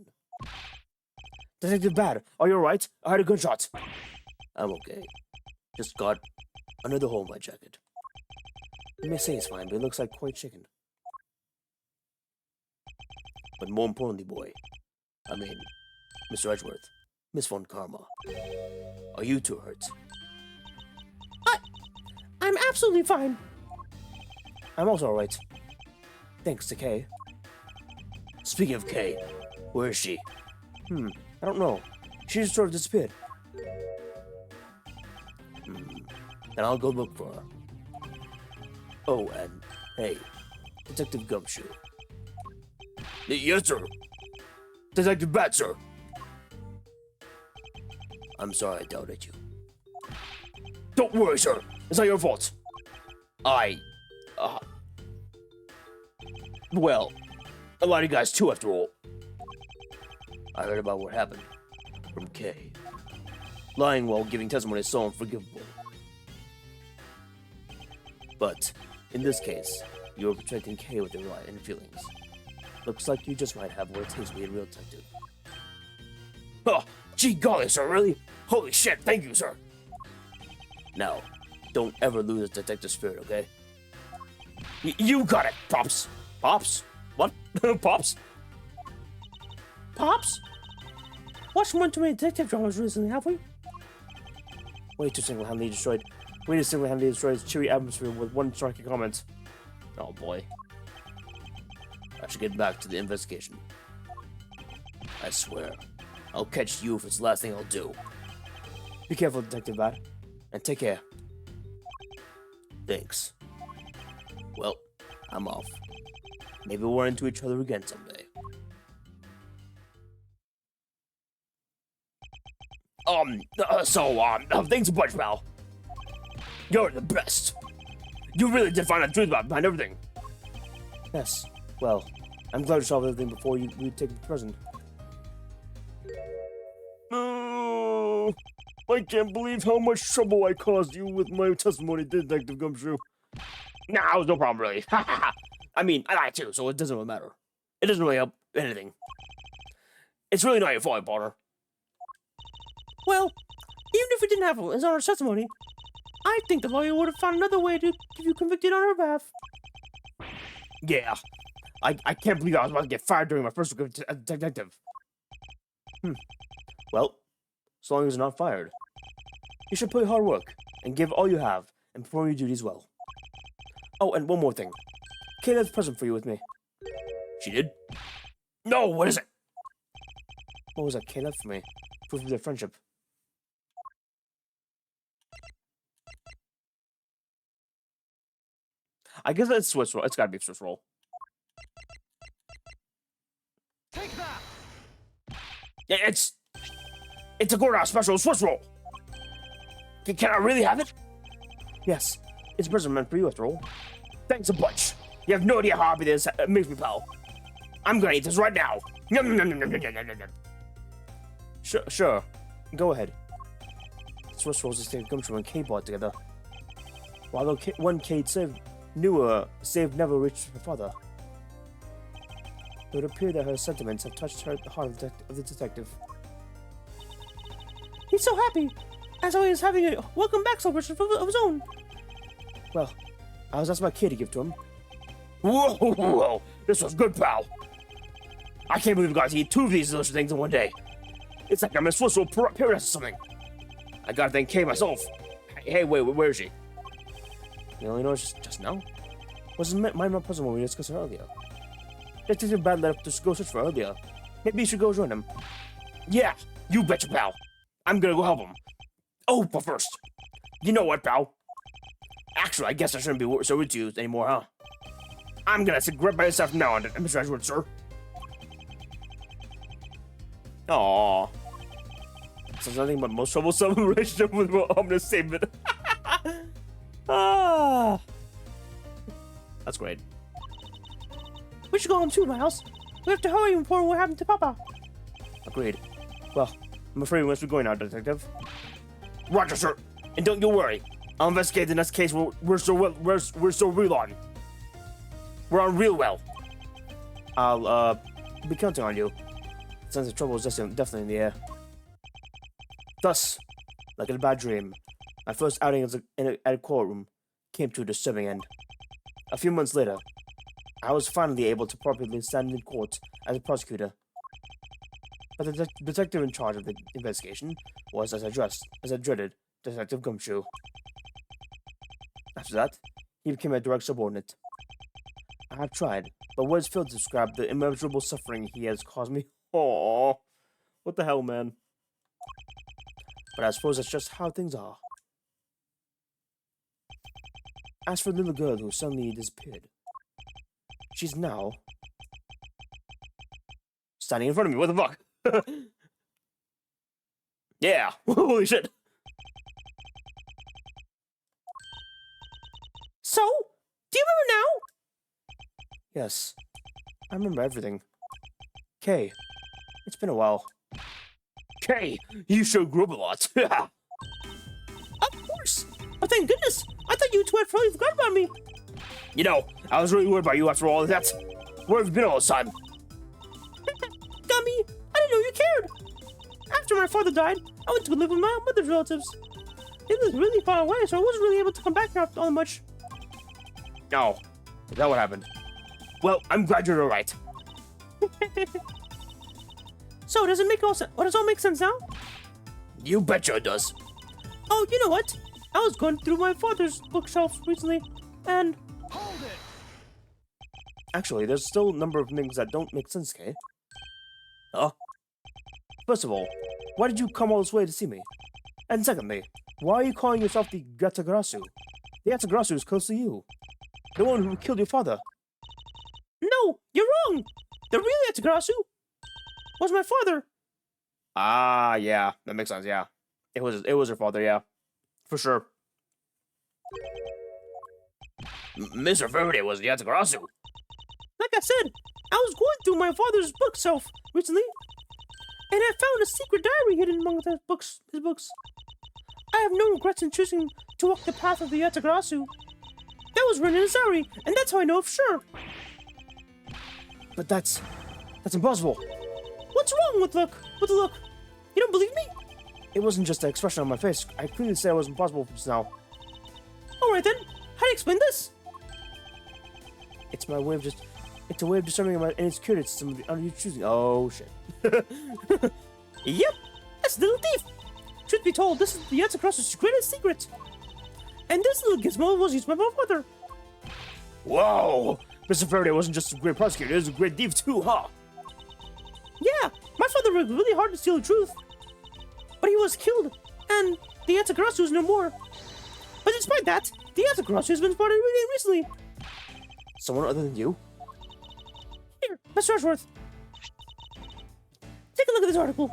Detective Bad, are you alright? I heard a gunshot. I'm okay. Just got another hole in my jacket. You may say it's fine, but it looks like quite shaken. But more importantly, boy, I mean, Mr. Edgeworth, Miss Von Karma, are you too hurt? I'm absolutely fine. I'm also alright. Thanks to Kay. Speaking of Kay, where is she? I don't know. She just sort of disappeared. Then I'll go look for her. Oh, and hey, Detective Gumshoe. Yes, sir. Detective Bat, sir. I'm sorry I doubted you. Don't worry, sir. It's not your fault. Well, a lot of you guys too, after all. I heard about what happened from Kay. Lying while giving testimony is so unforgivable. But, in this case, you're protecting Kay with your right and feelings. Looks like you just might have what it takes to be a real detective. Oh, gee golly, sir, really? Holy shit, thank you, sir. Now, don't ever lose a detective spirit, okay? You got it, Pops. Pops? What? Pops? Pops? Watched one too many detective dramas recently, have we? Way to single-handedly destroy his cheery atmosphere with one striking comment. Oh boy. I should get back to the investigation. I swear, I'll catch you if it's the last thing I'll do. Be careful, Detective Bat, and take care. Thanks. Well, I'm off. Maybe we'll run into each other again someday. Thanks a bunch, pal. You're the best. You really did find the truth behind everything. Yes, well, I'm glad to solve everything before you take the present. Oh, I can't believe how much trouble I caused you with my testimony, Detective Gumshoe. Nah, it was no problem, really. I mean, I lied too, so it doesn't really matter. It doesn't really help anything. It's really not your fault, Potter. Well, even if we didn't have his honest testimony, I think the lawyer would have found another way to give you convicted on her behalf. Yeah. I can't believe I was about to get fired during my first week as a detective. Well, as long as you're not fired. You should put hard work, and give all you have, and perform your duties well. Oh, and one more thing. Kay left a present for you with me. She did? No, what is it? What was that Kay left for me? Proof of their friendship. I guess that's Swiss roll. It's gotta be Swiss roll. Take that! Yeah, it's a Gordon special Swiss roll. Can I really have it? Yes, it's a present meant for you after all. Thanks a bunch. You have no idea how happy this makes me, pal. I'm gonna eat this right now. Sure. Go ahead. Swiss rolls the Gumshoe and Kay bought together. While one Kate saved never reached her father. It would appear that her sentiments have touched the heart of the detective. He's so happy, as though he's having a welcome back celebration of his own. Well, I was asked my kid to give to him. Whoa, this was good, pal. I can't believe I got to eat two of these delicious things in one day. It's like I'm in Swiss roll paradise or something. I gotta thank Kay myself. Hey, wait, where is she? You only noticed just now? Wasn't my present when we discussed it earlier? Detective Bad left to go search for earlier. Maybe you should go join him. Yeah, you betcha, pal. I'm gonna go help him. Oh, but first, you know what, pal? Actually, I guess I shouldn't be so rude to you anymore, huh? I'm gonna sit right by yourself now, Mr. Ashwood, sir. Aww. Sounds nothing but most troublesome relationship with what I'm gonna save it. Ah. That's great. We should go home too, Miles. We have to hurry and report what happened to Papa. Agreed. Well, I'm afraid we must be going now, Detective. Roger, sir. And don't you worry. I'll investigate the next case we're so real on. We're on real well. I'll be counting on you. The sense of trouble is definitely in the air. Thus, like in a bad dream, my first outing at a courtroom came to a disturbing end. A few months later, I was finally able to properly stand in court as a prosecutor. But the detective in charge of the investigation was, as I dreaded, Detective Gumshoe. After that, he became a direct subordinate. I have tried, but words fail to describe the immeasurable suffering he has caused me. Aww. What the hell, man? But I suppose that's just how things are. As for the little girl who suddenly disappeared, she's now standing in front of me. What the fuck? Yeah. Holy shit. So, do you remember now? Yes. I remember everything. Kay, it's been a while. Kay, you sure grew up a lot. Of course. But thank goodness. I thought you two had fully forgotten about me. You know, I was really worried about you after all of that. Where have you been all this time? Gummy, I didn't know you cared. After my father died, I went to live with my mother's relatives. They lived really far away, so I wasn't really able to come back here all that much. No. Is that what happened? Well, I'm glad you're alright. So, does it all make sense now? You betcha it does. Oh, you know what? I was going through my father's bookshelf recently, and... Hold it! Actually, there's still a number of things that don't make sense, Kay. Huh? First of all, why did you come all this way to see me? And secondly, why are you calling yourself the Yatagarasu? The Yatagarasu is close to you. The one who killed your father. No, you're wrong! The real Yatagarasu was my father. Ah, yeah, that makes sense, yeah. It was her father, yeah. For sure. Mr. Faraday was the Yatagarasu. Like I said, I was going through my father's bookshelf recently, and I found a secret diary hidden among his books. I have no regrets in choosing to walk the path of the Yatagarasu. That was written in his diary, and that's how I know for sure. But that's impossible. What's wrong with the look? You don't believe me? It wasn't just the expression on my face. I clearly said it was impossible just now. Alright then, how do you explain this? It's a way of discerning my insecurity to some of the you choosing. Oh shit. Yep, that's the little thief. Truth be told, this is the Yatagara's greatest secret. And this little gizmo was used by my father. Whoa! Mr. Faraday wasn't just a great prosecutor, he was a great thief too, huh? Yeah, my father worked really hard to steal the truth. But he was killed, and the Yatagarasu is no more. But despite that, the Yatagarasu has been spotted really recently. Someone other than you? Here, Mr. Ashworth. Take a look at this article.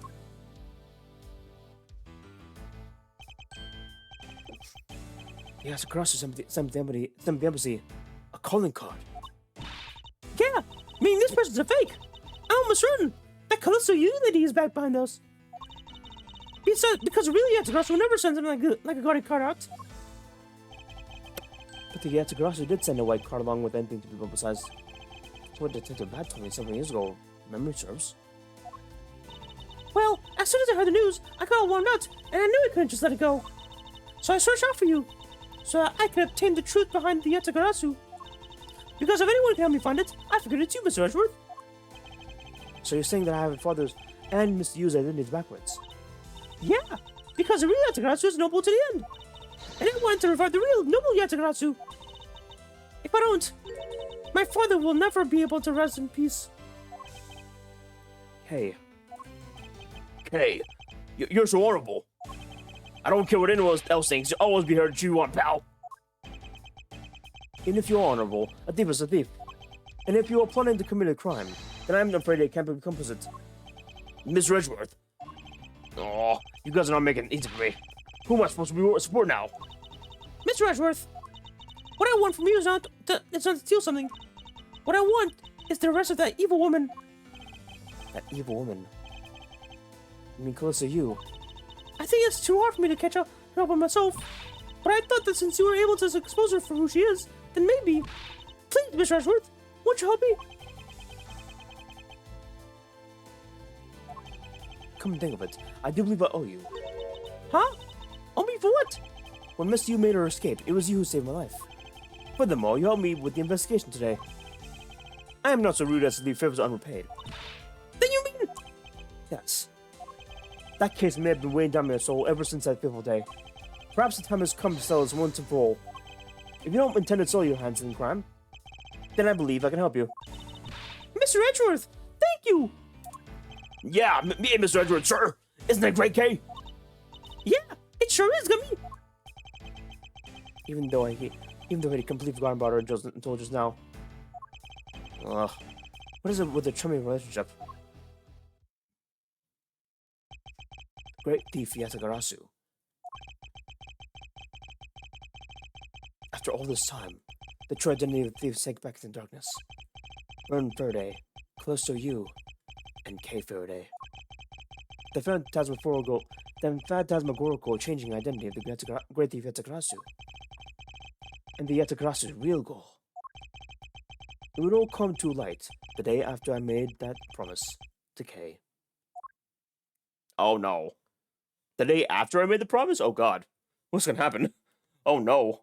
He has across to some the embassy a calling card. Yeah, meaning this person's a fake. I'm almost certain that Callisto Unity is back behind us. Because really, Yatagarasu will never send something like a guarded card out. But the Yatagarasu did send a white card along with anything to be publicized. That's what Detective Bat told me 7 years ago. Memory serves. Well, as soon as I heard the news, I got all warmed out, and I knew I couldn't just let it go. So I searched out for you, so that I could obtain the truth behind the Yatagarasu. Because if anyone can help me find it, I figured it's you, Mr. Ashworth. So you're saying that I have a father's and misused identities backwards? Yeah, because the real Yatagarasu is noble to the end. And I wanted to revive the real noble Yatagarasu. If I don't, my father will never be able to rest in peace. Hey, you're so horrible. I don't care what anyone else thinks, you'll always be here to chew on, pal. Even if you're honorable, a thief is a thief. And if you are planning to commit a crime, then I'm afraid I can't be complicit. Miss Edgeworth. Oh, you guys are not making it easy for me. Who am I supposed to be support now? Mr. Edgeworth, what I want from you is not to steal something. What I want is the arrest of that evil woman. That evil woman? You mean Calissa, you? I think it's too hard for me to catch her by myself. But I thought that since you were able to expose her for who she is, then maybe... Please, Mr. Edgeworth, won't you help me? Come and think of it, I do believe I owe you. Huh? Owe me for what? When Miss You made her escape, it was you who saved my life. Furthermore, you helped me with the investigation today. I am not so rude as to leave favors unrepaid. Then you mean... Yes. That case may have been weighing down my soul ever since that fateful day. Perhaps the time has come to settle this once and for all. If you don't intend to soil your hands in crime, then I believe I can help you. Mr. Edgeworth, thank you! Yeah, me and Mr. Edgeworth, sure! Isn't that great, Kay? Yeah, it sure is, Gummy! Even though I had completely forgotten about her until just now. Ugh. What is it with the charming relationship? Great thief Yatagarasu. After all this time, the true identity of the thief sank back into darkness. Learn Faraday, Callisto you, and Kay Faraday. The phantasmagorical changing identity of the great thief Yatagarasu. And the Yatagarasu's real goal. It would all come to light the day after I made that promise to Kay. Oh no. The day after I made the promise? Oh god. What's gonna happen? Oh no.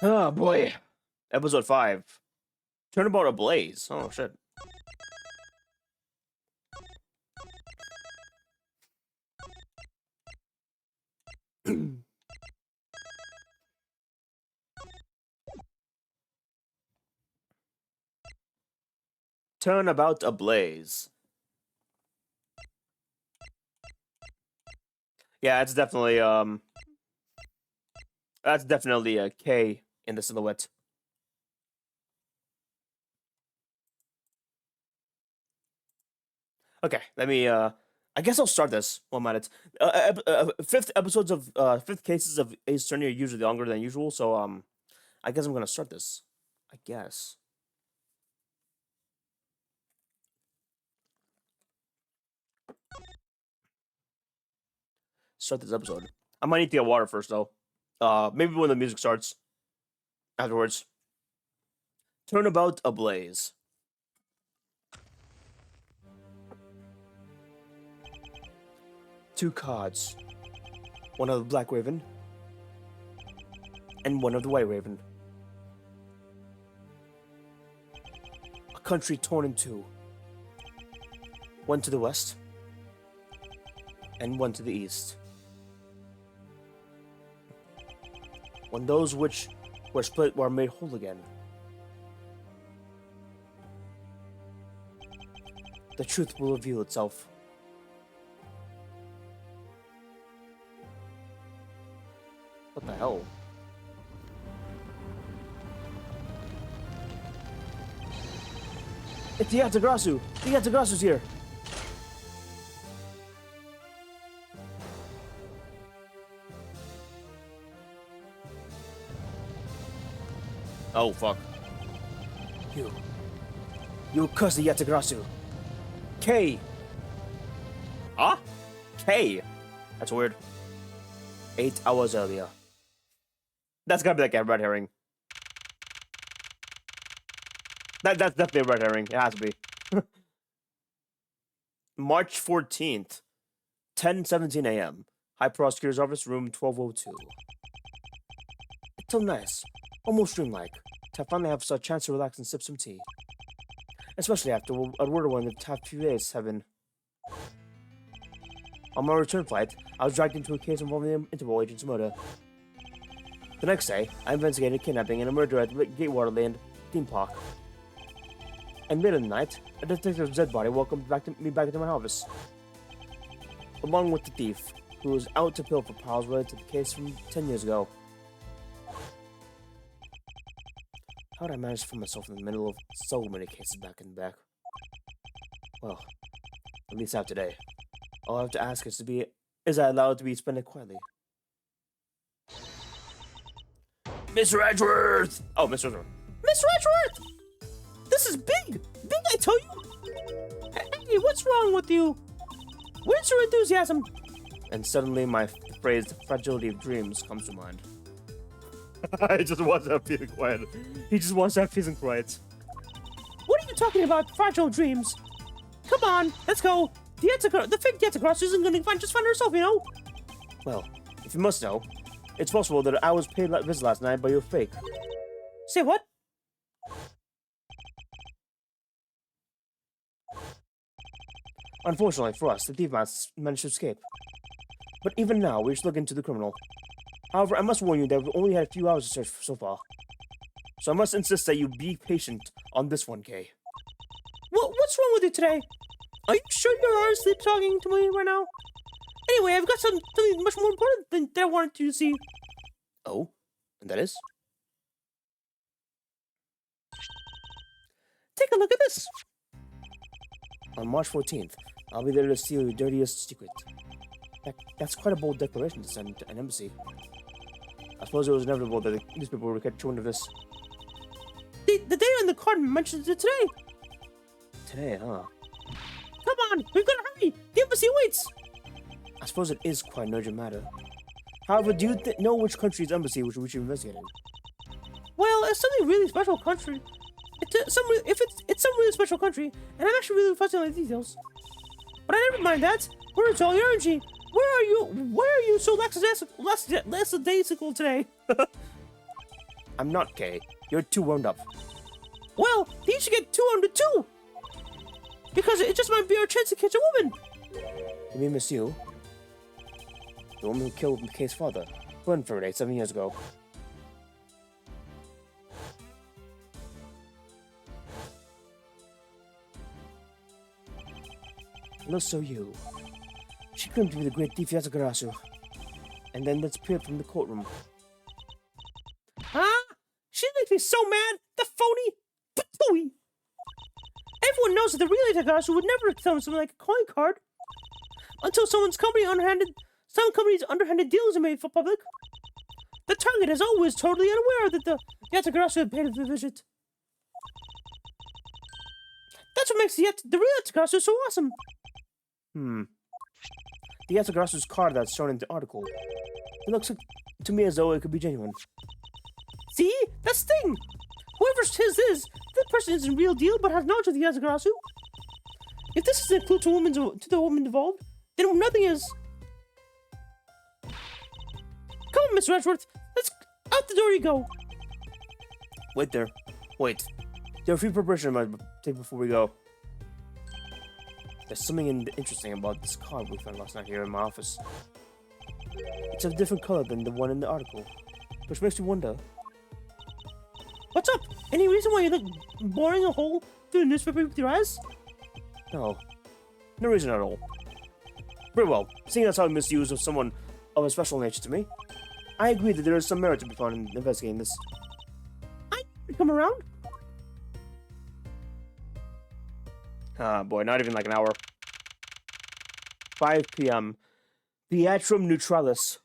Oh boy. Episode 5. Turnabout ablaze. Oh shit. Turnabout ablaze. Yeah, it's definitely that's definitely a K in the silhouette. Okay, let me I guess I'll start this 1 minute. Fifth cases of Ace Attorney are usually longer than usual, so I guess I'm gonna start this. I guess. Start this episode. I might need to get water first though. Maybe when the music starts. Afterwards. Turnabout ablaze. Two cards. One of the Black Raven. And one of the White Raven. A country torn in two. One to the west. And one to the east. When those which were split were made whole again. The truth will reveal itself. What the hell? It's the Yatagarasu! The Yatagarasu's here! Oh, fuck. You cursed the Yatagarasu. K! Huh? K! That's weird. 8 hours earlier. That's gotta be like a red herring. That's definitely a red herring. It has to be. March 14th. 10:17 a.m. High Prosecutor's Office, room 1202. It's so nice. Almost dreamlike. To finally have a chance to relax and sip some tea. Especially after a weird one the past few days have been. On my return flight, I was dragged into a case involving the Interpol agent's murder. The next day, I investigated kidnapping and a murder at the Gatewater Land theme park. And mid of the night, a detective's dead body welcomed me back into my office. along with the thief, who was out to pilfer piles related to the case from 10 years ago. How did I manage to find myself in the middle of so many cases back in the back? Well, at least out today. All I have to ask is I allowed to be spent quietly? Mr. Edgeworth! Oh, Mr. Edgeworth. Mr. Edgeworth! This is big! Big, I tell you! Hey, what's wrong with you? Where's your enthusiasm? And suddenly my phrase, the fragility of dreams, comes to mind. He just wants to have peace and quiet. He just wants to have peace and quiet. What are you talking about, fragile dreams? Come on, let's go. The fake Yetagrass isn't going to find herself, you know? Well, if you must know, it's possible that I was paid like visit last night by your fake. Say what? Unfortunately for us, the thief managed to escape. But even now, we should look into the criminal. However, I must warn you that we've only had a few hours to search so far. So I must insist that you be patient on this one, Kay. What's wrong with you today? Are you sure you're honestly talking to me right now? Anyway, I've got something much more important than I wanted you to see. Oh? And that is? Take a look at this. On March 14th, I'll be there to steal your dirtiest secret. That's quite a bold declaration to send to an embassy. I suppose it was inevitable that the newspaper would catch wind of this. The day on the card mentions it today. Today, huh? Come on, we've got to hurry. The embassy waits. I suppose it is quite an urgent matter. However, do you know which country's embassy we should investigate in? Well, it's something really special country. It's some really special country, and I'm actually really fussy on the details. But I never mind that. Where's all your energy? Where are you so lackadaisical today? I'm not, Kay. You're too wound up. Well, you should get 200 too. Because it just might be our chance to catch a woman. You mean Miss Yu? The woman who killed Kay's father, burned for 7 years ago. Hello, so you. She claimed to be the great thief Yatagarasu, and then disappeared from the courtroom. Huh? She makes me so mad! The phony! Patooey! Everyone knows that the real Yatagarasu would never tell something like a coin card until some company's underhanded deals are made for public. The target is always totally unaware that the Yatagarasu had paid the visit. That's what makes the real Yatagarasu so awesome. The Yatagarasu's card that's shown in the article. It looks to me as though it could be genuine. See? That's the thing! Whoever's his is, that person isn't a real deal but has knowledge of the Yatagarasu. If this is a clue to the woman involved, then nothing is. Come on, Mr. Edgeworth. Let's out the door you go. Wait there. Wait. There are a few preparations I must take before we go. There's something interesting about this card we found last night here in my office. It's of a different color than the one in the article, which makes me wonder. What's up? Any reason why you look boring a hole through the newspaper with your eyes? No. No reason at all. Very well. Seeing as how misuse of someone of a special nature to me, I agree that there is some merit to be found in investigating this. I come around. Ah, boy, not even like an hour. 5 p.m. Theatrum Neutralis.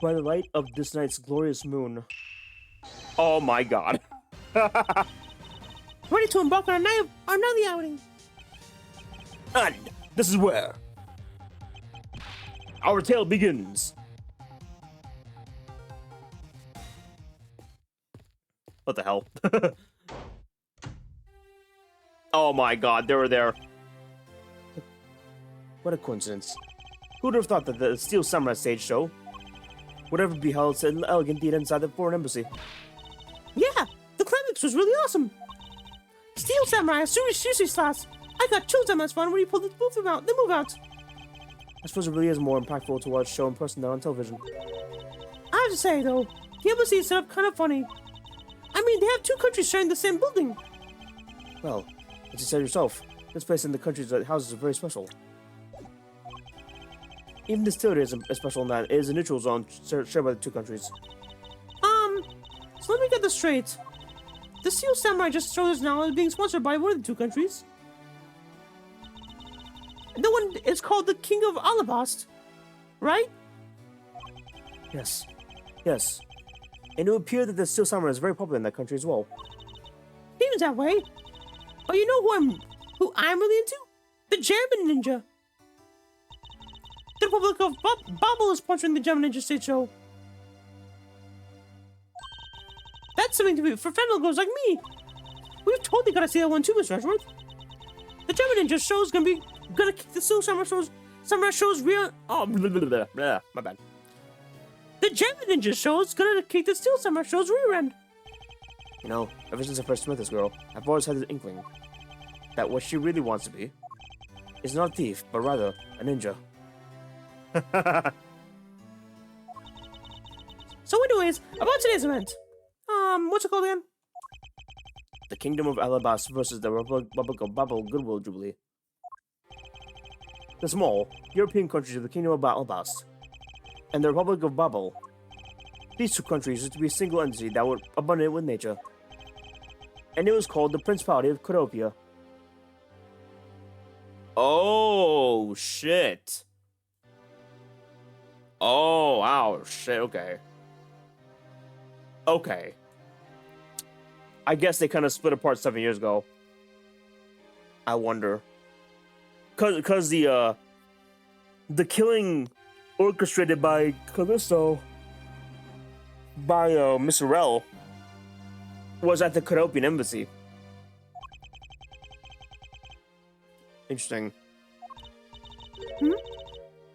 By the light of this night's glorious moon. Oh my god. Ready to embark on another outing. And this is where our tale begins. What the hell? Oh my god, they were there. What a coincidence. Who would have thought that the Steel Samurai stage show would ever be held in an elegant theater inside the foreign embassy? Yeah, the climax was really awesome. Steel Samurai, seriously, Slash. I got chills on my spine when you pulled the move out. I suppose it really is more impactful to watch show in person than on television. I have to say, though, the embassy is set up kind of funny. I mean, they have two countries sharing the same building. Well, as you said yourself, This place and the country's houses are very special. Even this territory is special in that it is a neutral zone shared by the two countries. So let me get this straight. The Steel Samurai just showed us now is being sponsored by one of the two countries. The one is called the King of Alabast, right? Yes. Yes. And it would appear that the Steel Samurai is very popular in that country as well. Seems that way. But you know who I'm really into? The German Ninja. The Republic of Bubble is sponsoring the German Ninja State Show. That's something to be for Fennel goes like me. We've totally got to see that one too, Mr. Ashworth. The German Ninja Show is gonna kick the Steel Samurai Show's real. Oh, blah, blah, blah, blah, my bad. The German Ninja Show is gonna kick the Steel Samurai Show's rear end. You know, ever since I first met this girl, I've always had this inkling that what she really wants to be is not a thief, but rather a ninja. So anyways, about today's event. What's it called again? The Kingdom of Alabast versus the Republic of Bubble Goodwill Jubilee. The small European countries of the Kingdom of Alabast and the Republic of Bubble. These two countries used to be a single entity that were abundant with nature. And it was called the Principality of Codopia. Oh, shit. Oh, wow, shit, okay. Okay. I guess they kind of split apart 7 years ago. I wonder. Cause the killing orchestrated by Callisto by Miss Rel was at the Codopian embassy. Interesting.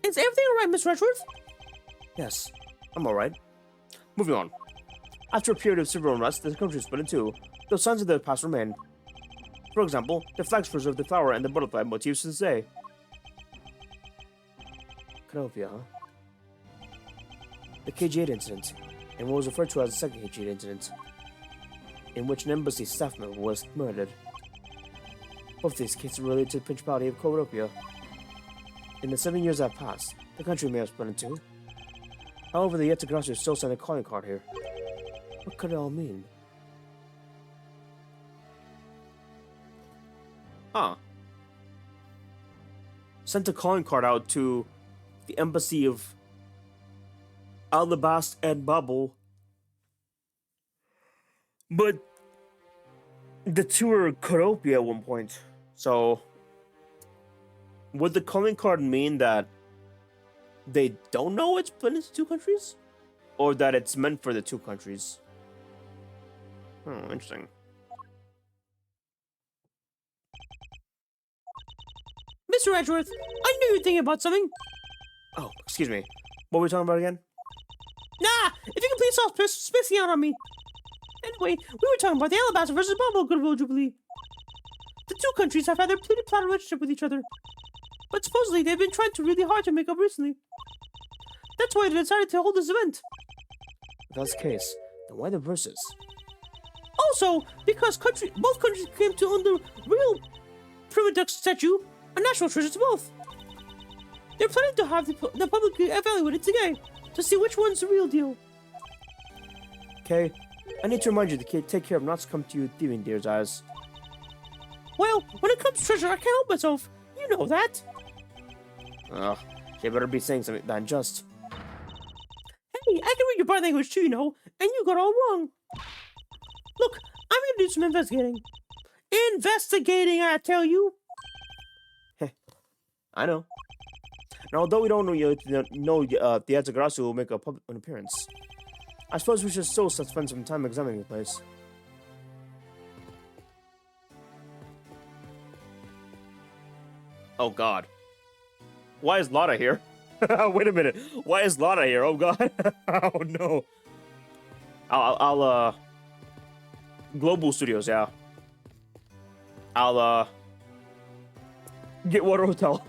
Is everything alright, Mr. Edgeworth? Yes, I'm alright. Moving on. After a period of civil unrest, the country split in two, though signs of the past remain. For example, the flags preserve the flower and the butterfly motifs to this day. Codopia, huh? The KG-8 incident, and what was referred to as the second KG-8 incident, in which an embassy staff member was murdered. Both these cases relate to the Principality of Codopia. In the 7 years that have passed, the country may have split in two. However, the Yetagrasu still sent a calling card here. What could it all mean? Huh. Sent a calling card out to the embassy of Alabast and Bubble. But the two were Codopia at one point. So would the calling card mean that they don't know it's split into two countries? Or that it's meant for the two countries? Oh, interesting. Mr. Edgeworth, I knew you'd think about something. Oh, excuse me. What were we talking about again? Nah, if you can please stop spacing out on me. Anyway, we were talking about the Alabasta versus Bubble Goodwill Jubilee. The two countries have had their plated relationship with each other, but supposedly they've been trying really hard to make up recently. That's why they decided to hold this event. If that's the case, then why the verses? Also, because both countries came to own the real Primaduck statue, a national treasure to both. They're planning to have the public evaluate it today to see which one's the real deal. Okay, I need to remind you to take care of not to come to you thieving deer's eyes. Well, when it comes to treasure, I can't help myself. You know that. Ugh, you better be saying something that just. Hey, I can read your body language too, you know, and you got all wrong. Look, I'm gonna do some investigating. Investigating, I tell you. Heh, I know. And although we don't know the Yetagrasu will make an appearance, I suppose we should still spend some time examining the place. Oh God. Why is Lotta here? Wait a minute. Why is Lotta here? Oh God. Oh no. I'll Global Studios, yeah. I'll get Water Hotel.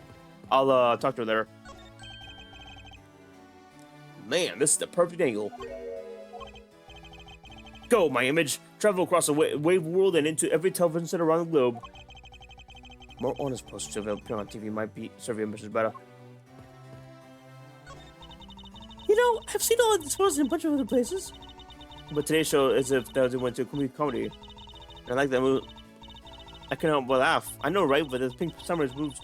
I'll talk to her later. Man, this is the perfect angle. Go, my image. Travel across the wave world and into every television set around the globe. More honest posts appearing on TV might be serve your missions better. You know, I've seen all of this posts in a bunch of other places. But today's show is if they went to a comedy. And I like that move. I can't help but laugh. I know, right? But the Pink Summer's moves.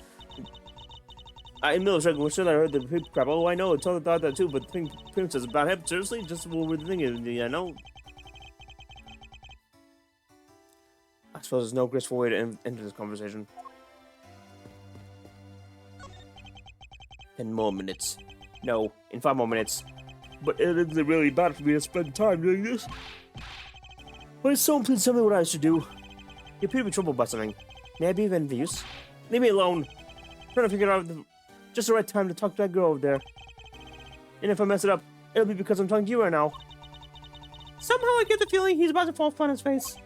In middle of we're still I heard the pink crap. Oh, I know. I totally thought that too. But the Pink Princess is about him. Seriously? Just what we're thinking. I know. I suppose there's no graceful way to end this conversation. 10 more minutes. No, in 5 more minutes. But it isn't really bad for me to spend time doing this. But someone please tell me what I should do. You appear to be troubled by something. May I be of any use? Leave me alone. I'm trying to figure out just the right time to talk to that girl over there. And if I mess it up, it'll be because I'm talking to you right now. Somehow I get the feeling he's about to fall flat on his face.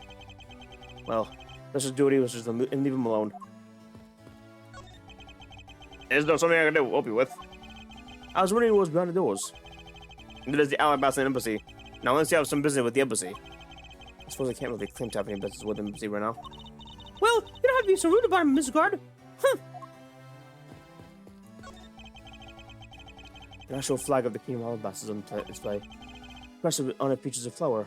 Well, let's just do what he was and leave him alone. There's no something I can do. Help you with. I was wondering what was behind the doors. And there's the Alabama embassy. Now, unless you have some business with the embassy. I suppose I can't really claim to have any business with the embassy right now. Well, you don't have to be so rude about him, Mr. Guard. Huh. The national flag of the Kingdom of Alabama is on display. Pressed on it features a flower.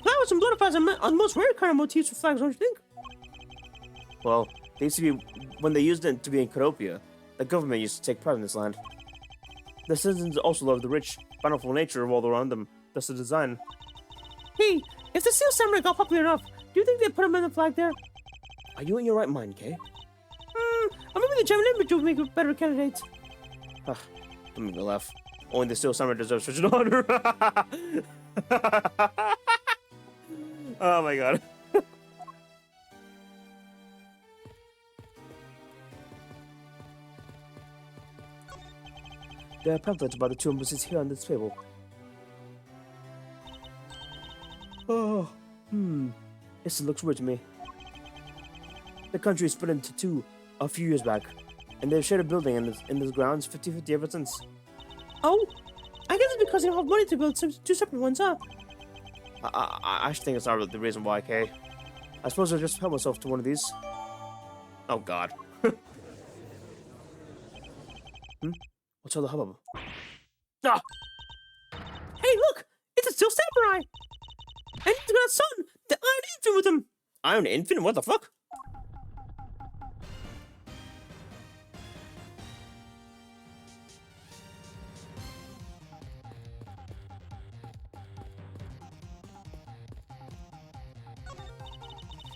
Flowers and butterflies are the most rare kind of motifs for flags, don't you think? Well, they used to be, when they used it to be in Codopia, the government used to take pride in this land. The citizens also love the rich, bountiful nature of all around them. That's the design. Hey, if the Seal Samurai got popular enough, do you think they'd put him in the flag there? Are you in your right mind, Kay? Or maybe the German infantry would make a better candidate. Don't make me laugh. Only the Steel Samurai deserves such an honor. Oh my god. There are pamphlets about the two embassies here on this table. Oh, This looks weird to me. The country split into two a few years back, and they've shared a building in this grounds 50-50 ever since. Oh, I guess it's because they don't have money to build two separate ones, huh? I actually think it's not really the reason why, Kay. I suppose I'll just help myself to one of these. Oh god. What's all the hubbub? Ah! Hey, look! It's a Steel Samurai! And he's got a son! The Iron Infant with him! Iron Infant? What the fuck?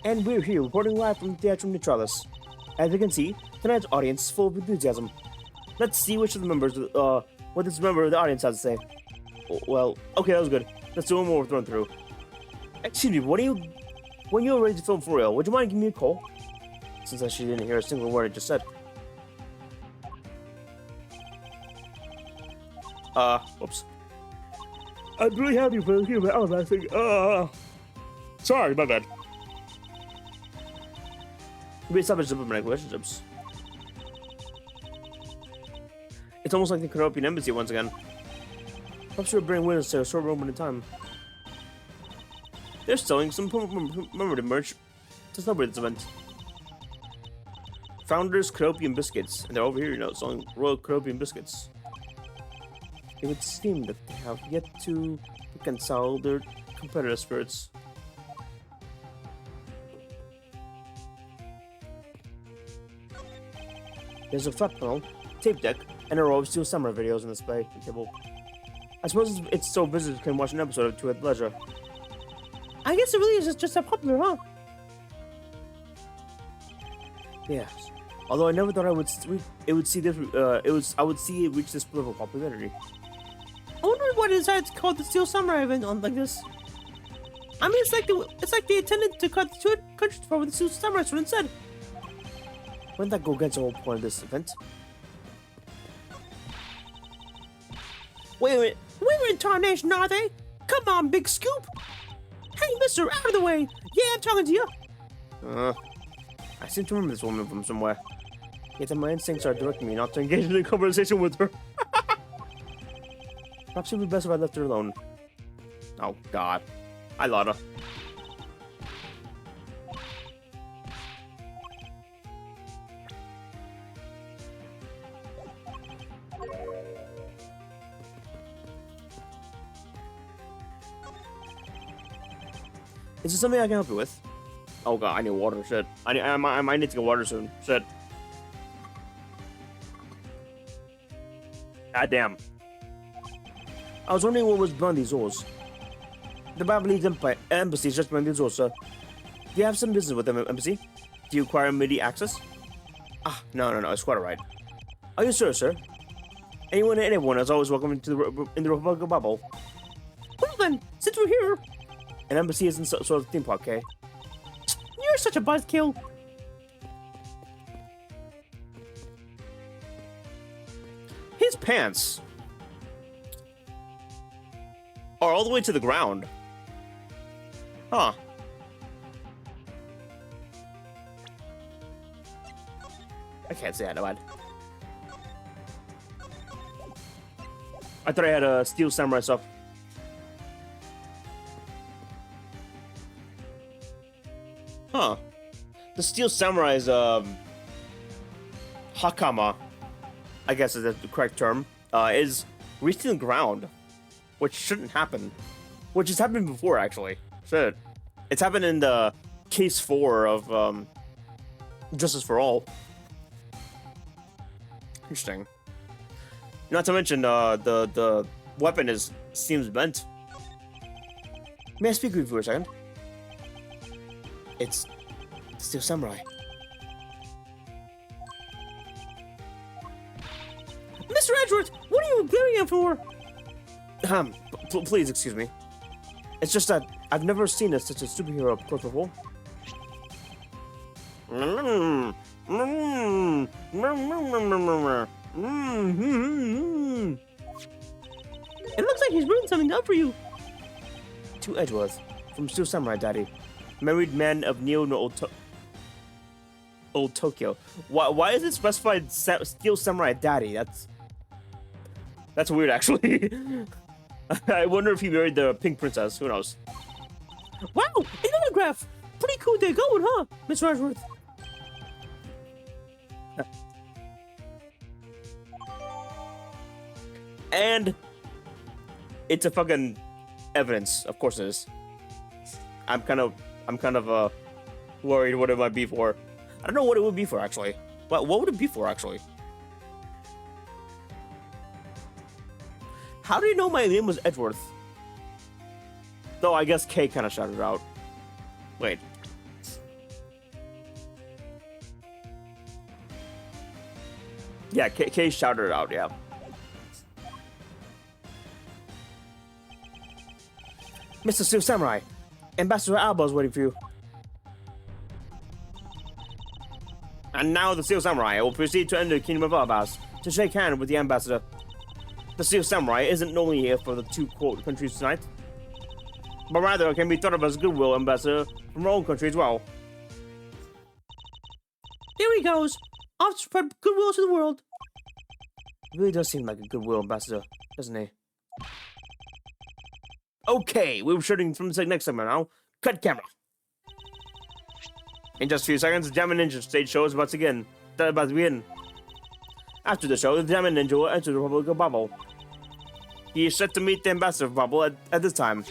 And we're here reporting live from Theatrum Neutralis. As you can see, tonight's audience is full of enthusiasm. Let's see which of the members, what this member of the audience has to say. Well, okay, that was good. Let's do one more run through. Excuse me, when you're ready to film for real, would you mind giving me a call? Since she didn't hear a single word I just said. Whoops. I'm really happy for hearing about Alabama thing. Sorry, my bad. We established diplomatic relationships. It's almost like the Coropian embassy once again. Perhaps we'll bring winners to a short moment in time. They're selling some commemorative merch to celebrate this event. Founders Coropian Biscuits, and they're over here, selling Royal Coropian Biscuits. It would seem that they have yet to reconcile their competitor spirits. There's a flat panel, tape deck, and a row of Steel Samurai videos on display table. I suppose it's so visitors can watch an episode or two at leisure. I guess it really is just that popular, huh? Yes. Although I never thought I would see it reach this level of popularity. I wonder why they decided to call the Steel Samurai event on like this. I mean, it's like they intended to cut the two countries for with the Steel Samurai sword instead. Wouldn't that go against the whole point of this event? Wait a minute. We're in tarnation, are they? Come on, Big Scoop! Hey, mister, out of the way! Yeah, I'm talking to you! I seem to remember this woman from somewhere. Yet my instincts are directing me not to engage in a conversation with her. Perhaps it would be best if I left her alone. Oh, God. I lied her. Is there something I can help you with? Oh god, I need water. Shit. I might need to get water soon. Shit. God damn. I was wondering what was behind these doors. The Babylonese embassy is just behind these doors, sir. Do you have some business with the embassy? Do you require immediate access? Ah, no, it's quite alright. Are you sure, sir? Anyone and everyone is always welcome into the Republic of Bubble. Well then, since we're here, An embassy isn't sort of theme park, okay? you're such a buzzkill. His pants are all the way to the ground. Huh. I can't say that, no, I thought I had a Steel Samurai stuff. Huh. The Steel Samurai's, Hakama, I guess is the correct term, is reaching the ground, which shouldn't happen. Which has happened before, actually. Shit. It's happened in the case 4 of, Justice for All. Interesting. Not to mention, the weapon seems bent. May I speak with you for a second? It's Steel Samurai. Mr. Edgeworth, what are you glaring at for? Please excuse me. It's just that I've never seen such a superhero up close before. It looks like he's brewing something up for you. To Edgeworth, from Steel Samurai Daddy, married man of Neo no Old Tokyo. Why is it specified Steel Samurai Daddy? That's weird, actually. I wonder if he married the Pink Princess. Who knows? Wow, an autograph. Pretty cool day going, huh, Mr. Edgeworth? And it's a fucking evidence. Of course it is. I'm kind of worried what it might be for. I don't know what it would be for, actually. What would it be for, actually? How do you know my name was Edgeworth? Though I guess Kay kind of shouted it out. Wait. Yeah, Kay shouted it out, yeah. Mr. Steel Samurai, Ambassador Alba is waiting for you. And now the Steel Samurai will proceed to enter the Kingdom of Albas to shake hands with the Ambassador. The Steel Samurai isn't only here for the two quote countries tonight, but rather can be thought of as goodwill ambassador from our own country as well. There he goes, off to spread goodwill to the world. He really does seem like a goodwill ambassador, doesn't he? Okay, we're shooting from the next segment now. Cut camera. In just a few seconds, the Diamond Ninja stage show is about to begin. After the show, the Diamond Ninja will enter the Republic of Bubble. He is set to meet the Ambassador of Bubble at this time.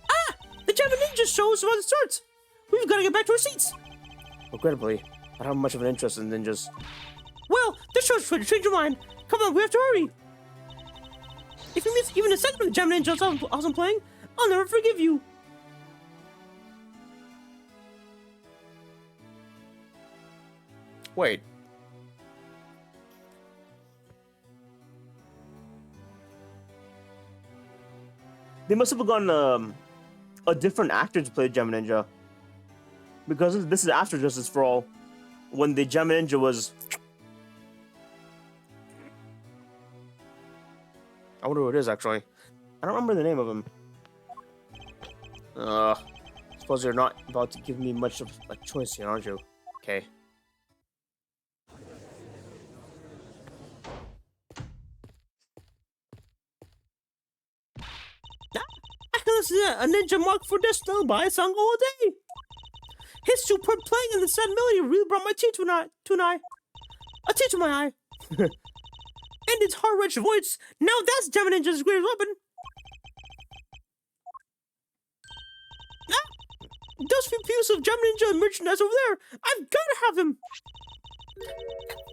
Ah! The Diamond Ninja show is about to start! We've got to get back to our seats! Regrettably, I don't have much of an interest in ninjas. Well, this show's trying to change your mind. Come on, we have to hurry! If you miss even a second of the Diamond Ninja I wasn't playing, I'll never forgive you! Wait. They must have gotten a different actor to play Gem Ninja. Because this is after Justice for All. When the Gem Ninja was... I wonder who it is, actually. I don't remember the name of him. Suppose you're not about to give me much of a choice here, aren't you? Okay. I can listen to a ninja mark for this by a song all day. His superb playing and the sad melody really brought my tear to an eye. A tear to my eye. And its heart-wrenching voice. Now that's Diamond Ninja's greatest weapon. Ah! those few pieces of Jam Ninja merchandise over there. I've got to have them.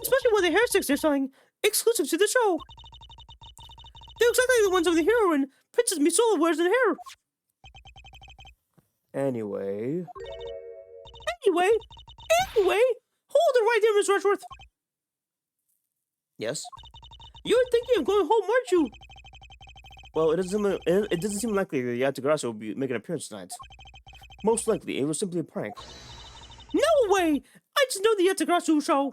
Especially when the hair sticks they're selling, exclusive to the show. They look exactly like the ones of the heroine, Princess Missola wears in hair. Anyway, Anyway, hold it right there, Miss Rushworth. yes. You're thinking of going home, aren't you? Well, it doesn't seem likely that Yatagarasa will be making an appearance tonight. Most likely, it was simply a prank. No way! I just know the Yatagarasu show.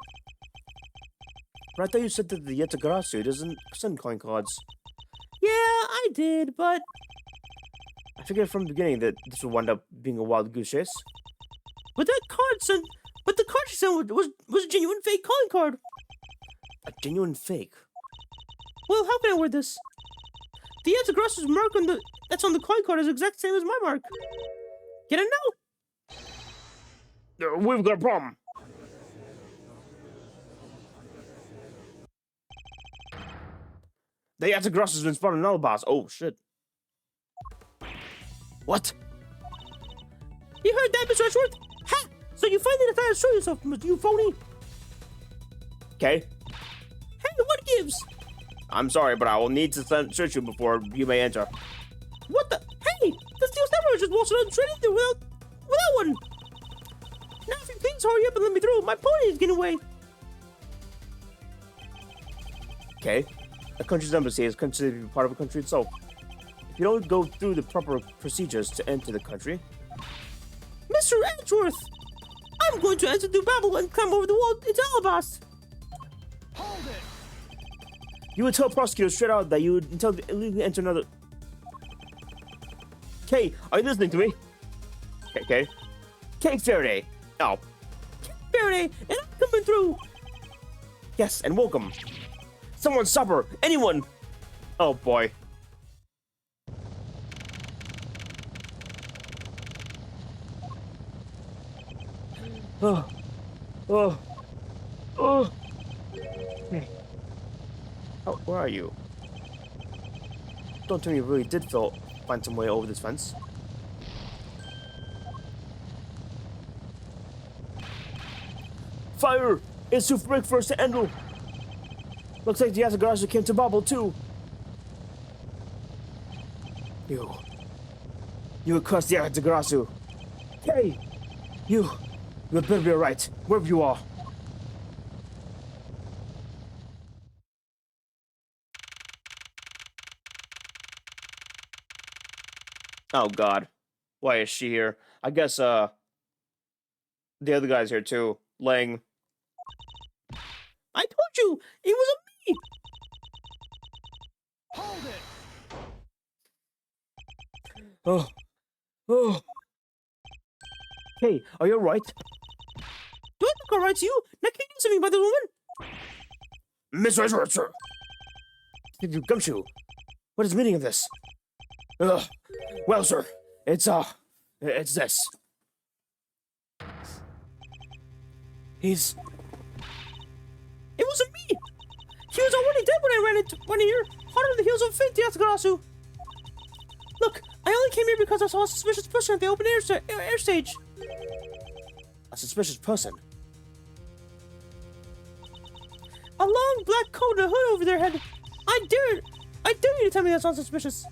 But I thought you said that the Yatagarasu doesn't send coin cards. Yeah, I did, but I figured from the beginning that this would wind up being a wild goose chase. the card she sent was a genuine fake calling card. A genuine fake. Well, how can I word this? The Yatagarasu's mark that's on the coin card is the exact same as my mark. Get it now? We've got a problem. The Yatagarasu's been spotted in Alabas. Oh, shit. What? You heard that, Miss Rushworth? Ha! So you finally decided to show yourself, you phony. Okay. Hey, what gives? I'm sorry, but I will need to search you before you may enter. What the? Hey! The steel stammer just waltzed on straight in there without one! Now if you please hurry up and let me through, my pony is getting away! Okay. A country's embassy is considered to be part of a country itself. If you don't go through the proper procedures to enter the country... Mr. Edgeworth! I'm going to enter through Babel and climb over the wall into Alabas! Hold it! You would tell prosecutors straight out that you would illegally enter another... Kay, are you listening to me? Okay. Kay Faraday. Oh. Faraday, and I'm coming through! Yes, and welcome. Someone stop her! Anyone! Oh boy. Oh. Oh. Oh. Oh, where are you? Don't tell me you really did find some way over this fence. Fire! It's to break first to Endel! Looks like the Yatagarasu came to Babel too. You across the Yatagarasu. Hey! You had better be alright, wherever you are. Oh god. Why is she here? I guess, the other guy's here too. Laying. I told you! It was me! Hold it! Oh. Oh. Hey, are you alright? Do I look alright to you? Now can you do something about this woman? Miss Edgeworth, sir. Did you gumshoe? What is the meaning of this? Well, sir, it's this. It wasn't me! He was already dead when I ran in here, hot on the heels of fate, Yatagarasu! Look, I only came here because I saw a suspicious person at the open air stage. A suspicious person? A long black coat and a hood over their head. I dare you to tell me that's not suspicious.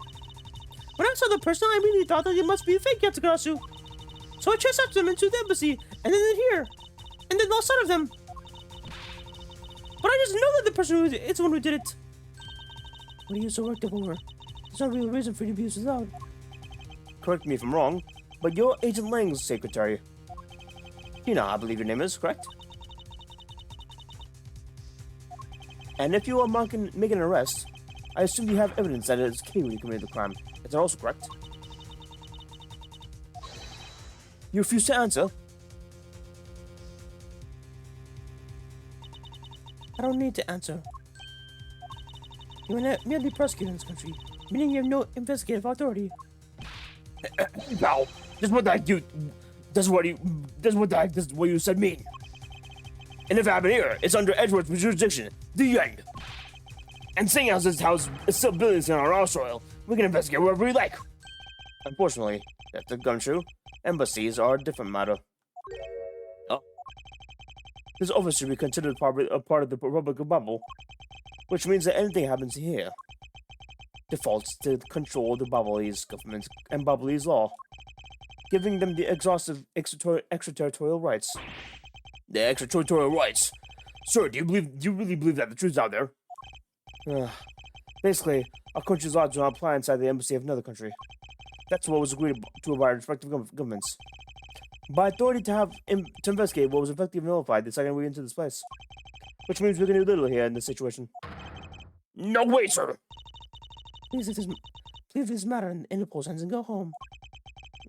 When I saw the person, I immediately thought that it must be a fake Yatagarasu. So I chased after them into the embassy, and then in here, and then lost sight of them. But I just know that the person is the one who did it. What are you so worked up over? There's no real reason for you to be so loud. Correct me if I'm wrong, but you're Agent Lang's secretary. You know, I believe your name is, correct? And if you are making an arrest, I assume you have evidence that it is Kay when you committed the crime. Is that also correct? You refuse to answer? I don't need to answer. You are merely prosecutor in this country, meaning you have no investigative authority. No, this is what I do. This is what you said mean. And if it happened here, it's under Edgeworth's jurisdiction. The end. And seeing as this house is still buildings on our soil, we can investigate wherever we like. Unfortunately, that's the gumshoe. Embassies are a different matter. Oh. This office should be considered a part of the Republic of Bubble, which means that anything happens here defaults to control the Bubbly's government and Bubbly's law, giving them the exhaustive extraterritorial rights. The extraterritorial rights? Sir, do you really believe that the truth's out there? Basically, our country's laws do not apply inside the embassy of another country. That's what was agreed to by our respective governments. By authority to investigate what was effectively nullified the second we entered this place. Which means we can do little here in this situation. No way, sir! Please leave this matter in Interpol's hands and go home.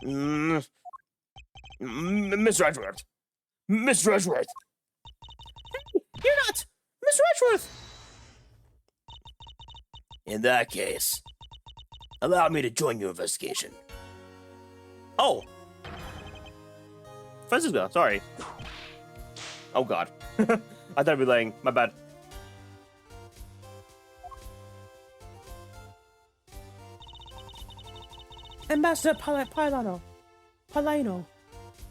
Mr. Edgeworth! Mr. Edgeworth! Hey, you're not! Mr. Edgeworth! In that case, allow me to join your investigation. Oh! Francisco, sorry. Oh god. I thought I'd be laying. My bad. Ambassador Palano,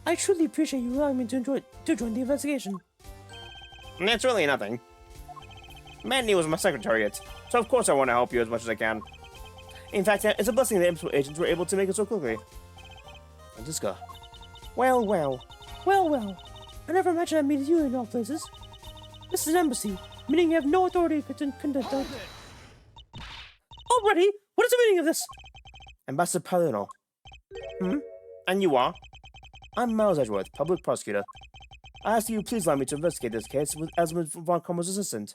I truly appreciate you allowing me to join the investigation. It's really nothing. Mandy was my secretariat, so of course I want to help you as much as I can. In fact, it's a blessing that Imps agents were able to make it so quickly. Francisca. Well. I never imagined I'd meet you in all places. This is an embassy, meaning you have no authority to conduct. Already? What is the meaning of this? Ambassador Palino. And you are? I'm Miles Edgeworth, public prosecutor. I ask you please allow me to investigate this case as Von Karma's assistant.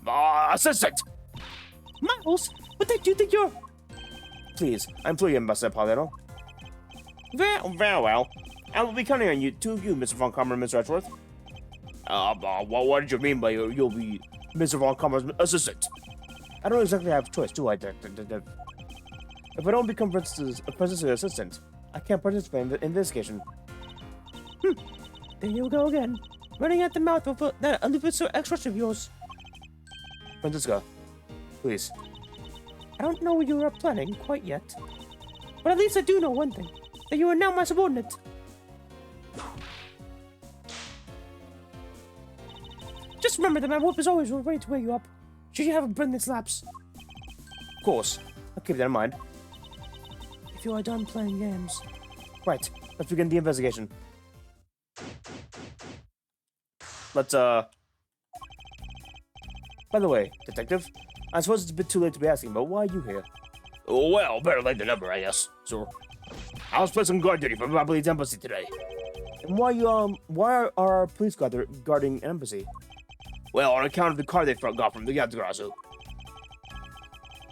Assistant! Miles? What do you think you're... Please, I implore you, Ambassador Palino. Very well. I will be counting on you, two of you, Mr. Von Karma and Mr. Edgeworth. What did you mean by you'll be Mr. Von Karma's assistant? I don't exactly have a choice, do I, Detective? If I don't become Princess's assistant, I can't participate in the investigation. There you go again. Running at the mouth of that elusive extra of yours. Francisca, please. I don't know what you are planning quite yet. But at least I do know one thing. That you are now my subordinate. Just remember that my whip is always ready to wake you up. Should you have a brilliant lapse. Of course. I'll keep that in mind. If you are done playing games. Right. Let's begin the investigation. Let's, By the way, Detective, I suppose it's a bit too late to be asking, but why are you here? Well, better late than never, I guess, sir. I was placed on guard duty for Bubbly's embassy today. And why are our police guarding an embassy? Well, on account of the car they got from the Yatagarasu.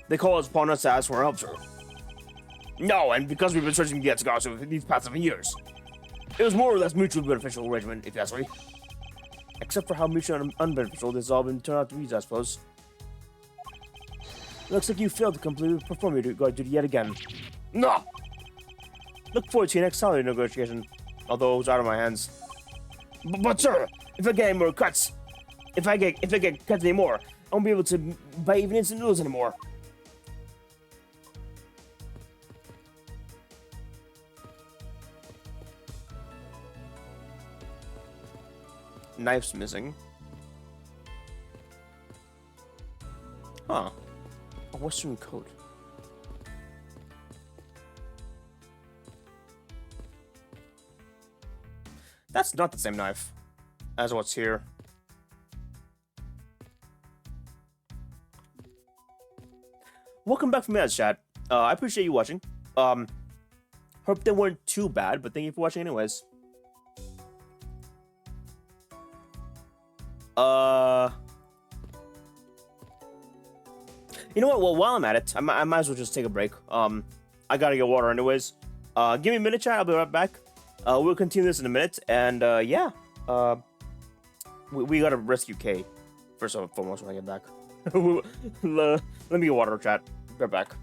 They call upon us to ask for help, sir. No, and because we've been searching the Yatagarasu for these past 7 years. It was more or less mutually beneficial arrangement, if you ask me. Except for how mutually unbeneficial this has all been turned out to be, I suppose. Looks like you failed to completely perform your guard duty yet again. No! Look forward to your next salary negotiation, although it was out of my hands. But sir, if I get any more cuts, if I get cuts anymore, I won't be able to buy even instant noodles anymore. Knife's missing. Huh. A Western coat. That's not the same knife as what's here. Welcome back from Ads Chat. I appreciate you watching. Hope they weren't too bad, but thank you for watching anyways. You know what? Well, while I'm at it, I might as well just take a break. I gotta get water anyways. Give me a minute, chat. I'll be right back. We'll continue this in a minute, and yeah. We gotta rescue Kay first and foremost when I get back. Let me get water, chat. Right back.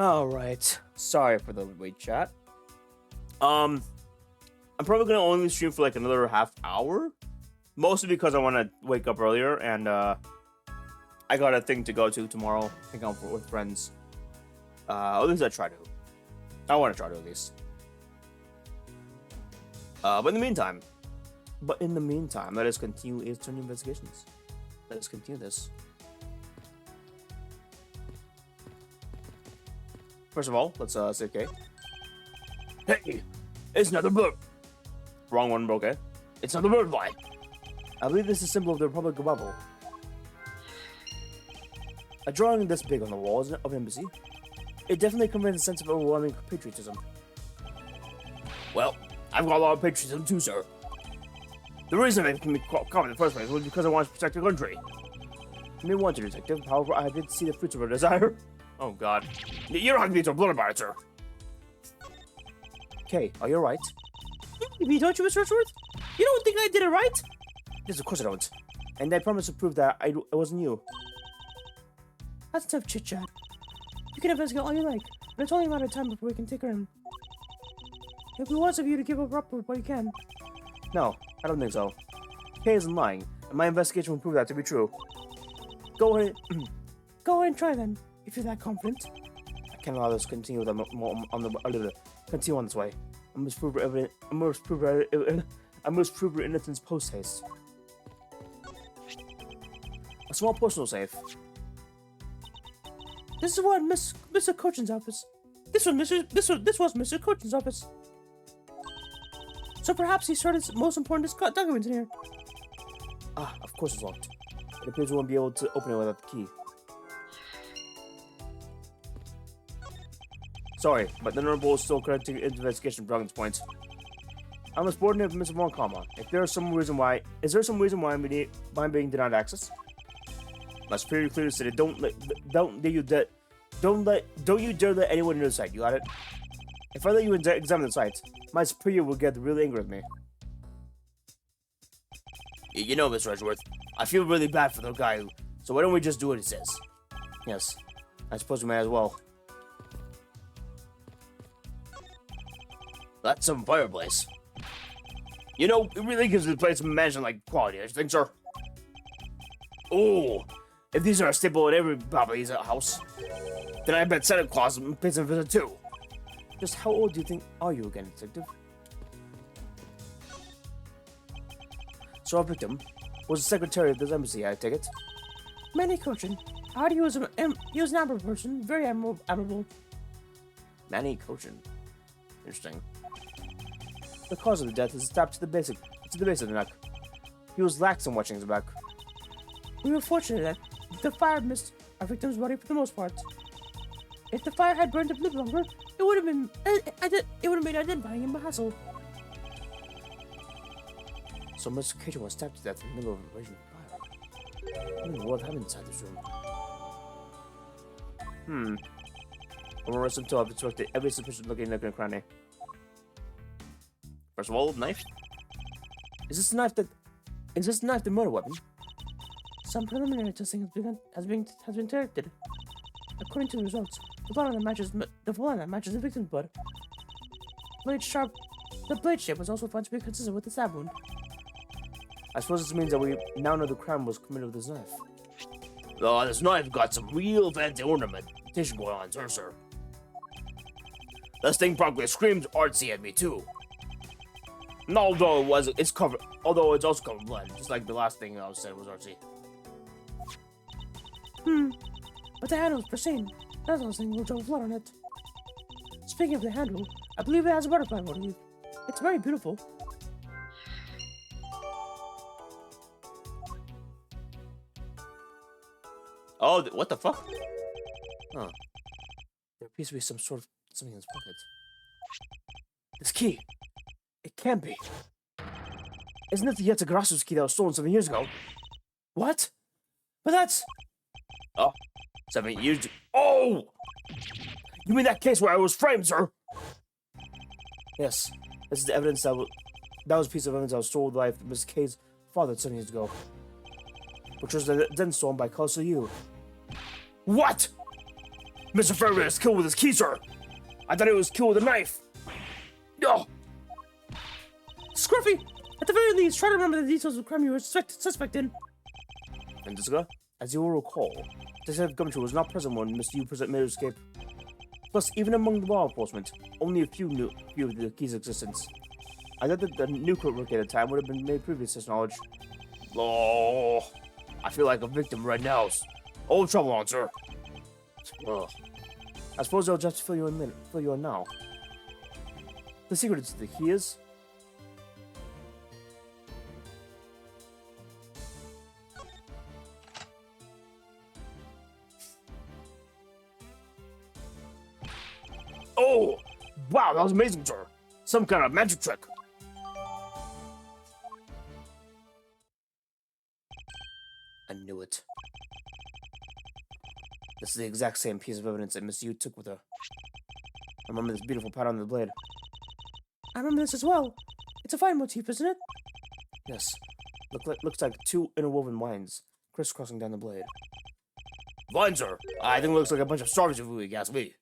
Alright. Sorry for the wait, chat. I'm probably gonna only stream for like another half hour. Mostly because I want to wake up earlier and I got a thing to go to tomorrow. Hang out with friends. At least I try to. I want to try to at least. But in the meantime, let us continue Ace Attorney investigations. Let us continue this. First of all, let's say okay. Hey, it's another bird. Wrong one, okay? It's another bird line. I believe this is a symbol of the Republic of Bubble. A drawing this big on the walls of an embassy. It definitely conveys a sense of overwhelming patriotism. Well, I've got a lot of patriotism too, sir. The reason I can be caught in the first place was because I wanted to protect the country. You may want to, detective. However, I did see the fruits of our desire. Oh, God. You don't have to be so blunt about it, sir. Okay, are you alright? Maybe, don't you, Mr. Rushworth? You don't think I did it right? Yes, of course I don't. And I promise to prove that it wasn't you. That's tough chit-chat. You can investigate all you like, but it's only a matter of time before we can take her in. If we want of you to give up Rockwood, what you can. No, I don't think so. Kay isn't lying, and my investigation will prove that to be true. Go ahead. Go ahead and try then, if you're that confident. I can't allow this to continue continue on this way. I must prove her innocence post haste. A small postal safe. This is what Mr. Cochin's office. This was Mr. Cochin's office. So perhaps he stored his most important documents in here. Ah, of course it's locked. It appears we won't be able to open it without the key. Sorry, but the Honorable is still conducting investigation from Dragon's Point. I'm a subordinate of Mr. Von Kama. Is there some reason why I'm being denied access? My superior clearly stated, don't you dare let anyone into the site. You got it? If I let you examine the site, my superior will get really angry with me. You know, Mr. Edgeworth, I feel really bad for the guy, so why don't we just do what he says? Yes, I suppose we may as well. That's some fireplace. You know, it really gives the place some mansion-like quality, don't you think, sir? Oh, if these are a staple in every Bobby's house, then I bet Santa Claus pays a visit too. Just how old do you think are you again, detective? So our victim was the secretary of this embassy, I take it? Manny Cochin. I heard he was an admirable person, very admirable. Manny Cochin. Interesting. The cause of the death is stabbed to the base of the neck. He was lax in watching his back. We were fortunate that the fire missed our victim's body for the most part. If the fire had burned up a little longer, it would have made identifying him a hassle. So Mr. Cochin was stabbed to death in the middle of a raging fire. What in the world happened inside this room? I'm gonna rest until I've inspected every suspicious looking nook and cranny. First of all, knife. Is this knife the murder weapon? Some preliminary testing has been detected. According to the results, the blood matches the victim's blood. The blade shape was also found to be consistent with the stab wound. I suppose this means that we now know the crime was committed with this knife. Oh, this knife got some real fancy ornamentation going on, sir. This thing probably screams artsy at me too. And although it's also covered in blood, just like the last thing I said was artsy. But the handle is pristine. That's not saying we'll draw blood on it. Speaking of the handle, I believe it has a butterfly motif. It's very beautiful. Oh, what the fuck? Huh. There appears to be something in his pocket. This key. It can't be. Isn't it the Yetagarasu's key that was stolen 7 years ago? What? But that's... Oh, 7 years ago. Oh! You mean that case where I was framed, sir? Yes. This is the evidence that was a piece of evidence that was stolen by Miss K's father 7 years ago. Which was then stolen by Kosu Yu. What? Mr. Faraday was killed with his key, sir. I thought he was killed with a knife. No. Scruffy, at the very least, try to remember the details of the crime you were suspect in. Francisca, as you will recall, Detective Gumshoe was not present when Mr. Yu made his escape. Plus, even among the law enforcement, only a few knew of the key's existence. I thought that the new court at the time would have been made previous to his knowledge. Oh, I feel like a victim right now. Old trouble on, sir. Ugh. I suppose I'll just fill you in now. The secret to the key is... Oh! Wow, that was amazing, sir. Some kind of magic trick. I knew it. This is the exact same piece of evidence that Miss Yu took with her. I remember this beautiful pattern on the blade. I remember this as well. It's a fine motif, isn't it? Yes. Looks like two interwoven lines crisscrossing down the blade. Vines, sir. I think it looks like a bunch of stars if you ask me.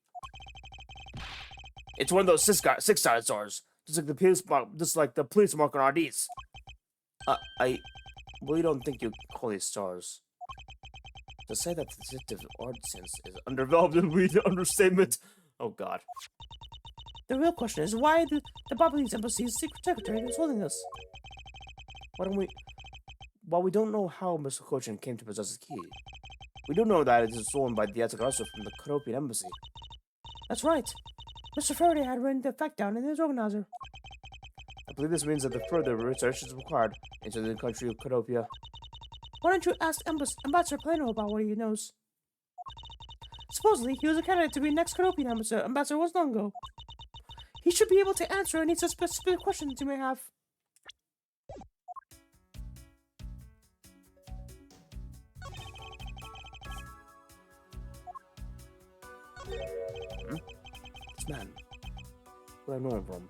It's one of those six-sided stars, just like the police mark on RDs. I really don't think you call these stars. To say that the detective art sense is underdeveloped would be the understatement. Oh God. The real question is why the Balinese embassy's secret secretary is holding this. While we don't know how Mr. Kochin came to possess the key, we do know that it is stolen by the Yatagarasu from the Kanopian embassy. That's right. Mr. Faraday had written the fact down in his organizer. I believe this means that the further research is required into the country of Canopia. Why don't you ask Ambassador Plano about what he knows? Supposedly, he was a candidate to be next Canopian ambassador was long ago. He should be able to answer any specific questions you may have. This man, where do I know him from?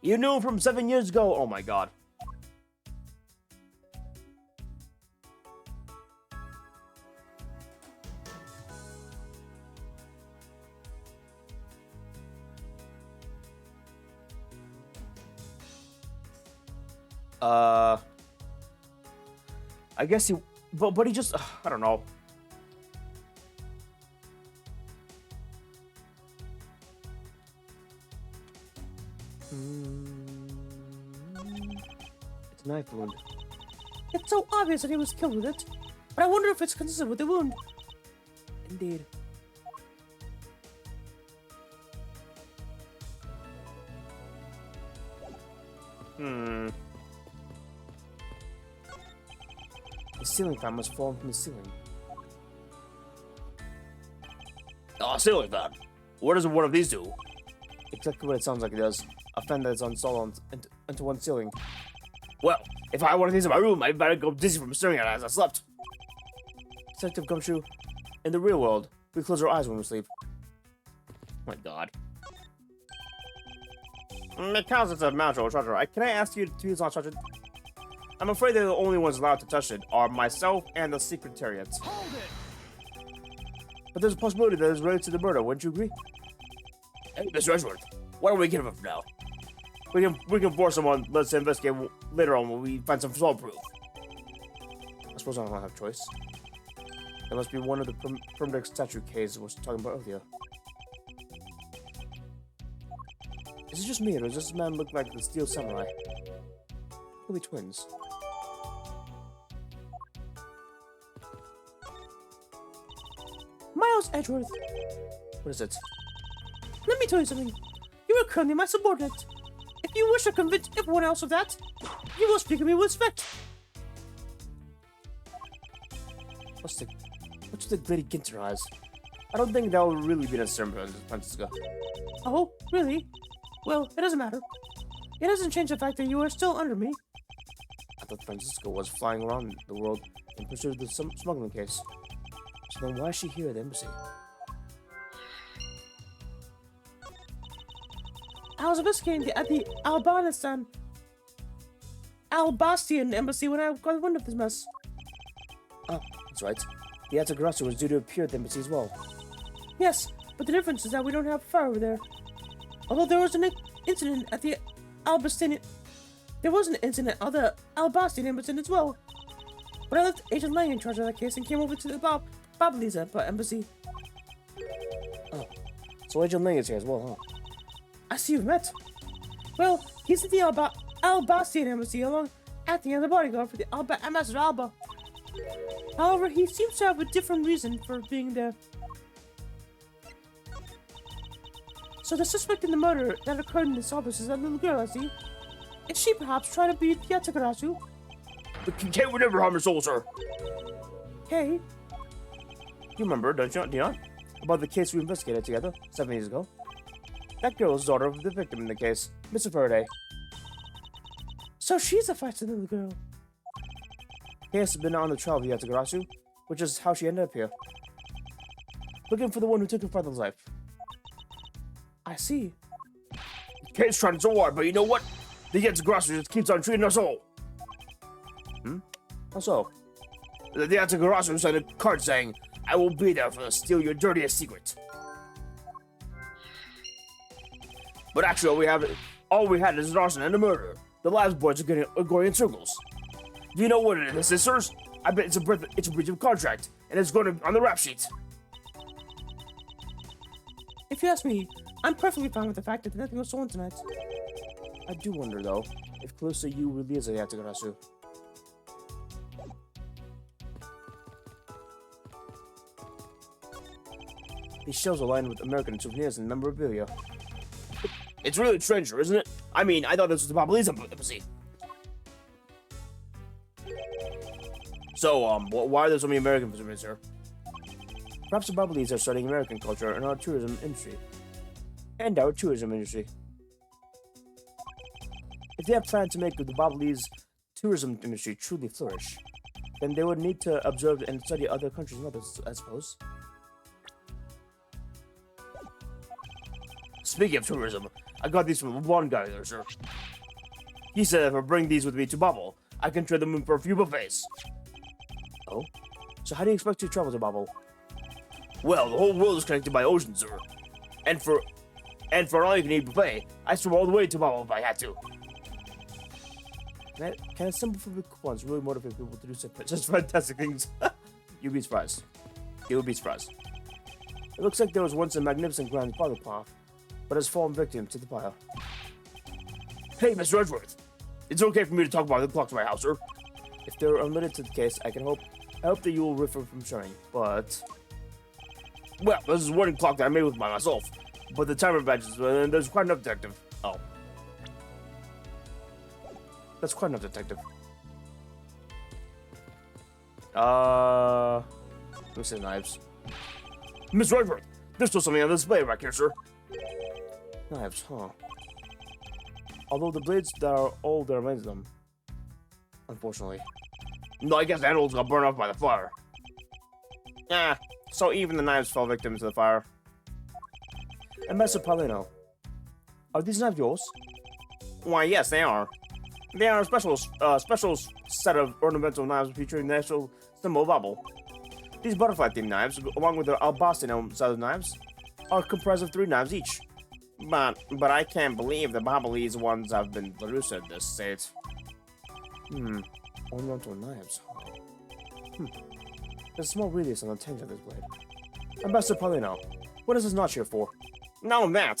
You knew him from 7 years ago! Oh my God. I guess he, but he just, I don't know. It's a knife wound. It's so obvious that he was killed with it, but I wonder if it's consistent with the wound. Indeed. The ceiling fan must fall from the ceiling. Oh, ceiling fan! What does one of these do? Exactly what it sounds like it does. A fan that is installed into one ceiling. Well, if I had one of these in my room, I'd better go dizzy from staring at it as I slept. Detective Gumshoe, in the real world, we close our eyes when we sleep. Oh my God. Because it's a magical treasure, can I ask you to please not touch it? I'm afraid that the only ones allowed to touch it are myself and the Secretariat. Hold it! But there's a possibility that it's related to the murder, wouldn't you agree? Hey, Mr. Edgeworth, why don't we get him for now? We can force someone, let's investigate later on when we find some solid proof. I suppose I don't have a choice. That must be one of the primitive statue caves I was talking about earlier. Is it just me, or does this man look like the Steel Samurai? Could be twins. Miles Edgeworth, What is it? let me tell you something. You are currently my subordinate. If you wish to convince everyone else of that, you will speak of me with respect. What's the glitty ginter eyes? I don't think that will really be necessary, Francisca. Oh, really? Well, it doesn't matter. It doesn't change the fact that you are still under me. I thought Francisco was flying around the world in pursuit of the smuggling case. So then why is she here at the embassy? I was investigating at the Albastian embassy when I got wind of this mess. Oh, that's right. The Atagarasu was due to appear at the embassy as well. Yes, but the difference is that we don't have fire over there. Although there was an incident at the Albastian... There was an incident at the Albastian Embassy as well. But I left Agent Lang in charge of that case and came over to the Babali's embassy. Oh, so Agent Lang is here as well, huh? I see you've met. Well, he's at the Albastian Embassy along acting as a bodyguard for the Ambassador Alba. However, he seems to have a different reason for being there. So the suspect in the murder that occurred in this office is that little girl, I see. Is she perhaps trying to beat Yatsukarasu? The Kay would never harm her soul, sir. Hey, You remember, don't you, Dion? About the case we investigated together 7 years ago? That girl is daughter of the victim in the case, Mr. Faraday. so she's a feisty little girl. Kay has been on the trial of Yatsukarasu, which is how she ended up here. Looking for the one who took her father's life. I see. Kay's trying so hard, but you know what? The Yatsukarasu just keeps on treating us all. How so? The Yatsukarasu sent a card saying, I will be there to steal your dirtiest secret. But actually, all we had is an arson and a murder. The labs boys are going in circles. Do you know what it is, sisters? I bet it's a breach of contract, and it's going to be on the rap sheet. If you ask me, I'm perfectly fine with the fact that nothing was stolen tonight. I do wonder, though, if close to you really is a Yatsukarasu. These shells are lined with American souvenirs and memorabilia. It's really trencher, isn't it? I mean, I thought this was the Babali's embassy. So, why are there so many American souvenirs here? Perhaps the Babali's are studying American culture and our tourism industry. If they have planned to make the Babali's tourism industry truly flourish, then they would need to observe and study other countries' methods, I suppose. Speaking of tourism, I got these from one guy there, sir. He said if I bring these with me to Babel, I can trade them in for a few buffets. Oh? So how do you expect to travel to Babel? Well, the whole world is connected by ocean, sir. And for an all-you-can-eat buffet, I swim all the way to Babel if I had to. Can a simple food coupons really motivate people to do such fantastic things? You'd be surprised. You would be surprised. It looks like there was once a magnificent grand father-path, but has fallen victim to the fire. Hey, Mr. Edgeworth! It's okay for me to talk about the clock to my house, sir. If they're unlimited to the case, I hope that you will refrain from sharing, but... Well, this is a wooden clock that I made with myself, but the timer badges, there's quite enough, detective. Oh. That's quite enough, detective. Let me see the knives. Mr. Edgeworth, there's still something on display back here, sir. Knives, huh? Although the blades that are all there remains of them. Unfortunately. No, I guess the handles got burned off by the fire. So even the knives fell victim to the fire. And Master Paulino, are these knives yours? Why, yes, they are. They are a special set of ornamental knives featuring the national symbol of Babel. These butterfly-themed knives, along with the Albastian set of knives, are comprised of 3 knives each. But I can't believe the Babali's ones have been produced at this state. Ornamental knives, huh? There's a small radius on the tang of this blade. Ambassador Paulino, what is this notch here for? No, that!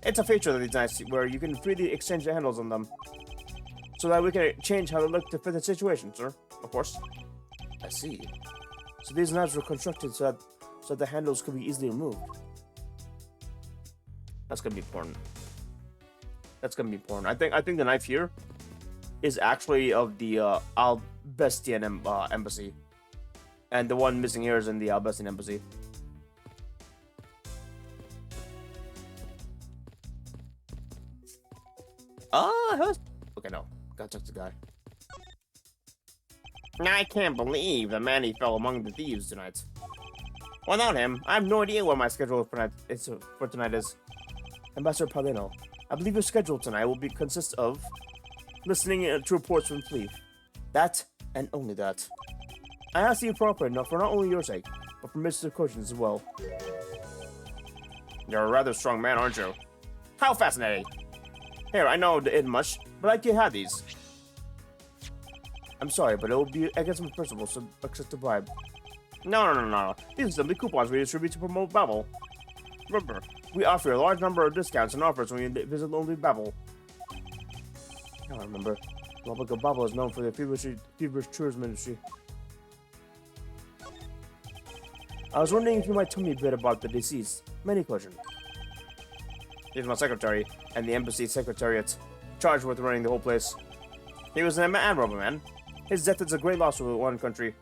It's a feature of these knives where you can freely exchange the handles on them. So that we can change how they look to fit the situation, sir. Of course. I see. So these knives were constructed so that the handles could be easily removed. That's gonna be important. That's gonna be important. I think the knife here is actually of the Albastian embassy, and the one missing here is in the Albastian embassy. Okay, no. Gotta talk to the guy. I can't believe the man he fell among the thieves tonight. Without him, I have no idea what my schedule for tonight is. Ambassador Paulino, I believe your schedule tonight will consist of listening to reports from Cleve. That, and only that. I ask you properly enough for not only your sake, but for Mr. Cochin's as well. You're a rather strong man, aren't you? How fascinating! Here, I know it isn't much, but I can have these. I'm sorry, but it will be against my principles to accept a bribe. No. These are simply coupons we distribute to promote Babel. Remember, we offer a large number of discounts and offers when you visit only Babel. Now I remember. The Republic of Babel is known for their feverish tourism industry. I was wondering if you might tell me a bit about the deceased. Many questions. He's my secretary, and the embassy secretariat, charged with running the whole place. He was an admirable man. His death is a great loss for one country.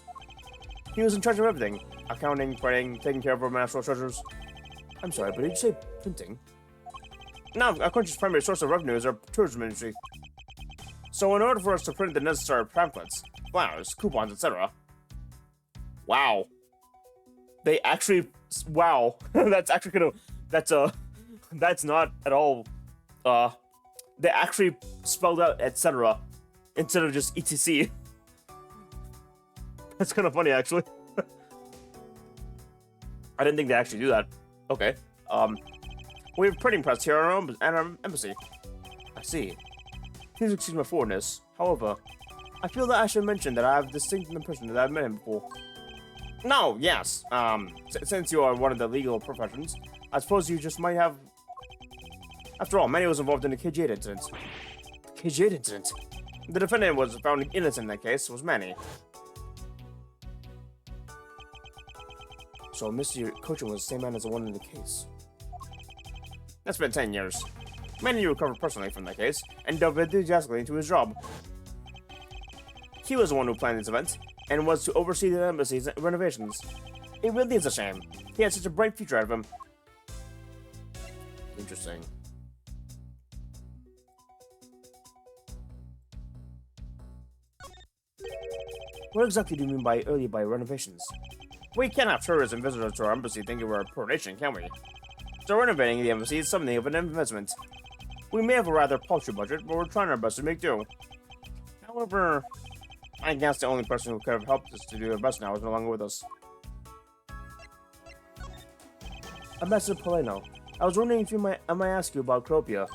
He was in charge of everything. Accounting, printing, taking care of our national treasures. I'm sorry, but did you say printing? No, our country's primary source of revenue is our tourism industry. So in order for us to print the necessary pamphlets, flyers, coupons, etc. Wow. They actually... Wow. That's actually gonna... That's not at all... They actually spelled out etc. instead of just etc. That's kind of funny, actually. I didn't think they actually do that. Okay. We have printing press here at our embassy. I see. Please excuse my forwardness. However, I feel that I should mention that I have a distinct impression that I've met him before. No, yes. Since you are one of the legal professions, I suppose you just might have... After all, Manny was involved in the KJ incident. The KJ incident? The defendant was found innocent in that case, was Manny. So Mr. Cochin was the same man as the one in the case. That's been 10 years. Manny recovered personally from that case, and dove enthusiastically into his job. He was the one who planned this event, and was to oversee the embassy's renovations. It really is a shame. He had such a bright future ahead of him. Interesting. What exactly do you mean by renovations? We can't have tourists and visitors to our embassy thinking we're a poor nation, can we? So renovating the embassy is something of an investment. We may have a rather paltry budget, but we're trying our best to make do. However, I guess the only person who could have helped us to do the best now is no longer with us. Ambassador Poleno, I was wondering if I might ask you about Cropia.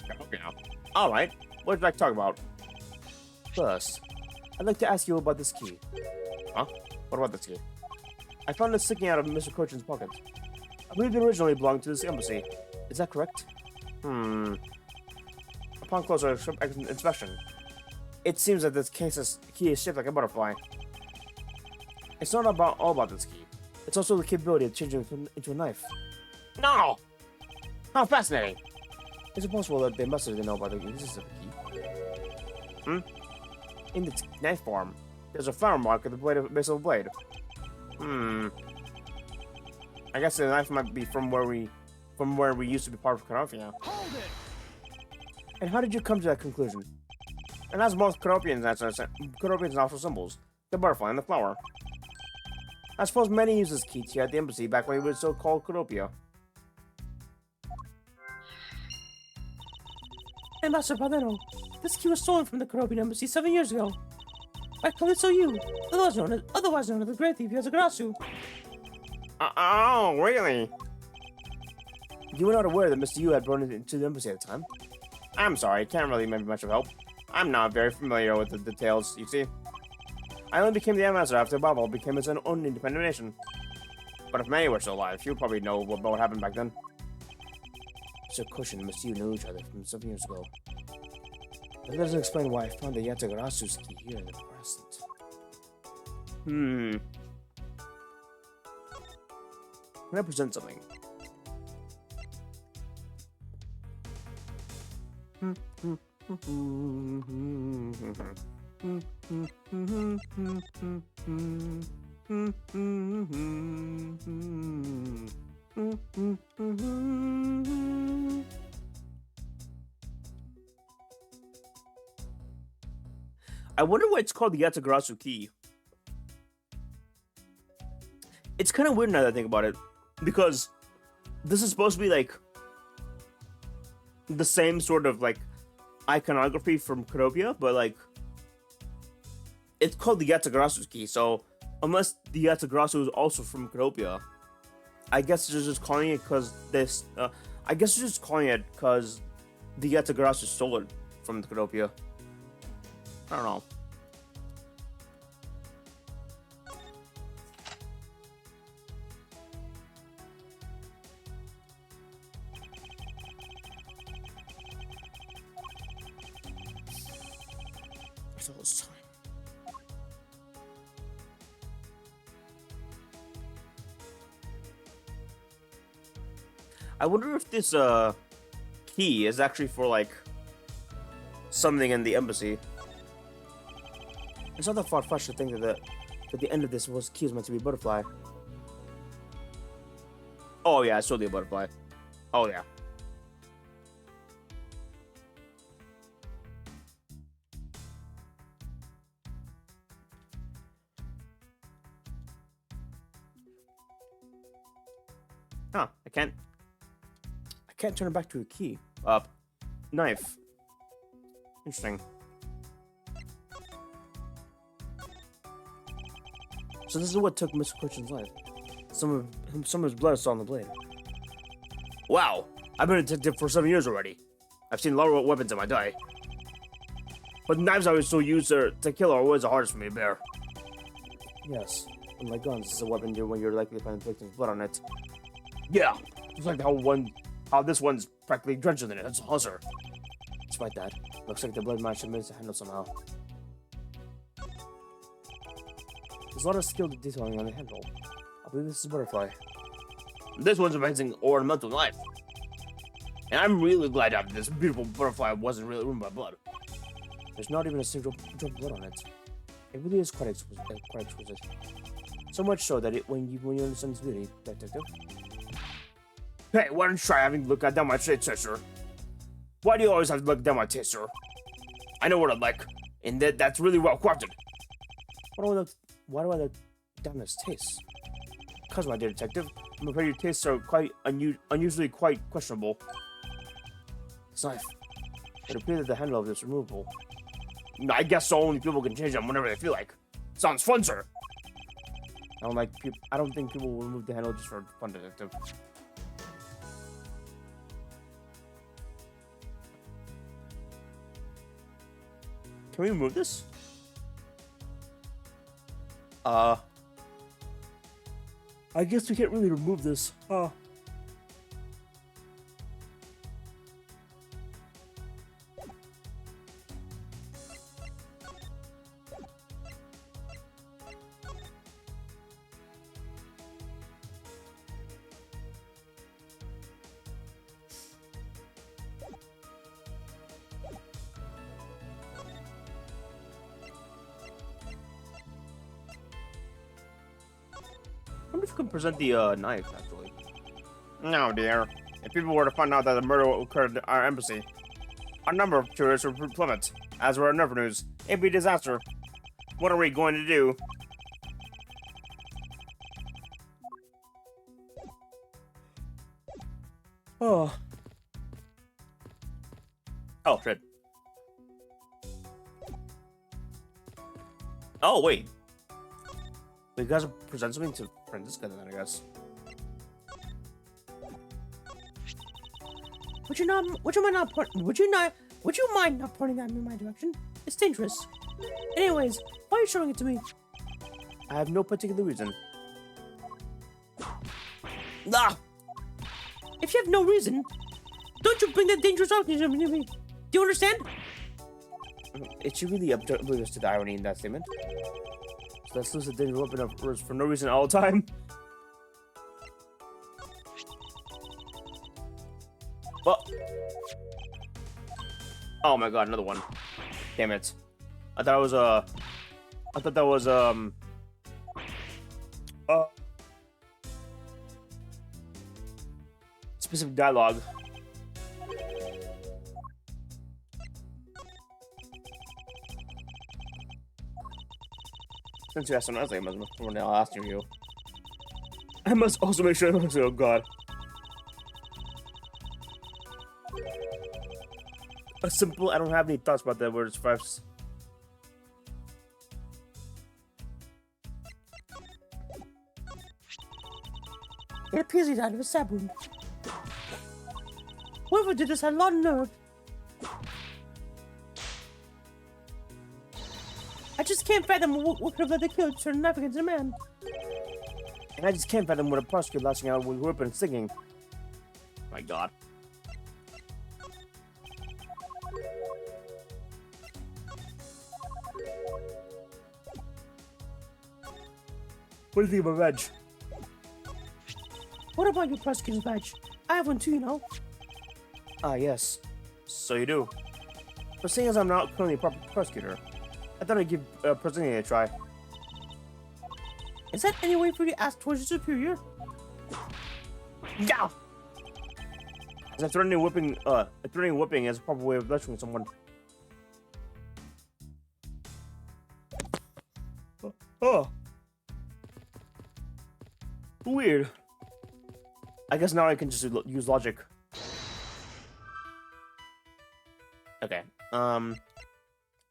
Cropia? Alright, what would you like to talk about? First, I'd like to ask you about this key. Huh? What about this key? I found it sticking out of Mr. Cochin's pocket. I believe it originally belonged to this embassy. Is that correct? Upon closer inspection, it seems that this key is shaped like a butterfly. It's not all about this key. It's also the capability of changing it into a knife. No! How fascinating! Is it possible that they must have know about the existence of the key? In the knife form, there's a flower mark at the base of the blade. I guess the knife might be from where we used to be part of Canopia. Hold it! And how did you come to that conclusion? And as most Canopians also symbols, the butterfly and the flower. I suppose many used this key here at the embassy back when it was so called Canopia. Ambassador Padeno, this key was stolen from the Canopian embassy 7 years ago. By Calypso Yu, otherwise known as the Great Thief Yazagarasu. Oh, really? You were not aware that Mr. Yu had brought it into the embassy at the time? I'm sorry, can't really be much of help. I'm not very familiar with the details, you see. I only became the ambassador after Babel became its own independent nation. But if Manny were still alive, he would probably know about what happened back then. Mr. Cochin and Mr. Yu knew each other from 7 years ago. That doesn't explain why I found the Yatagarasu's key here in the present. Can I present something? I wonder why it's called the Yatagarasu key. It's kind of weird now that I think about it, because this is supposed to be like the same sort of like iconography from Canopia, but like it's called the Yatagarasu key. So unless the Yatagarasu is also from Canopia, I guess they're just calling it because this. I guess they're just calling it because the Yatagarasu stole it from the Codopia. I don't know. All this time. I wonder if this key is actually for like something in the embassy. It's not that far-fetched to think that the end of this key is meant to be a butterfly. Oh yeah, it's totally a butterfly. Oh yeah. Huh, I can't turn it back to a key. Knife. Interesting. So this is what took Mr. Christian's life. Some of his blood is still on the blade. Wow, I've been a detective for 7 years already. I've seen a lot of weapons in my day. But knives I was still used to kill are always the hardest for me to bear. Yes, unlike guns, this is a weapon when you're likely to find the victim's blood on it. Yeah, just like how this one's practically drenched in it. That's a huzzer. Despite that, looks like the blood match managed to handle somehow. There's a lot of skilled detailing on the handle. I believe this is a butterfly. This one's amazing ornamental knife. And I'm really glad that this beautiful butterfly wasn't really ruined by blood. There's not even a single drop of blood on it. It really is quite exquisite. So much so that when you understand its beauty, detective. Hey, why don't you try having a look down my taster? Why do you always have to look down my taster? I know what I like, and that's really well crafted. Why do I look down this taste? Because, my dear detective, I'm afraid your tastes are quite unusually quite questionable. This knife. It appears that the handle of this is removable. I guess so. Only people can change them whenever they feel like. Sounds fun, sir. I don't think people will remove the handle just for fun, detective. Can we remove this? I guess we can't really remove this. I wonder if we can present the knife, actually. No, dear. If people were to find out that the murder occurred at our embassy, our number of tourists would plummet, as were our revenues. It'd be a disaster. What are we going to do? Oh. Oh, shit. Oh, wait. You guys present something to Francisca then, I guess. Would you mind not pointing that in my direction? It's dangerous. Anyways, why are you showing it to me? I have no particular reason. Ah! If you have no reason, don't you bring that dangerous organism near me. Do you understand? It's really oblivious to the irony in that statement. So let's lose the dangerous weapon of words for no reason all the time. Well. Oh my god, another one. Damn it. I thought that was specific dialogue. Since you asked someone else, I'll ask you. I must also make sure. Oh god. A simple. I don't have any thoughts about that word. First. It appears he died of a stab wound. Whoever did this had a lot of nerve. I just can't fathom what could have led the killer to turn a knife against a man. And I just can't fathom what a prosecutor lashing out with whip and singing. My God. What do you think of my badge? What about your prosecutor's badge? I have one too, you know. Ah, yes. So you do. But seeing as I'm not currently a proper prosecutor, I thought I'd give presenting it a try. Is that any way for you to ask towards your superior? Yeah. Is a threatening whipping is a proper way of lecturing someone. Oh. Weird. I guess now I can just use logic. Okay.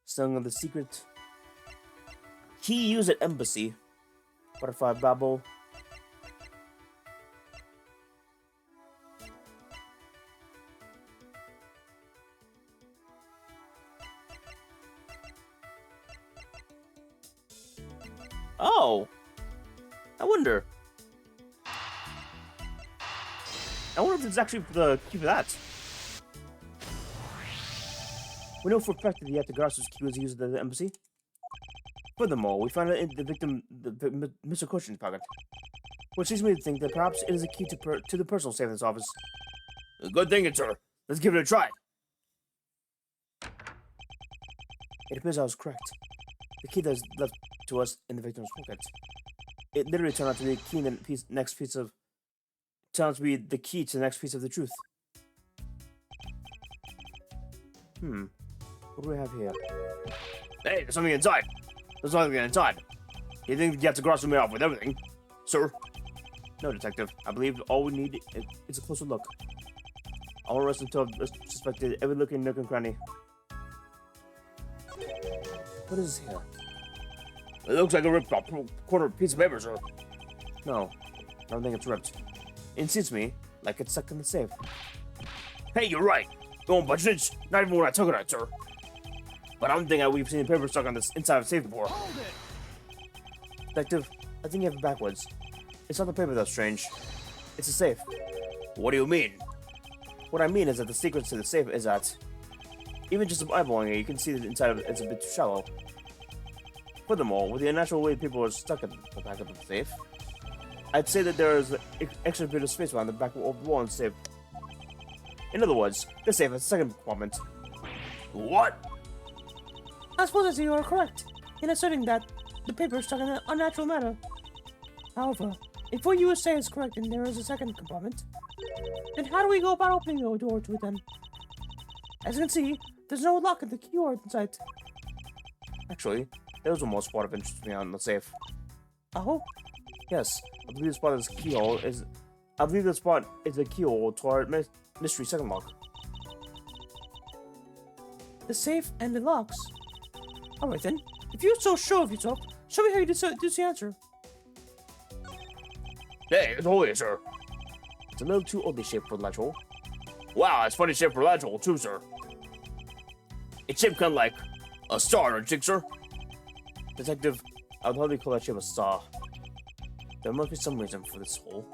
Song of the Secret. Key used at embassy. Butterfly Babble. Oh! I wonder if it's actually the key for that. We know for a fact that the Yatagarasu's key was used at the embassy. Furthermore, we found it in the victim, Mr. Cushion's pocket, which leads me to think that perhaps it is a key to the personal safe in this office. Good thinking, sir. Let's give it a try. It appears I was correct. The key that was left to us in the victim's pocket. It literally turned out to be the key in the key to the next piece of the truth. What do we have here? Hey, there's something inside. There's something inside. You think you have to cross me off with everything, sir? No, detective. I believe all we need is a closer look. I will arrest until I've suspected every looking nook and cranny. What is this here? It looks like a ripped off corner piece of paper, sir. No, I don't think it's ripped. It seems to me like it's stuck in the safe. Hey, you're right. Don't budge it. Not even when I took it out, sir. But I don't think we've seen paper stuck on this inside of a safe before. Hold it. Detective, I think you have it backwards. It's not the paper that's strange. It's a safe. What do you mean? What I mean is that the secret to the safe is that even just eyeballing it, you can see that inside of it is a bit too shallow. Furthermore, with the unnatural way people are stuck at the back of the safe, I'd say that there is an extra bit of space around the back of the wall in the safe. In other words, the safe has a second compartment. What? I suppose you are correct in asserting that the paper is stuck in an unnatural manner. However, if what you say is correct and there is a second compartment, then how do we go about opening the door to it then? As you can see, there's no lock at the keyboard inside. Actually, there was one more spot of interest me on the safe. Oh? Yes, I believe the spot is keyhole is. I believe the spot is a keyhole to our mystery second lock. The safe and the locks. Alright then, if you're so sure of yourself, show me how you do the answer. Hey, it's holy, sir. It's a little too oddly shaped for the latch hole. Wow, it's funny shaped for a latch hole too, sir. It's shaped kind of like a star, don't you think, sir? Detective, I would hardly call that shape a star. There must be some reason for this hole.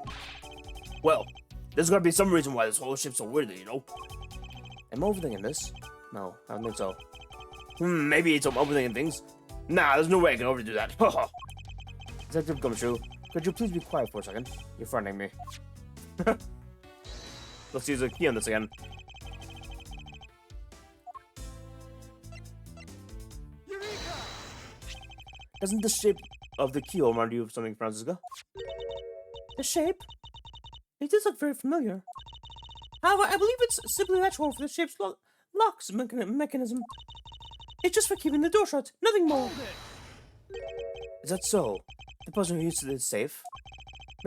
Well, there's gotta be some reason why this hole is shaped so weirdly, you know? Am I overthinking this? No, I don't think so. Maybe it's overthinking things. Nah, there's no way I can overdo that. Haha. Detective Gumshoe, could you please be quiet for a second? You're frightening me. Let's use a key on this again. Eureka! Doesn't the shape of the keyhole remind you of something, Francisca? The shape? It does look very familiar. However, I believe it's simply natural for the shape's locks mechanism. It's just for keeping the door shut, nothing more. Hold it. Is that so? The person who used this safe?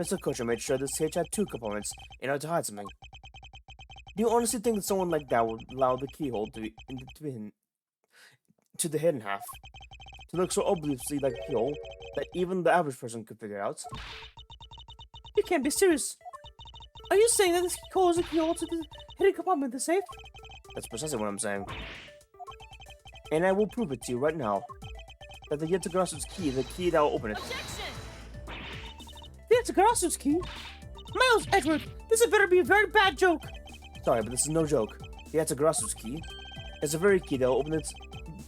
Mr. Kutcher made sure the safe had two compartments in order to hide something. Do you honestly think that someone like that would allow the keyhole to be hidden to the hidden half to look so obviously like a keyhole that even the average person could figure it out? You can't be serious. Are you saying that this key holds a keyhole to the hidden compartment of the safe? That's precisely what I'm saying. And I will prove it to you right now. That the Yetagarasu's key, the key that will open it. The Yetagarasu's key? Miles, Edward, this had better be a very bad joke. Sorry, but this is no joke. The Yetagarasu's key is the very key that will open its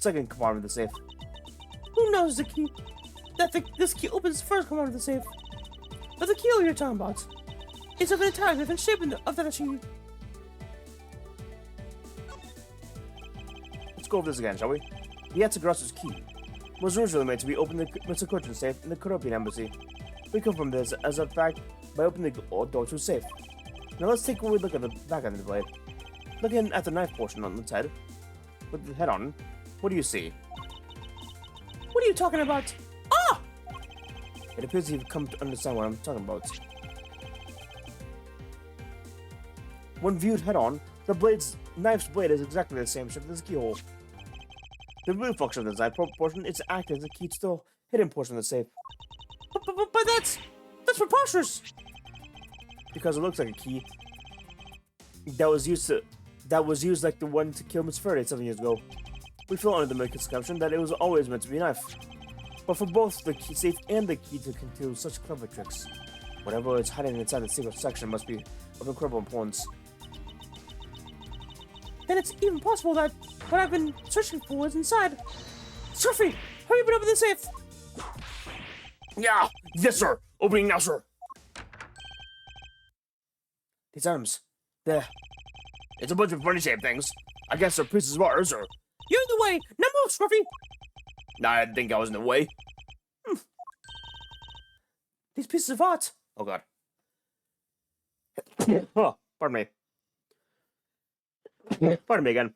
second compartment of the safe. Who knows the key? This key opens the first compartment of the safe. But the keyhole you're talking about is of an entirely different shape of that key. Let's go over this again, shall we? The Yetagarasu's key was originally meant to be opening the Mr. Kuchin's safe in the Kuropian embassy. We confirm this as a fact by opening the door to a safe. Now let's take a look at the back end of the blade. Looking at the knife portion on its head, with the head on, what do you see? What are you talking about? Ah! It appears you've come to understand what I'm talking about. When viewed head-on, the knife's blade is exactly the same shape as the keyhole. The real function of the knife portion is to act as the key to the hidden portion of the safe. But that's preposterous! Because it looks like a key that was used like the one to kill Miss Faraday 7 years ago. We feel under the misconception that it was always meant to be a knife. But for both the key safe and the key to conceal such clever tricks, whatever is hiding inside the secret section must be of incredible importance. Then it's even possible that what I've been searching for is inside. Surfy, hurry up and open the safe! Yeah! Yes, sir! Opening now, sir! These items, it's a bunch of funny-shaped things. I guess they're pieces of art, sir. You're in the way! Now move, Scruffy! Nah, I didn't think I was in the way. These pieces of art. Oh, God. Oh, pardon me. Pardon me again.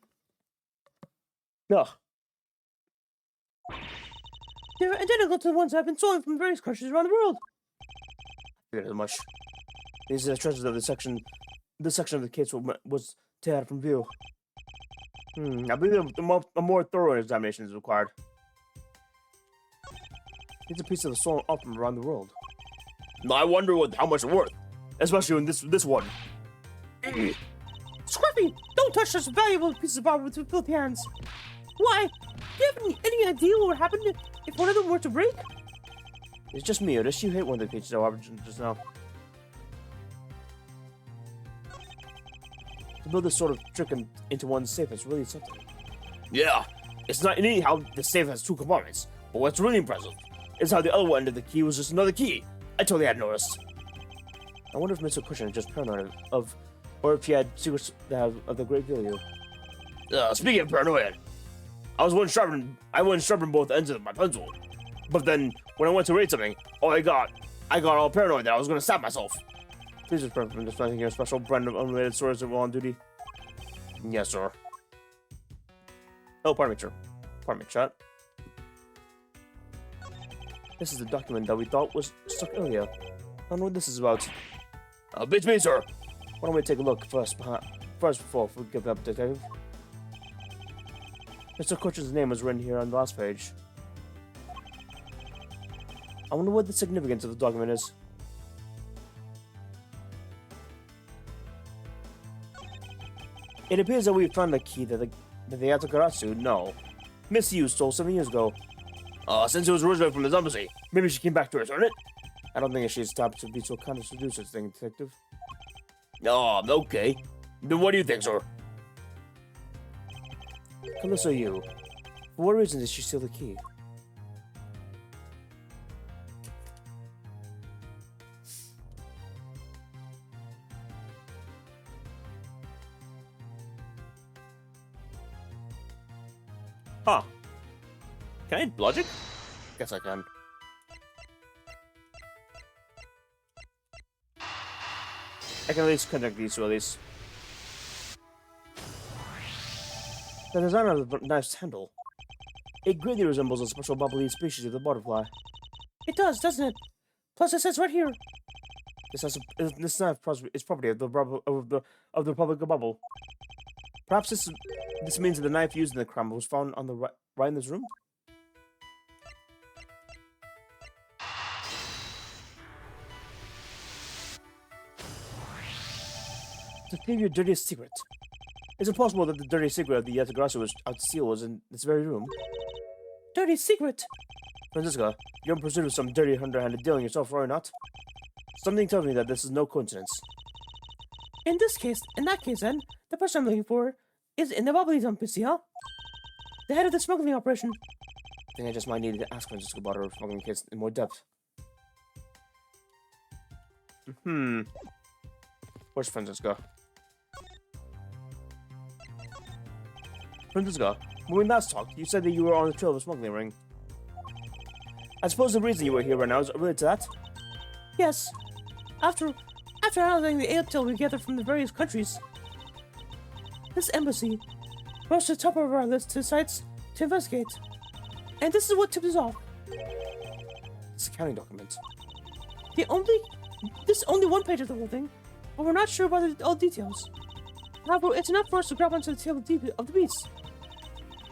Ugh. They're identical to the ones I've been stolen from various countries around the world. Figured as much. These are the treasures of the section of the case was teared from view. I believe a more thorough examination is required. These are pieces of the stolen art from around the world. I wonder how much it's worth, especially in this one. Scruffy, don't touch such valuable pieces of art with your filthy hands. Why? Do you have any idea what would happen if one of them were to break? It's just me, or does she hate one of the pieces of art just now? To build this sort of trick into one safe is really something. Yeah, it's not neat how the safe has two compartments, but what's really impressive is how the other end of the key was just another key. I totally hadn't noticed. I wonder if Mr. Cushion is just paranoid or if he had secrets of the great value. Speaking of paranoid, I wasn't sharpening both ends of my pencil. But then, when I went to read something, I got all paranoid that I was going to stab myself. Please just prevent from dispensing your special brand of unrelated swords that were on duty. Yes, sir. Oh, pardon me, sir. Pardon me, chat. This is the document that we thought was stuck earlier. I don't know what this is about. Beats me, sir. Why don't we take a look first before we give up, detective? Mr. Kutcher's name was written here on the last page. I wonder what the significance of the document is. It appears that we found the key that the Yatagarasu, no, Miss Yu stole 7 years ago. Since it was originally from his embassy, maybe she came back to return it? I don't think she's stopped to be so kind as to do such a thing, detective. Okay. Then what do you think, sir? Calissa Yu, for what reason did she steal the key? Huh. Can I logic? Guess I can. I can at least connect these two at least. The design of the knife's handle. It greatly resembles a special bubbly species of the butterfly. It does, doesn't it? Plus it says right here. This knife is property of the Republic of Bubble. Perhaps this means that the knife used in the crime was found on the right in this room? Maybe your dirtiest secret. Is it possible that the dirty secret the Yatagrasu was out to steal was in this very room? Dirty secret. Francisca, you're in pursuit of some dirty underhanded dealing yourself, are you not? Something tells me that this is no coincidence. In that case then, the person I'm looking for is in the bubbly dump, huh? The head of the smuggling operation. I think I just might need to ask Francisca about her smuggling case in more depth. Where's Francisca? Francisca, when we last talked, you said that you were on the trail of a smuggling ring. I suppose the reason you were here right now is related to that? Yes. After analyzing the intel we gathered from the various countries, this embassy rose to the top of our list to sites to investigate. And this is what tipped us off. It's a accounting document. This only one page of the whole thing, but we're not sure about all the details. However, it's enough for us to grab onto the tail of the beast.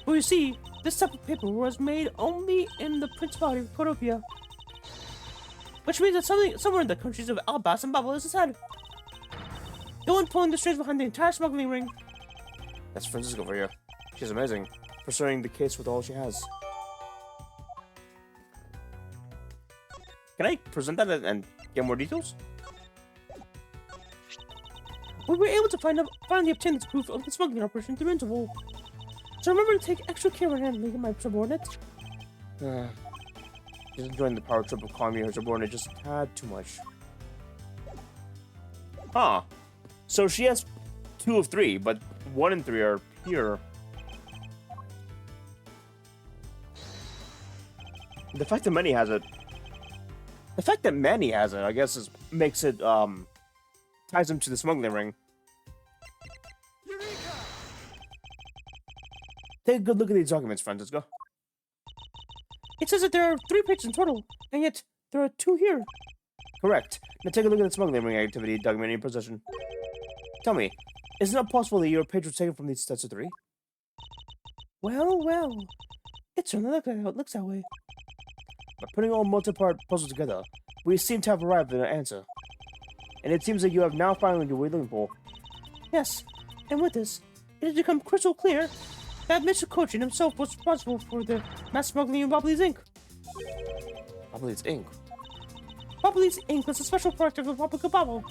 Well, you see, this type of paper was made only in the Principality of Cordoba, which means that somewhere in the countries of Albas and Babel is his head. The one pulling the strings behind the entire smuggling ring. That's Francisca for you. She's amazing, pursuing the case with all she has. Can I present that and get more details? We were able to finally obtain this proof of the smuggling operation through Interval. So remember to take extra care when handling my subordinate. She's enjoying the power trip of calling me her subordinate just a tad too much. Huh. So she has 2 of 3, but 1 and 3 are here. The fact that Manny has it, I guess, makes it, ties him to the smuggling ring. Eureka! Take a good look at these documents, Francisco. It says that there are 3 pages in total, and yet there are 2 here. Correct. Now take a look at the smuggling ring activity document in your possession. Tell me, is it not possible that your page was taken from these sets of 3? Well. It certainly looks that way. By putting all multi-part puzzles together, we seem to have arrived at an answer. And it seems that you have now found what we're looking for. Yes, and with this, it has become crystal clear that Mr. Cochin himself was responsible for the mass smuggling of Bubbly's Inc. Bubbly's Inc. Bubbly's Inc. was a special product of the Republic of Babel.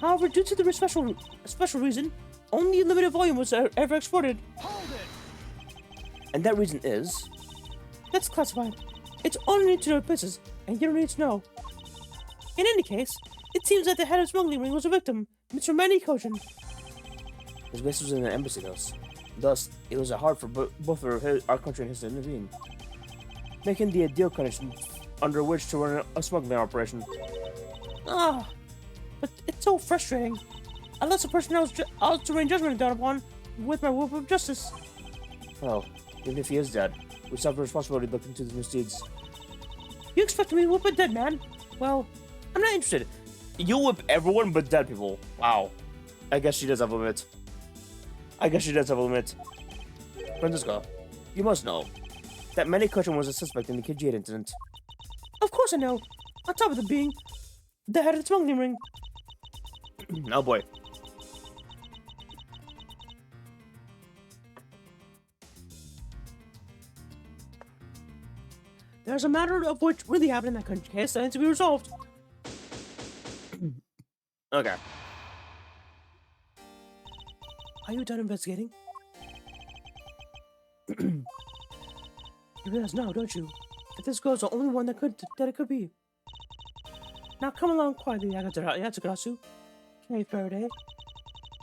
However, due to the special reason, only a limited volume was ever exported. Hold it! And that reason is... That's classified. It's only to their places, and you don't need to know. In any case, it seems that the head of smuggling ring was a victim, Mr. Manny Cochin. His base was in an embassy, thus, it was hard for both our country and his to intervene, making the ideal condition under which to run a smuggling operation. But it's so frustrating. Unless the person I was to rain judgment down upon with my whip of justice. Well, even if he is dead, we still have a responsibility to look into his misdeeds. You expect me to whip a dead man? Well, I'm not interested. You whip everyone but dead people. Wow. I guess she does have a limit. Francisco, you must know that Manny Cochin was a suspect in the Kid Jade incident. of course I know. On top of it being the head of the smuggling ring. Oh boy. There's a matter of which really happened in that country case that needs to be resolved. Okay. Are you done investigating? You realize now, don't you, that this girl's the only one that it could be. Now come along quietly, Yatsugarasu. Hey, Faraday.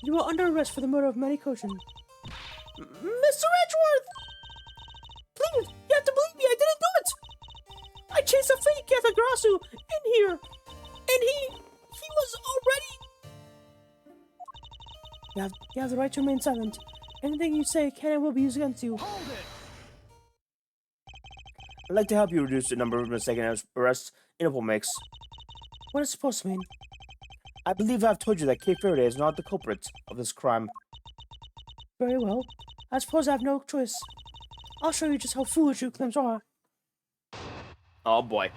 You are under arrest for the murder of Manny Cochin. Mr. Edgeworth! Please, you have to believe me, I didn't do it! I chased a fake Yatsugarasu in here, and he was already... You have the right to remain silent. Anything you say can and will be used against you. Hold it! I'd like to help you reduce the number of mistaken arrests Interpol makes. What is it supposed to mean? I believe I've told you that Kate Faraday is not the culprit of this crime. Very well. I suppose I have no choice. I'll show you just how foolish your claims are. Oh boy.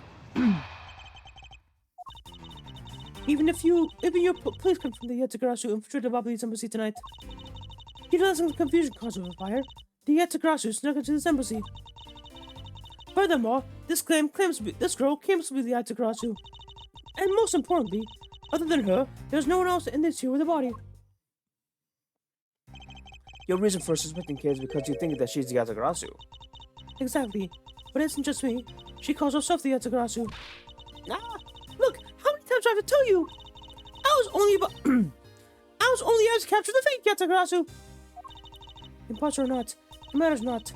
Even your police come from the Yatagarasu infiltrated Babi's embassy tonight. You know some confusion caused by the fire. The Yatagarasu snuck into this embassy. Furthermore, this girl claims to be the Yatagarasu. And most importantly, other than her, there's no one else in this here with a body. Your reason for suspecting Kay is because you think that she's the Yatagarasu. Exactly. But it isn't just me. She calls herself the Yatagarasu. Ah! Look! How many times do I have to tell you? I was only able to capture the fake Yatagarasu! Imposter or not, it matters not.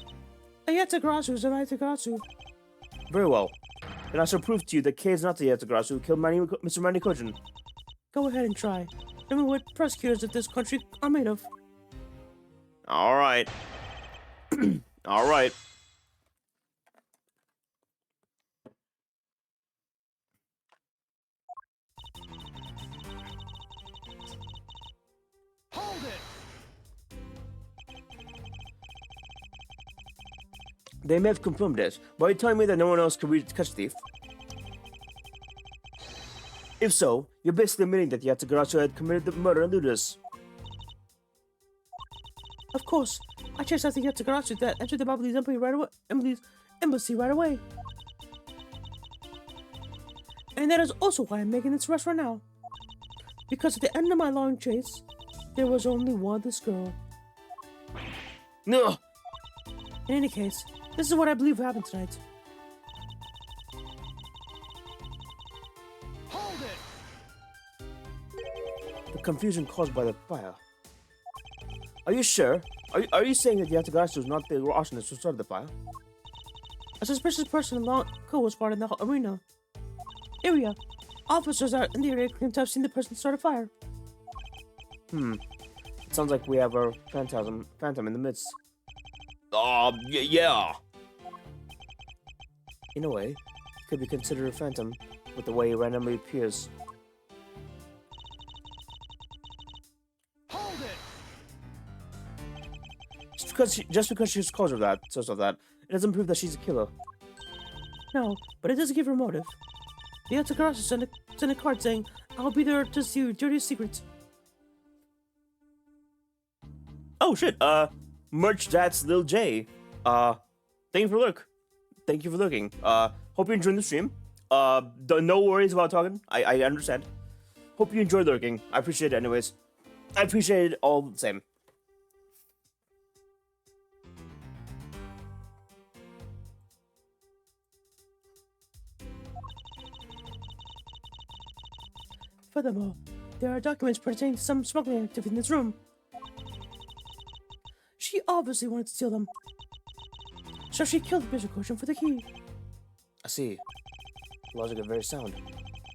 A Yatagarasu is a Yatagarasu. Very well. Then I shall prove to you that Kay is not the Yatagarasu who killed Mr. Manny Kojin. Go ahead and try. Show me what prosecutors of this country are made of. Alright. Alright. Hold it! They may have confirmed this, but are you telling me that no one else could catch the thief? If so, you're basically admitting that the Yatagarasu had committed the murder and looted us. Of course, I chased out the Yatagarasu that entered the Babi's embassy right away. And that is also why I'm making this rush right now. Because at the end of my long chase, there was only this girl. No. In any case, this is what I believe happened tonight. Hold it! The confusion caused by the fire. Are you sure? Are you saying that the Yatagarasu was not the arsonist who started the fire? A suspicious person along was spotted in the area. Officers out in the area claim to have seen the person start a fire. It sounds like we have our phantom in the midst. Yeah. In a way, he could be considered a phantom with the way he randomly appears. Hold it! Just because she calls her that, says that, it doesn't prove that she's a killer. No, but it does give her motive. The Yatagarasu sent a card saying, I'll be there to see your dirtiest secrets. Oh shit, merch that's Lil J. Thank you for looking. Hope you enjoyed the stream. No worries about talking. I understand. Hope you enjoyed lurking. I appreciate it anyways. I appreciate it all the same. Furthermore, there are documents pertaining to some smuggling activity in this room. She obviously wanted to steal them. So she killed Mr. Kojin for the key. I see. Logic is very sound.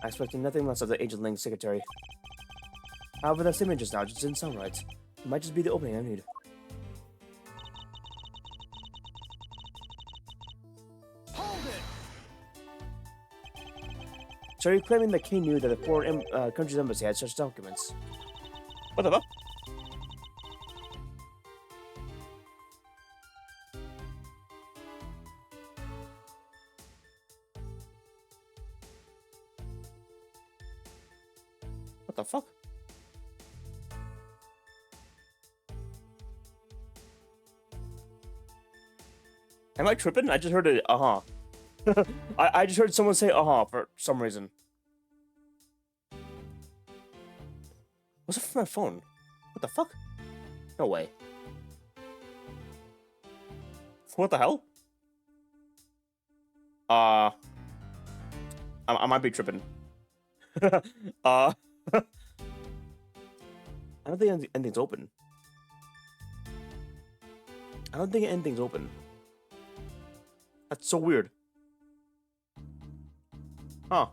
I expected nothing less of the Agent Ling's secretary. However, that statement just now just didn't sound right. It might just be the opening I need. Hold it! So are you claiming that Kay knew that the foreign country's embassy had such documents? What the fuck? What the fuck? Am I tripping? I just heard it, I just heard someone say for some reason. Was it from my phone? What the fuck? No way. What the hell? I might be tripping. I don't think anything's open. I don't think anything's open. That's so weird. Huh.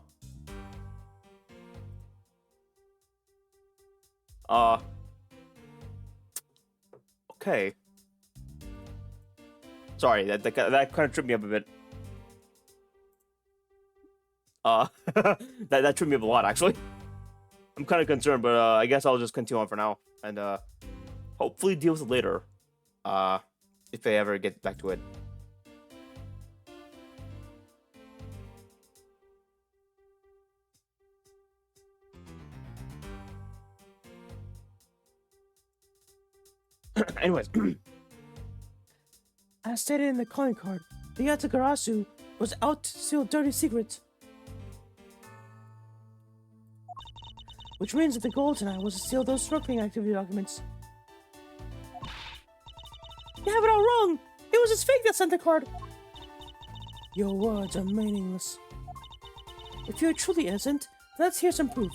Okay. Sorry, that kind of tripped me up a bit. that tripped me up a lot, actually. I'm kind of concerned, but I guess I'll just continue on for now, and hopefully deal with it later. If I ever get back to it. Anyways, As stated in the calling card, the Yatagarasu was out to steal dirty secrets. Which means that the goal tonight was to steal those smoking activity documents. You have it all wrong! It was his fake that sent the card! Your words are meaningless. If you're truly innocent, let's hear some proof.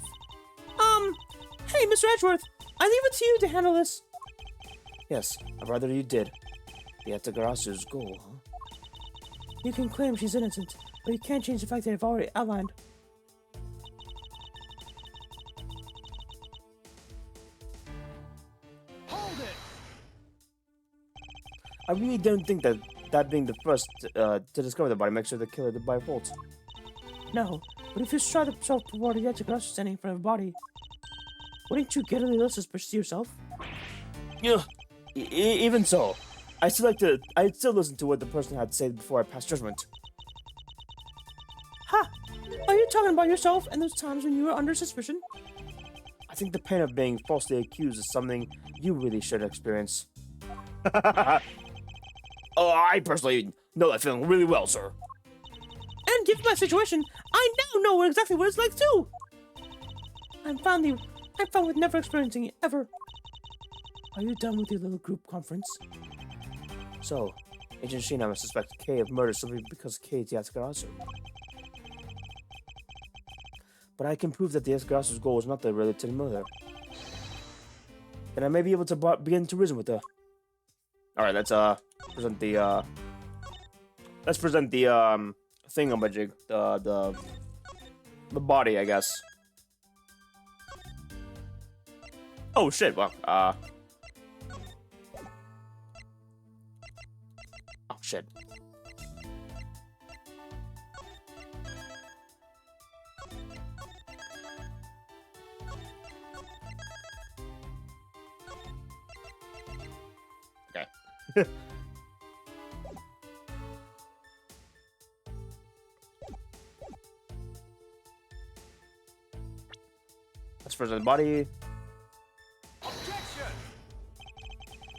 Hey, Mr. Edgeworth, I leave it to you to handle this. yes, I'd rather you did. The Atagarasu's goal, huh? You can claim she's innocent, but you can't change the fact that I've already outlined. Hold it! I really don't think that being the first to discover the body makes her the killer by fault. No, but if you try to self-report a Yatagarasu standing in front of a body, wouldn't you get a little suspicious yourself? Yeah, even so, I'd still listen to what the person had to say before I pass judgment. Ha! Are you talking about yourself and those times when you were under suspicion? I think the pain of being falsely accused is something you really should experience. Oh, I personally know that feeling really well, sir. And given my situation, I now know exactly what it's like too! I'm fine with never experiencing it, ever. Are you done with your little group conference? So, Agent Shina must suspect Kei of murder simply because Kei is the Yatagarasu. But I can prove that the Yatagarasu's goal was not the related murder. Then I may be able to begin to reason with her. Alright, let's present the thingamajig, the body, I guess. Oh shit, well, oh shit. Okay. Let's present the body. Objection!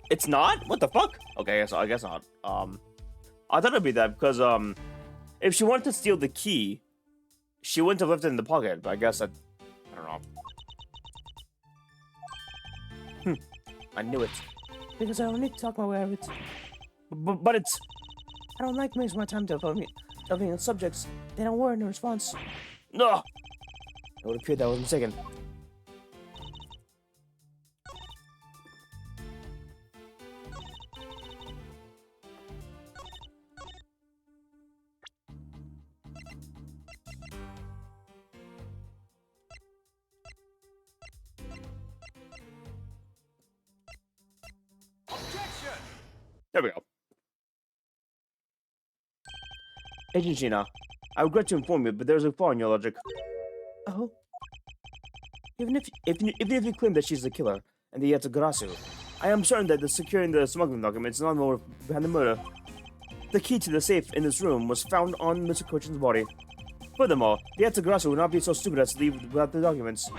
It's not? What the fuck? Okay, so I guess not. I thought it'd be that because if she wanted to steal the key, she wouldn't have left it in the pocket. But I guess I don't know. I knew it. Because I don't need to talk my way out of it. But it's I don't like wasting my time delving in subjects. They don't warrant a response. no. It would appear that I was mistaken. Objection! There we go. Agent Shina, I regret to inform you, but there's a flaw in your logic. Oh? Even if you claim that she's the killer and the Yatagarasu, I am certain that the securing the smuggling documents is not the motive behind the murder. The key to the safe in this room was found on Mr. Kochin's body. Furthermore, the Yatagarasu would not be so stupid as to leave without the documents.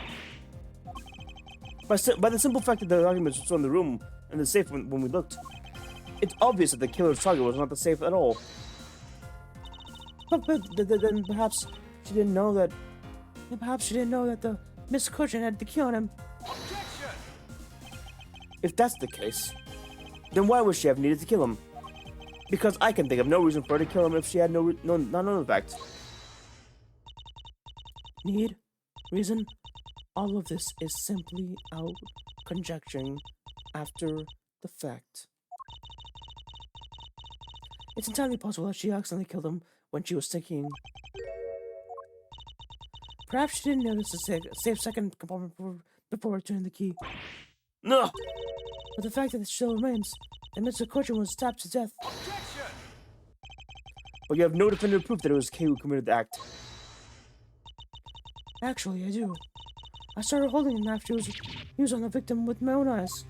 By the simple fact that the documents were still in the room and the safe when we looked, it's obvious that the killer's target was not the safe at all. But then perhaps she didn't know that. Perhaps she didn't know that the Mr. Kochin had the key on him. Objection! If that's the case, then why would she have needed to kill him? Because I can think of no reason for her to kill him if she had not known the fact. Need? Reason? All of this is simply out conjecturing after the fact. It's entirely possible that she accidentally killed him when she was thinking. Perhaps she didn't notice the safe second compartment before returning the key. No! But the fact that it still remains that Mr. Kochin was stabbed to death. Objection! But you have no definitive proof that it was Kei who committed the act. Actually, I do. I started holding him after he was on the victim with my own eyes.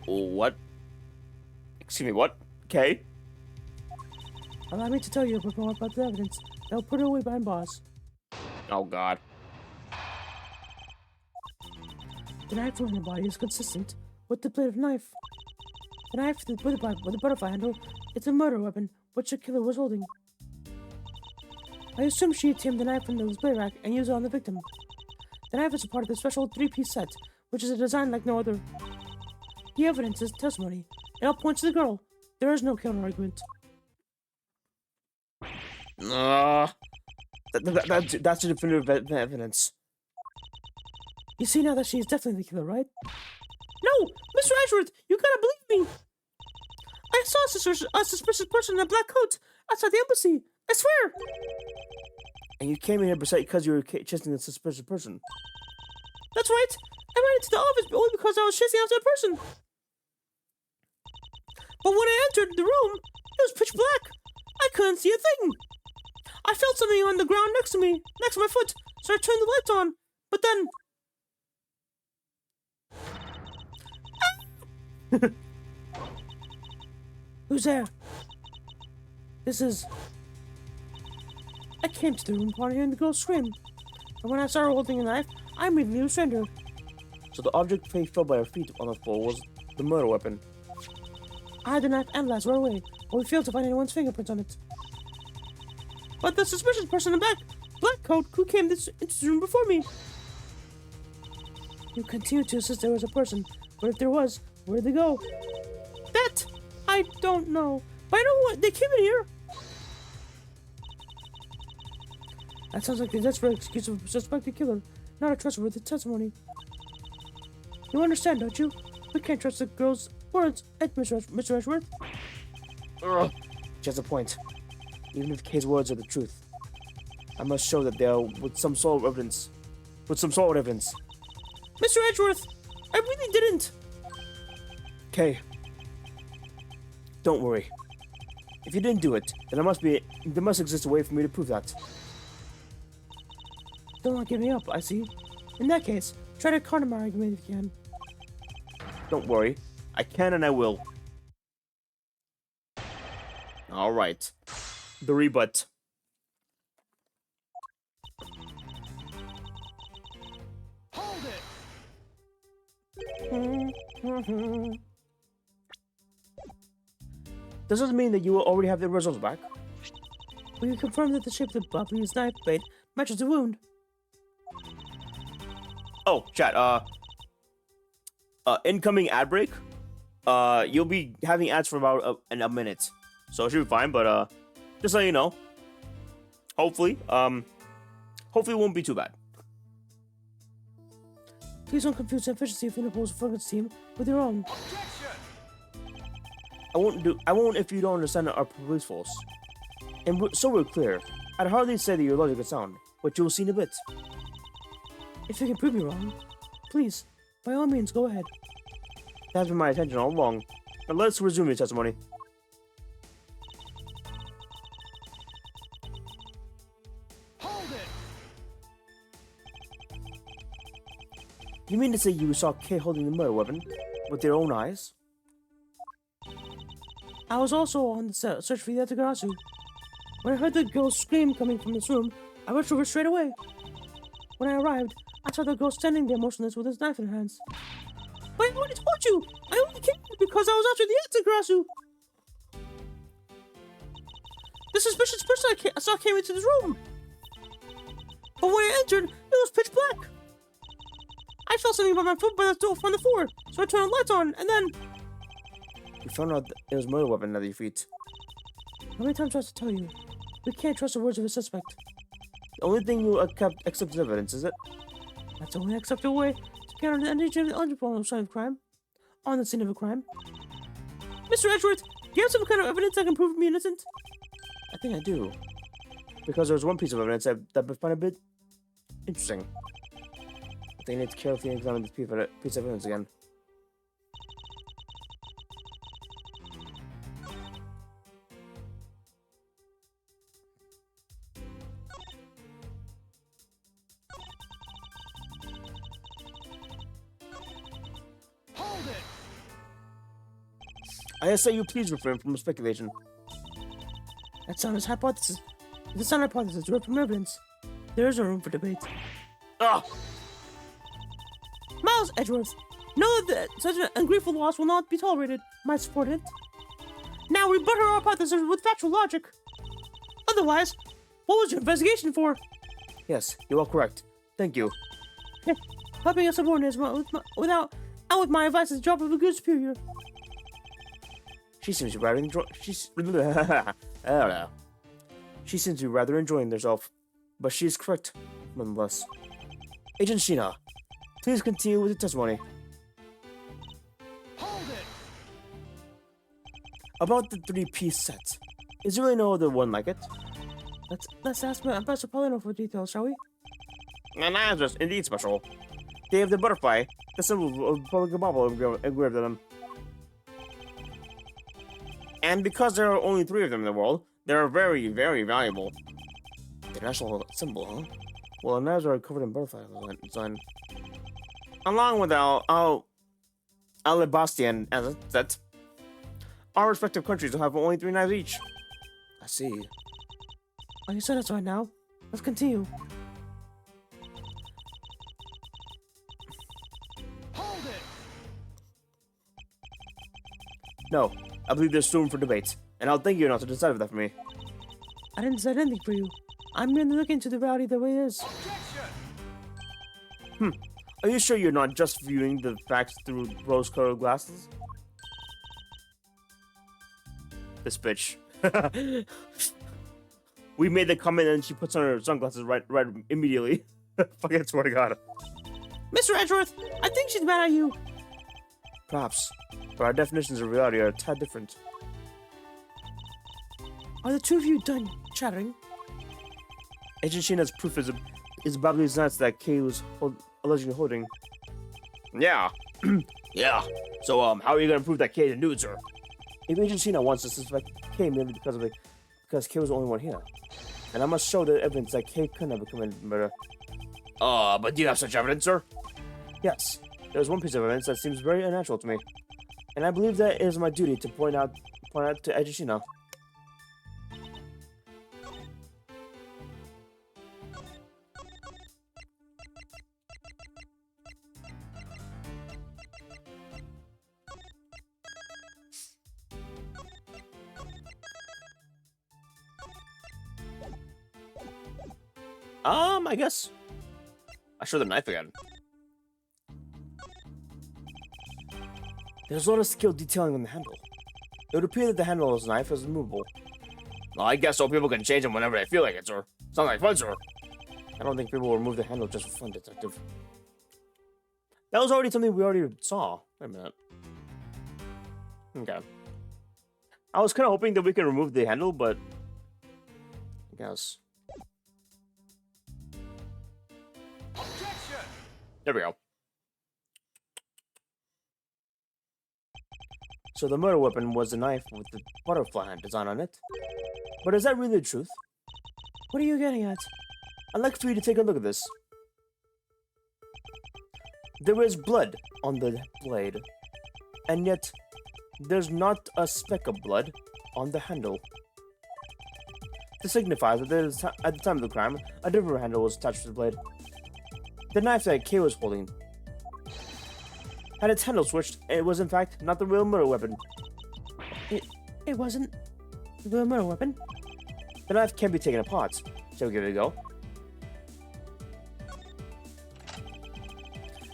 What? Excuse me, what? Kei? Allow me to tell you a bit more about the evidence that will put her away behind bars. Oh god. The knife wound in her body is consistent with the blade of knife The knife with the butterfly handle is a murder weapon, which the killer was holding. I assume she obtained the knife from the display rack and used it on the victim. The knife is a part of the special 3-piece set, which is a design like no other. The evidence is testimony. It all points to the girl. There is no counter-argument. That's the definitive evidence. You see now that she is definitely the killer, right? No! Mr. Edgeworth, you gotta believe me! I saw a suspicious person in a black coat outside the embassy. I swear! And you came in here because you were chasing a suspicious person. That's right! I ran into the office only because I was chasing after a person. But when I entered the room, it was pitch black. I couldn't see a thing. I felt something on the ground next to my foot, so I turned the lights on. But then... Who's there? This is... I came to the room upon hearing the girl scream. And when I saw her holding a knife, I immediately restrained her. So the object fell by her feet on the floor was the murder weapon. I had the knife analyzed right away, but we failed to find anyone's fingerprints on it. But the suspicious person in the black coat who came into the room before me. You continue to insist there was a person, but if there was, where'd they go? That I don't know. But I know what they came in here. That sounds like a desperate excuse of a suspected killer, not a trustworthy testimony. You understand, don't you? We can't trust the girl's words, Mr. Edgeworth. She has a point. Even if Kay's words are the truth, I must show that they are with some solid evidence. Mr. Edgeworth, I really didn't. Kay, don't worry. If you didn't do it, then there must exist a way for me to prove that. Don't want to give me up, I see. In that case, try to counter my argument if you can. Don't worry. I can and I will. Alright. The rebut. Hold it! Does this mean that you will already have the results back? Will you confirm that the shape of the Bubbly's knife blade matches the wound? Oh, chat, incoming ad break. You'll be having ads for about a minute. So it should be fine, but, just so you know. Hopefully it won't be too bad. Please don't confuse the efficiency of Interpol's Fergus team with your own. Objection! I won't if you don't understand our police force. And so we're clear. I'd hardly say that your logic is sound, but you will see in a bit. If you can prove me wrong, please, by all means, go ahead. That's been my attention all along. Now let's resume your testimony. Hold it! You mean to say you saw Kay holding the murder weapon with your own eyes? I was also on the search for the Yatagarasu. When I heard the girl's scream coming from this room, I rushed over straight away. When I arrived, I saw the girl standing there motionless with his knife in her hands. But I already told you! I only came here because I was after the Yatagarasu! The suspicious person I saw came into this room! But when I entered, it was pitch black! I felt something by my foot on the floor, so I turned the lights on, and then... You found out that it was a murder weapon at your feet. How many times do I have to tell you? We can't trust the words of a suspect. The only thing you accept as evidence, is it? That's the only acceptable way to counter the eligible sign of crime. On the scene of a crime. Mr. Edgeworth, do you have some kind of evidence that can prove me innocent? I think I do. Because there's one piece of evidence that I find a bit interesting. I think I need to carefully examine this piece of evidence again. Hold it! I say you please refrain from speculation. That sound hypothesis. The sound hypothesis derived from evidence. There is no room for debate. Ah! Miles Edgeworth, know that such an ungrateful loss will not be tolerated. might support it. Now rebut her hypothesis with factual logic. Otherwise, what was your investigation for? Yes, you are correct. Thank you. Helping a subordinate with my advice is the job of a good superior. She seems to be rather I don't know. She seems to be rather enjoying herself, but she is correct, nonetheless. Agent Sheena, please continue with your testimony. Hold it! About the 3-piece set. Is there really no other one like it? Let's ask Professor Paulino for details, shall we? And that is just indeed special. They have the butterfly, the symbol of public bubble engraved on them. And because there are only 3 of them in the world, they are very, very valuable. The national symbol, huh? Well, the knives are covered in butterfly design. Along with Alabastian as a set, our respective countries will have only 3 knives each. I see. Oh, you said it's right now. Let's continue. Hold it! No, I believe there's room for debate, and I'll thank you not to decide that for me. I didn't decide anything for you. I'm merely looking into the reality the way it is. Objection! Are you sure you're not just viewing the facts through rose-colored glasses? This bitch. We made the comment and she puts on her sunglasses right immediately. Fucking swear to God. Mr. Edgeworth, I think she's mad at you. Perhaps, but our definitions of reality are a tad different. Are the 2 of you done chattering? Agent Sheena's proof is Babley's nuts that Kay was allegedly holding. Yeah. Yeah. So, how are you gonna prove that Kay didn't do it, sir? If Agent Sheena wants to suspect Kay merely because Kay was the only one here, and I must show the evidence that Kay couldn't have committed murder. But do you have such evidence, sir? Yes. There's one piece of evidence that seems very unnatural to me, and I believe that it is my duty to point out to Agent Sheena. I guess. I show the knife again. There's a lot of skill detailing on the handle. It would appear that the handle of this knife is removable. Well, I guess so people can change them whenever they feel like it, sir. Sounds like fun, sir. I don't think people will remove the handle just for fun, Detective. That was already something we already saw. Wait a minute. Okay. I was kind of hoping that we can remove the handle, but I guess. Objection! There we go. So the murder weapon was the knife with the butterfly design on it. But is that really the truth? What are you getting at? I'd like for you to take a look at this. There is blood on the blade, and yet there's not a speck of blood on the handle. This signifies that at the time of the crime, a different handle was attached to the blade. The knife that Kay was holding had its handle switched, and it was in fact not the real murder weapon. It wasn't the real murder weapon? The knife can be taken apart. Shall we give it a go?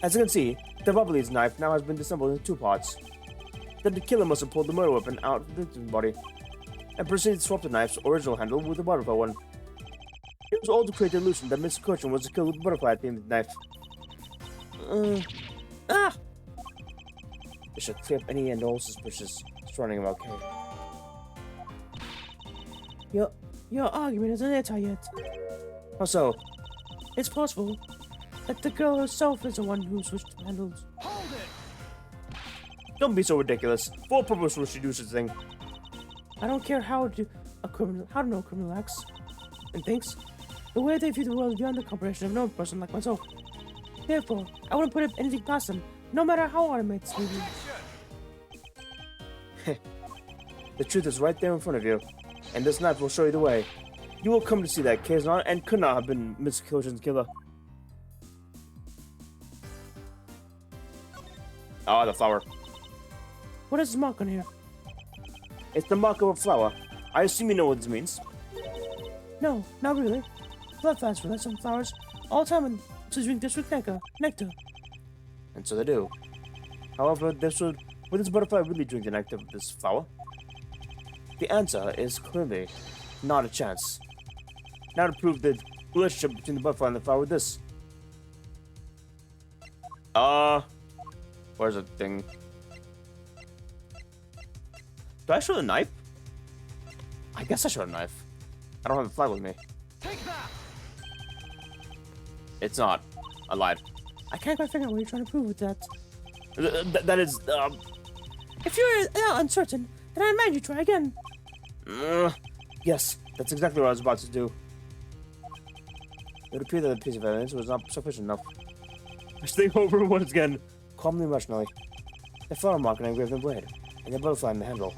As you can see, the Bubbly's knife now has been disassembled into 2 parts. Then the killer must have pulled the murder weapon out of the victim's body and proceeded to swap the knife's original handle with the butterfly one. It was all to create the illusion that Mr. Cochin was killed with the butterfly at the end of the knife. This should clear up any and all suspicions surrounding about Kay. Your argument isn't answered yet. How so? It's possible that the girl herself is the one who switched the handles. Hold it! Don't be so ridiculous. For what purpose would she do such a thing? I don't care how no criminal acts and thinks. The way they view the world is beyond the comprehension of no person like myself. Therefore, I wouldn't put anything past them, no matter how automated it may be. The truth is right there in front of you, and this knife will show you the way. You will come to see that Kay is not and could not have been Mr. Cochin's killer. Ah, the flower. What is this mark on here? It's the mark of a flower. I assume you know what this means. No, not really. Blood flies for some flowers all the time to drink this with nectar. And so they do. However, would this butterfly really drink the nectar of this flower? The answer is clearly not a chance. Now to prove the relationship between the butterfly and the flower with this. Where's the thing? Do I show the knife? I guess I show a knife. I don't have the flag with me. Take that! It's not. I lied. I can't quite figure out what you're trying to prove with that. That is, If you're uncertain, then I imagine you try again. yes, that's exactly what I was about to do. It would appear that the piece of evidence was not sufficient enough. I should think over it once again, calmly and rationally. The flower mark and engraved in the blade, and the butterfly in the handle.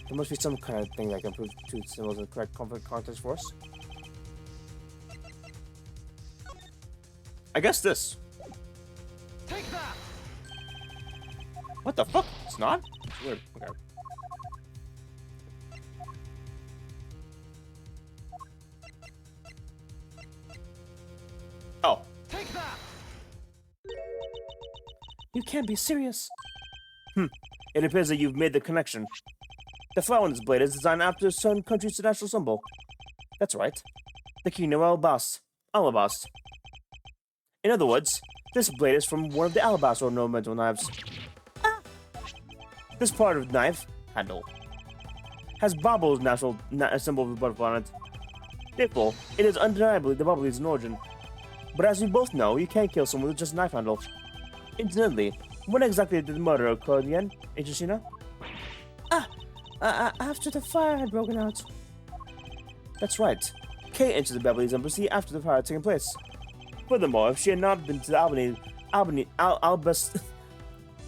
There must be some kind of thing that can prove two symbols in the correct context for us. I guess this. Take that! What the fuck? It's not? It's weird. Okay. Oh. Take that! You can't be serious. It appears that you've made the connection. The flower on this blade is designed after a certain country's national symbol. That's right. The Kingdom of Alabast. In other words, this blade is from one of the Alabast ornamental knives. This part of the knife, handle, has Babo's national symbol of the butterfly on it. Therefore, it is undeniably the Babo's in origin. But as we both know, you can't kill someone with just a knife handle. Incidentally, when exactly did the murder occur in the end, Agent After the fire had broken out. That's right. Kate entered the Beverly's embassy after the fire had taken place. Furthermore, if she had not been to the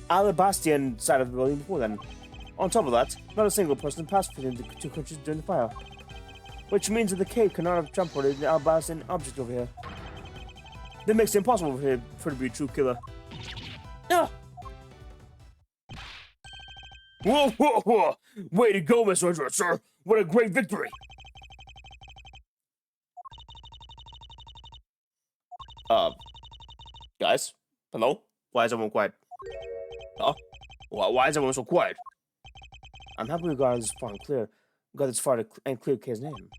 Alabastian side of the building before then. On top of that, not a single person passed between the two countries during the fire. Which means that the cave could not have transported the Alabastian object over here. That makes it impossible for her to be a true killer. Ugh! Whoa, whoa, whoa! Way to go, Mr. Edward, sir! What a great victory! Guys? Hello? Why is everyone quiet? Huh? Why is everyone so quiet? I'm happy we got this far and clear K's name.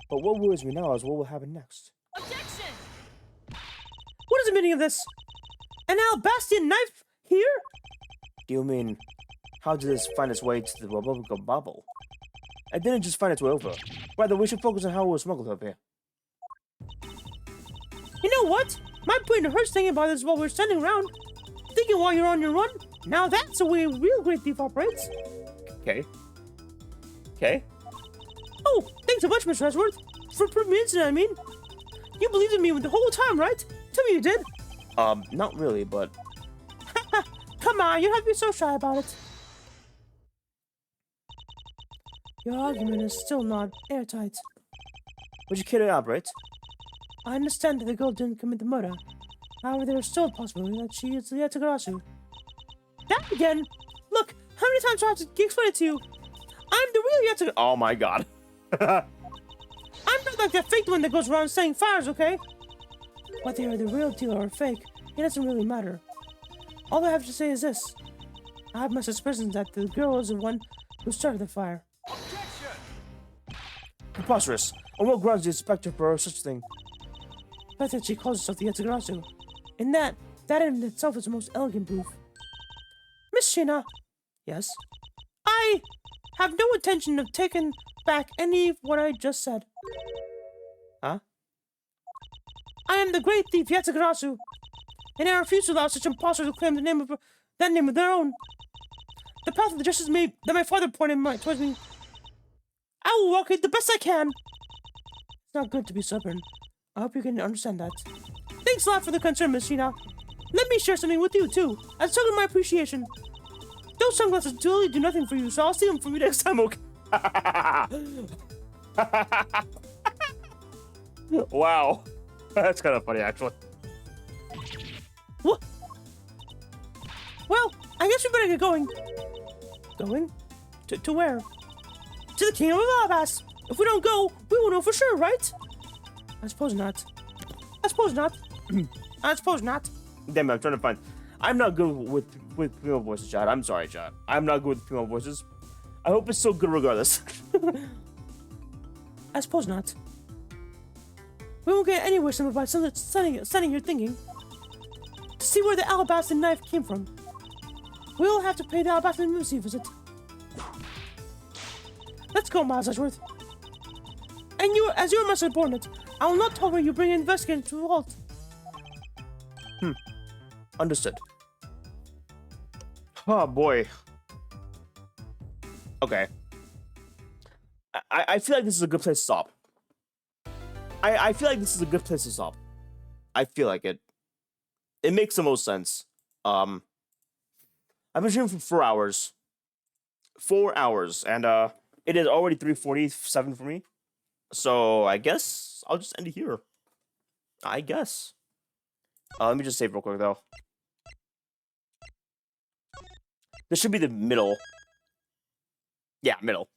But what worries me now is what will happen next. Objection! What is the meaning of this? An Alabastian knife here? Do you mean, how did this find its way to the Republic of Babel? It didn't just find its way over. Rather, we should focus on how it was smuggled up here. You know what? My brain hurts thinking about this while we're standing around. Thinking while you're on your run. Now that's the way a real great thief operates. Okay. Okay. Oh, thanks a bunch, Mr. Ashworth. For proving the incident, I mean. You believed in me the whole time, right? Tell me you did. Not really, but... Come on, you have to be so shy about it. Your argument is still not airtight. Would you care to elaborate? I understand that the girl didn't commit the murder. However, there is still a possibility that she is the Yatagarasu. That again! Look, how many times do I have to explain it to you? I'm the real Yatagarasu. Oh my god. I'm not like that fake one that goes around saying fires, okay? Whether you're the real deal or fake, it doesn't really matter. All I have to say is this. I have my suspicions that the girl is the one who started the fire. Objection! Preposterous. On what grounds do you suspect her for such a thing? The fact that she calls herself the Yatagarasu. And that in itself is the most elegant proof. Miss Shina. Yes? I have no intention of taking back any of what I just said. Huh? I am the great thief Yatagarasu, and I refuse to allow such impostors to claim that name of their own. The path of the justice that my father pointed towards me, I will walk it the best I can. It's not good to be stubborn. I hope you can understand that. Thanks a lot for the concern, Miss Shina. Let me share something with you, too, as a token of my appreciation. Those sunglasses totally do nothing for you, so I'll see them for you next time, okay? Wow. That's kind of funny, actually. What? Well, I guess we better get going. Going? To where? To the Kingdom of Alabas! If we don't go, we won't know for sure, right? I suppose not. I suppose not. I suppose not. Damn it, I'm trying to find. I'm not good with female voices, Chad. I'm sorry, Chad. I'm not good with female voices. I hope it's still good regardless. I suppose not. We won't get anywhere simple by setting your thinking. To see where the alabaster knife came from. We'll have to pay the alabaster embassy a visit. Let's go, Miles Edgeworth. And you, as you're my subordinate, I will not tolerate you bringing investigators to the vault. Understood. Oh boy. Okay. I feel like this is a good place to stop. I feel like this is a good place to stop. I feel like it. It makes the most sense. I've been streaming for 4 hours. 4 hours, and it is already 3:47 for me. So I guess I'll just end it here. I guess. Let me just save real quick though. This should be the middle. Yeah, middle.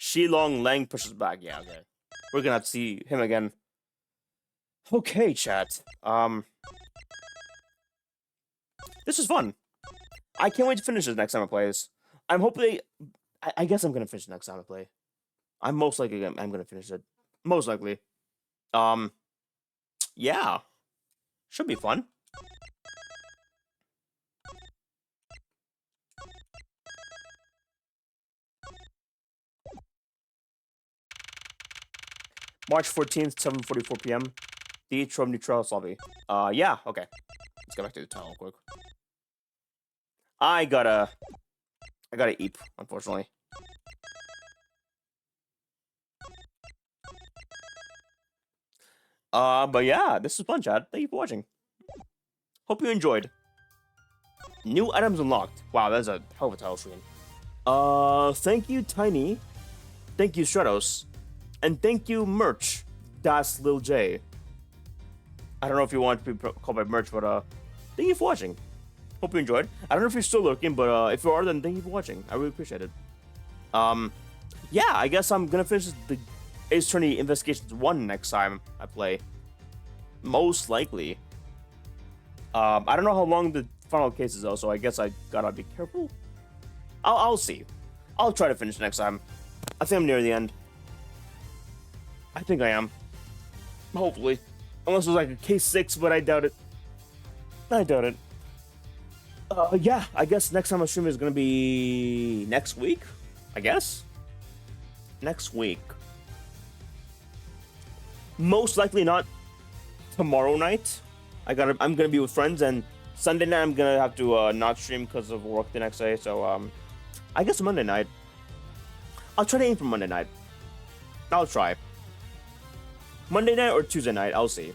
Shilong Lang pushes back. Yeah, okay. We're gonna have to see him again. Okay, chat. This is fun. I can't wait to finish this next time I play this. I'm hoping. I guess I'm gonna finish it next time I play. I'm most likely I'm gonna finish it. Most likely. Yeah. Should be fun. March 14th, 7:44 p.m. The Trump Neutral Lobby. Yeah, okay. Let's get back to the title real quick. I gotta eat, unfortunately. But yeah, this is fun, Chad. Thank you for watching. Hope you enjoyed. New items unlocked. Wow, that's a hell of a title screen. Thank you, Tiny. Thank you, Stratos. And thank you, Merch. Das Lil J. I don't know if you want to be called by Merch, but thank you for watching. Hope you enjoyed. I don't know if you're still lurking, but if you are, then thank you for watching. I really appreciate it. Yeah, I guess I'm gonna finish the Ace Attorney Investigations 1 next time I play. Most likely. I don't know how long the final case is though, so I guess I gotta be careful. I'll see. I'll try to finish next time. I think I'm near the end. I think I am. Hopefully. Unless it was like a case 6, but I doubt it. I doubt it. Yeah, I guess next time I stream is gonna be next week. I guess. Next week. Most likely not tomorrow night. I'm gonna be with friends, and Sunday night I'm gonna have to not stream because of work the next day. So I guess Monday night. I'll try to aim for Monday night. I'll try. Monday night or Tuesday night, I'll see.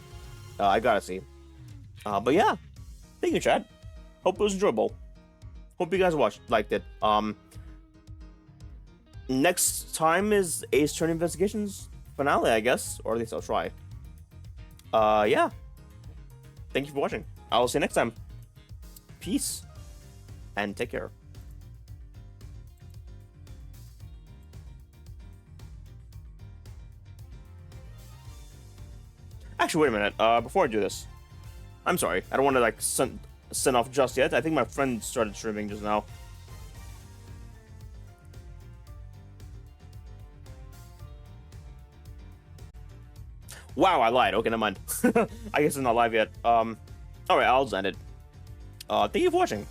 I gotta see. But yeah, thank you, Chad. Hope it was enjoyable. Hope you guys liked it. Next time is Ace Attorney Investigations finale, I guess, or at least I'll try. Yeah. Thank you for watching. I will see you next time. Peace and take care. Actually, wait a minute. Before I do this, I'm sorry. I don't want to like send off just yet. I think my friend started streaming just now. Wow, I lied. Okay, never mind. I guess it's not live yet. Alright, I'll just end it. Thank you for watching.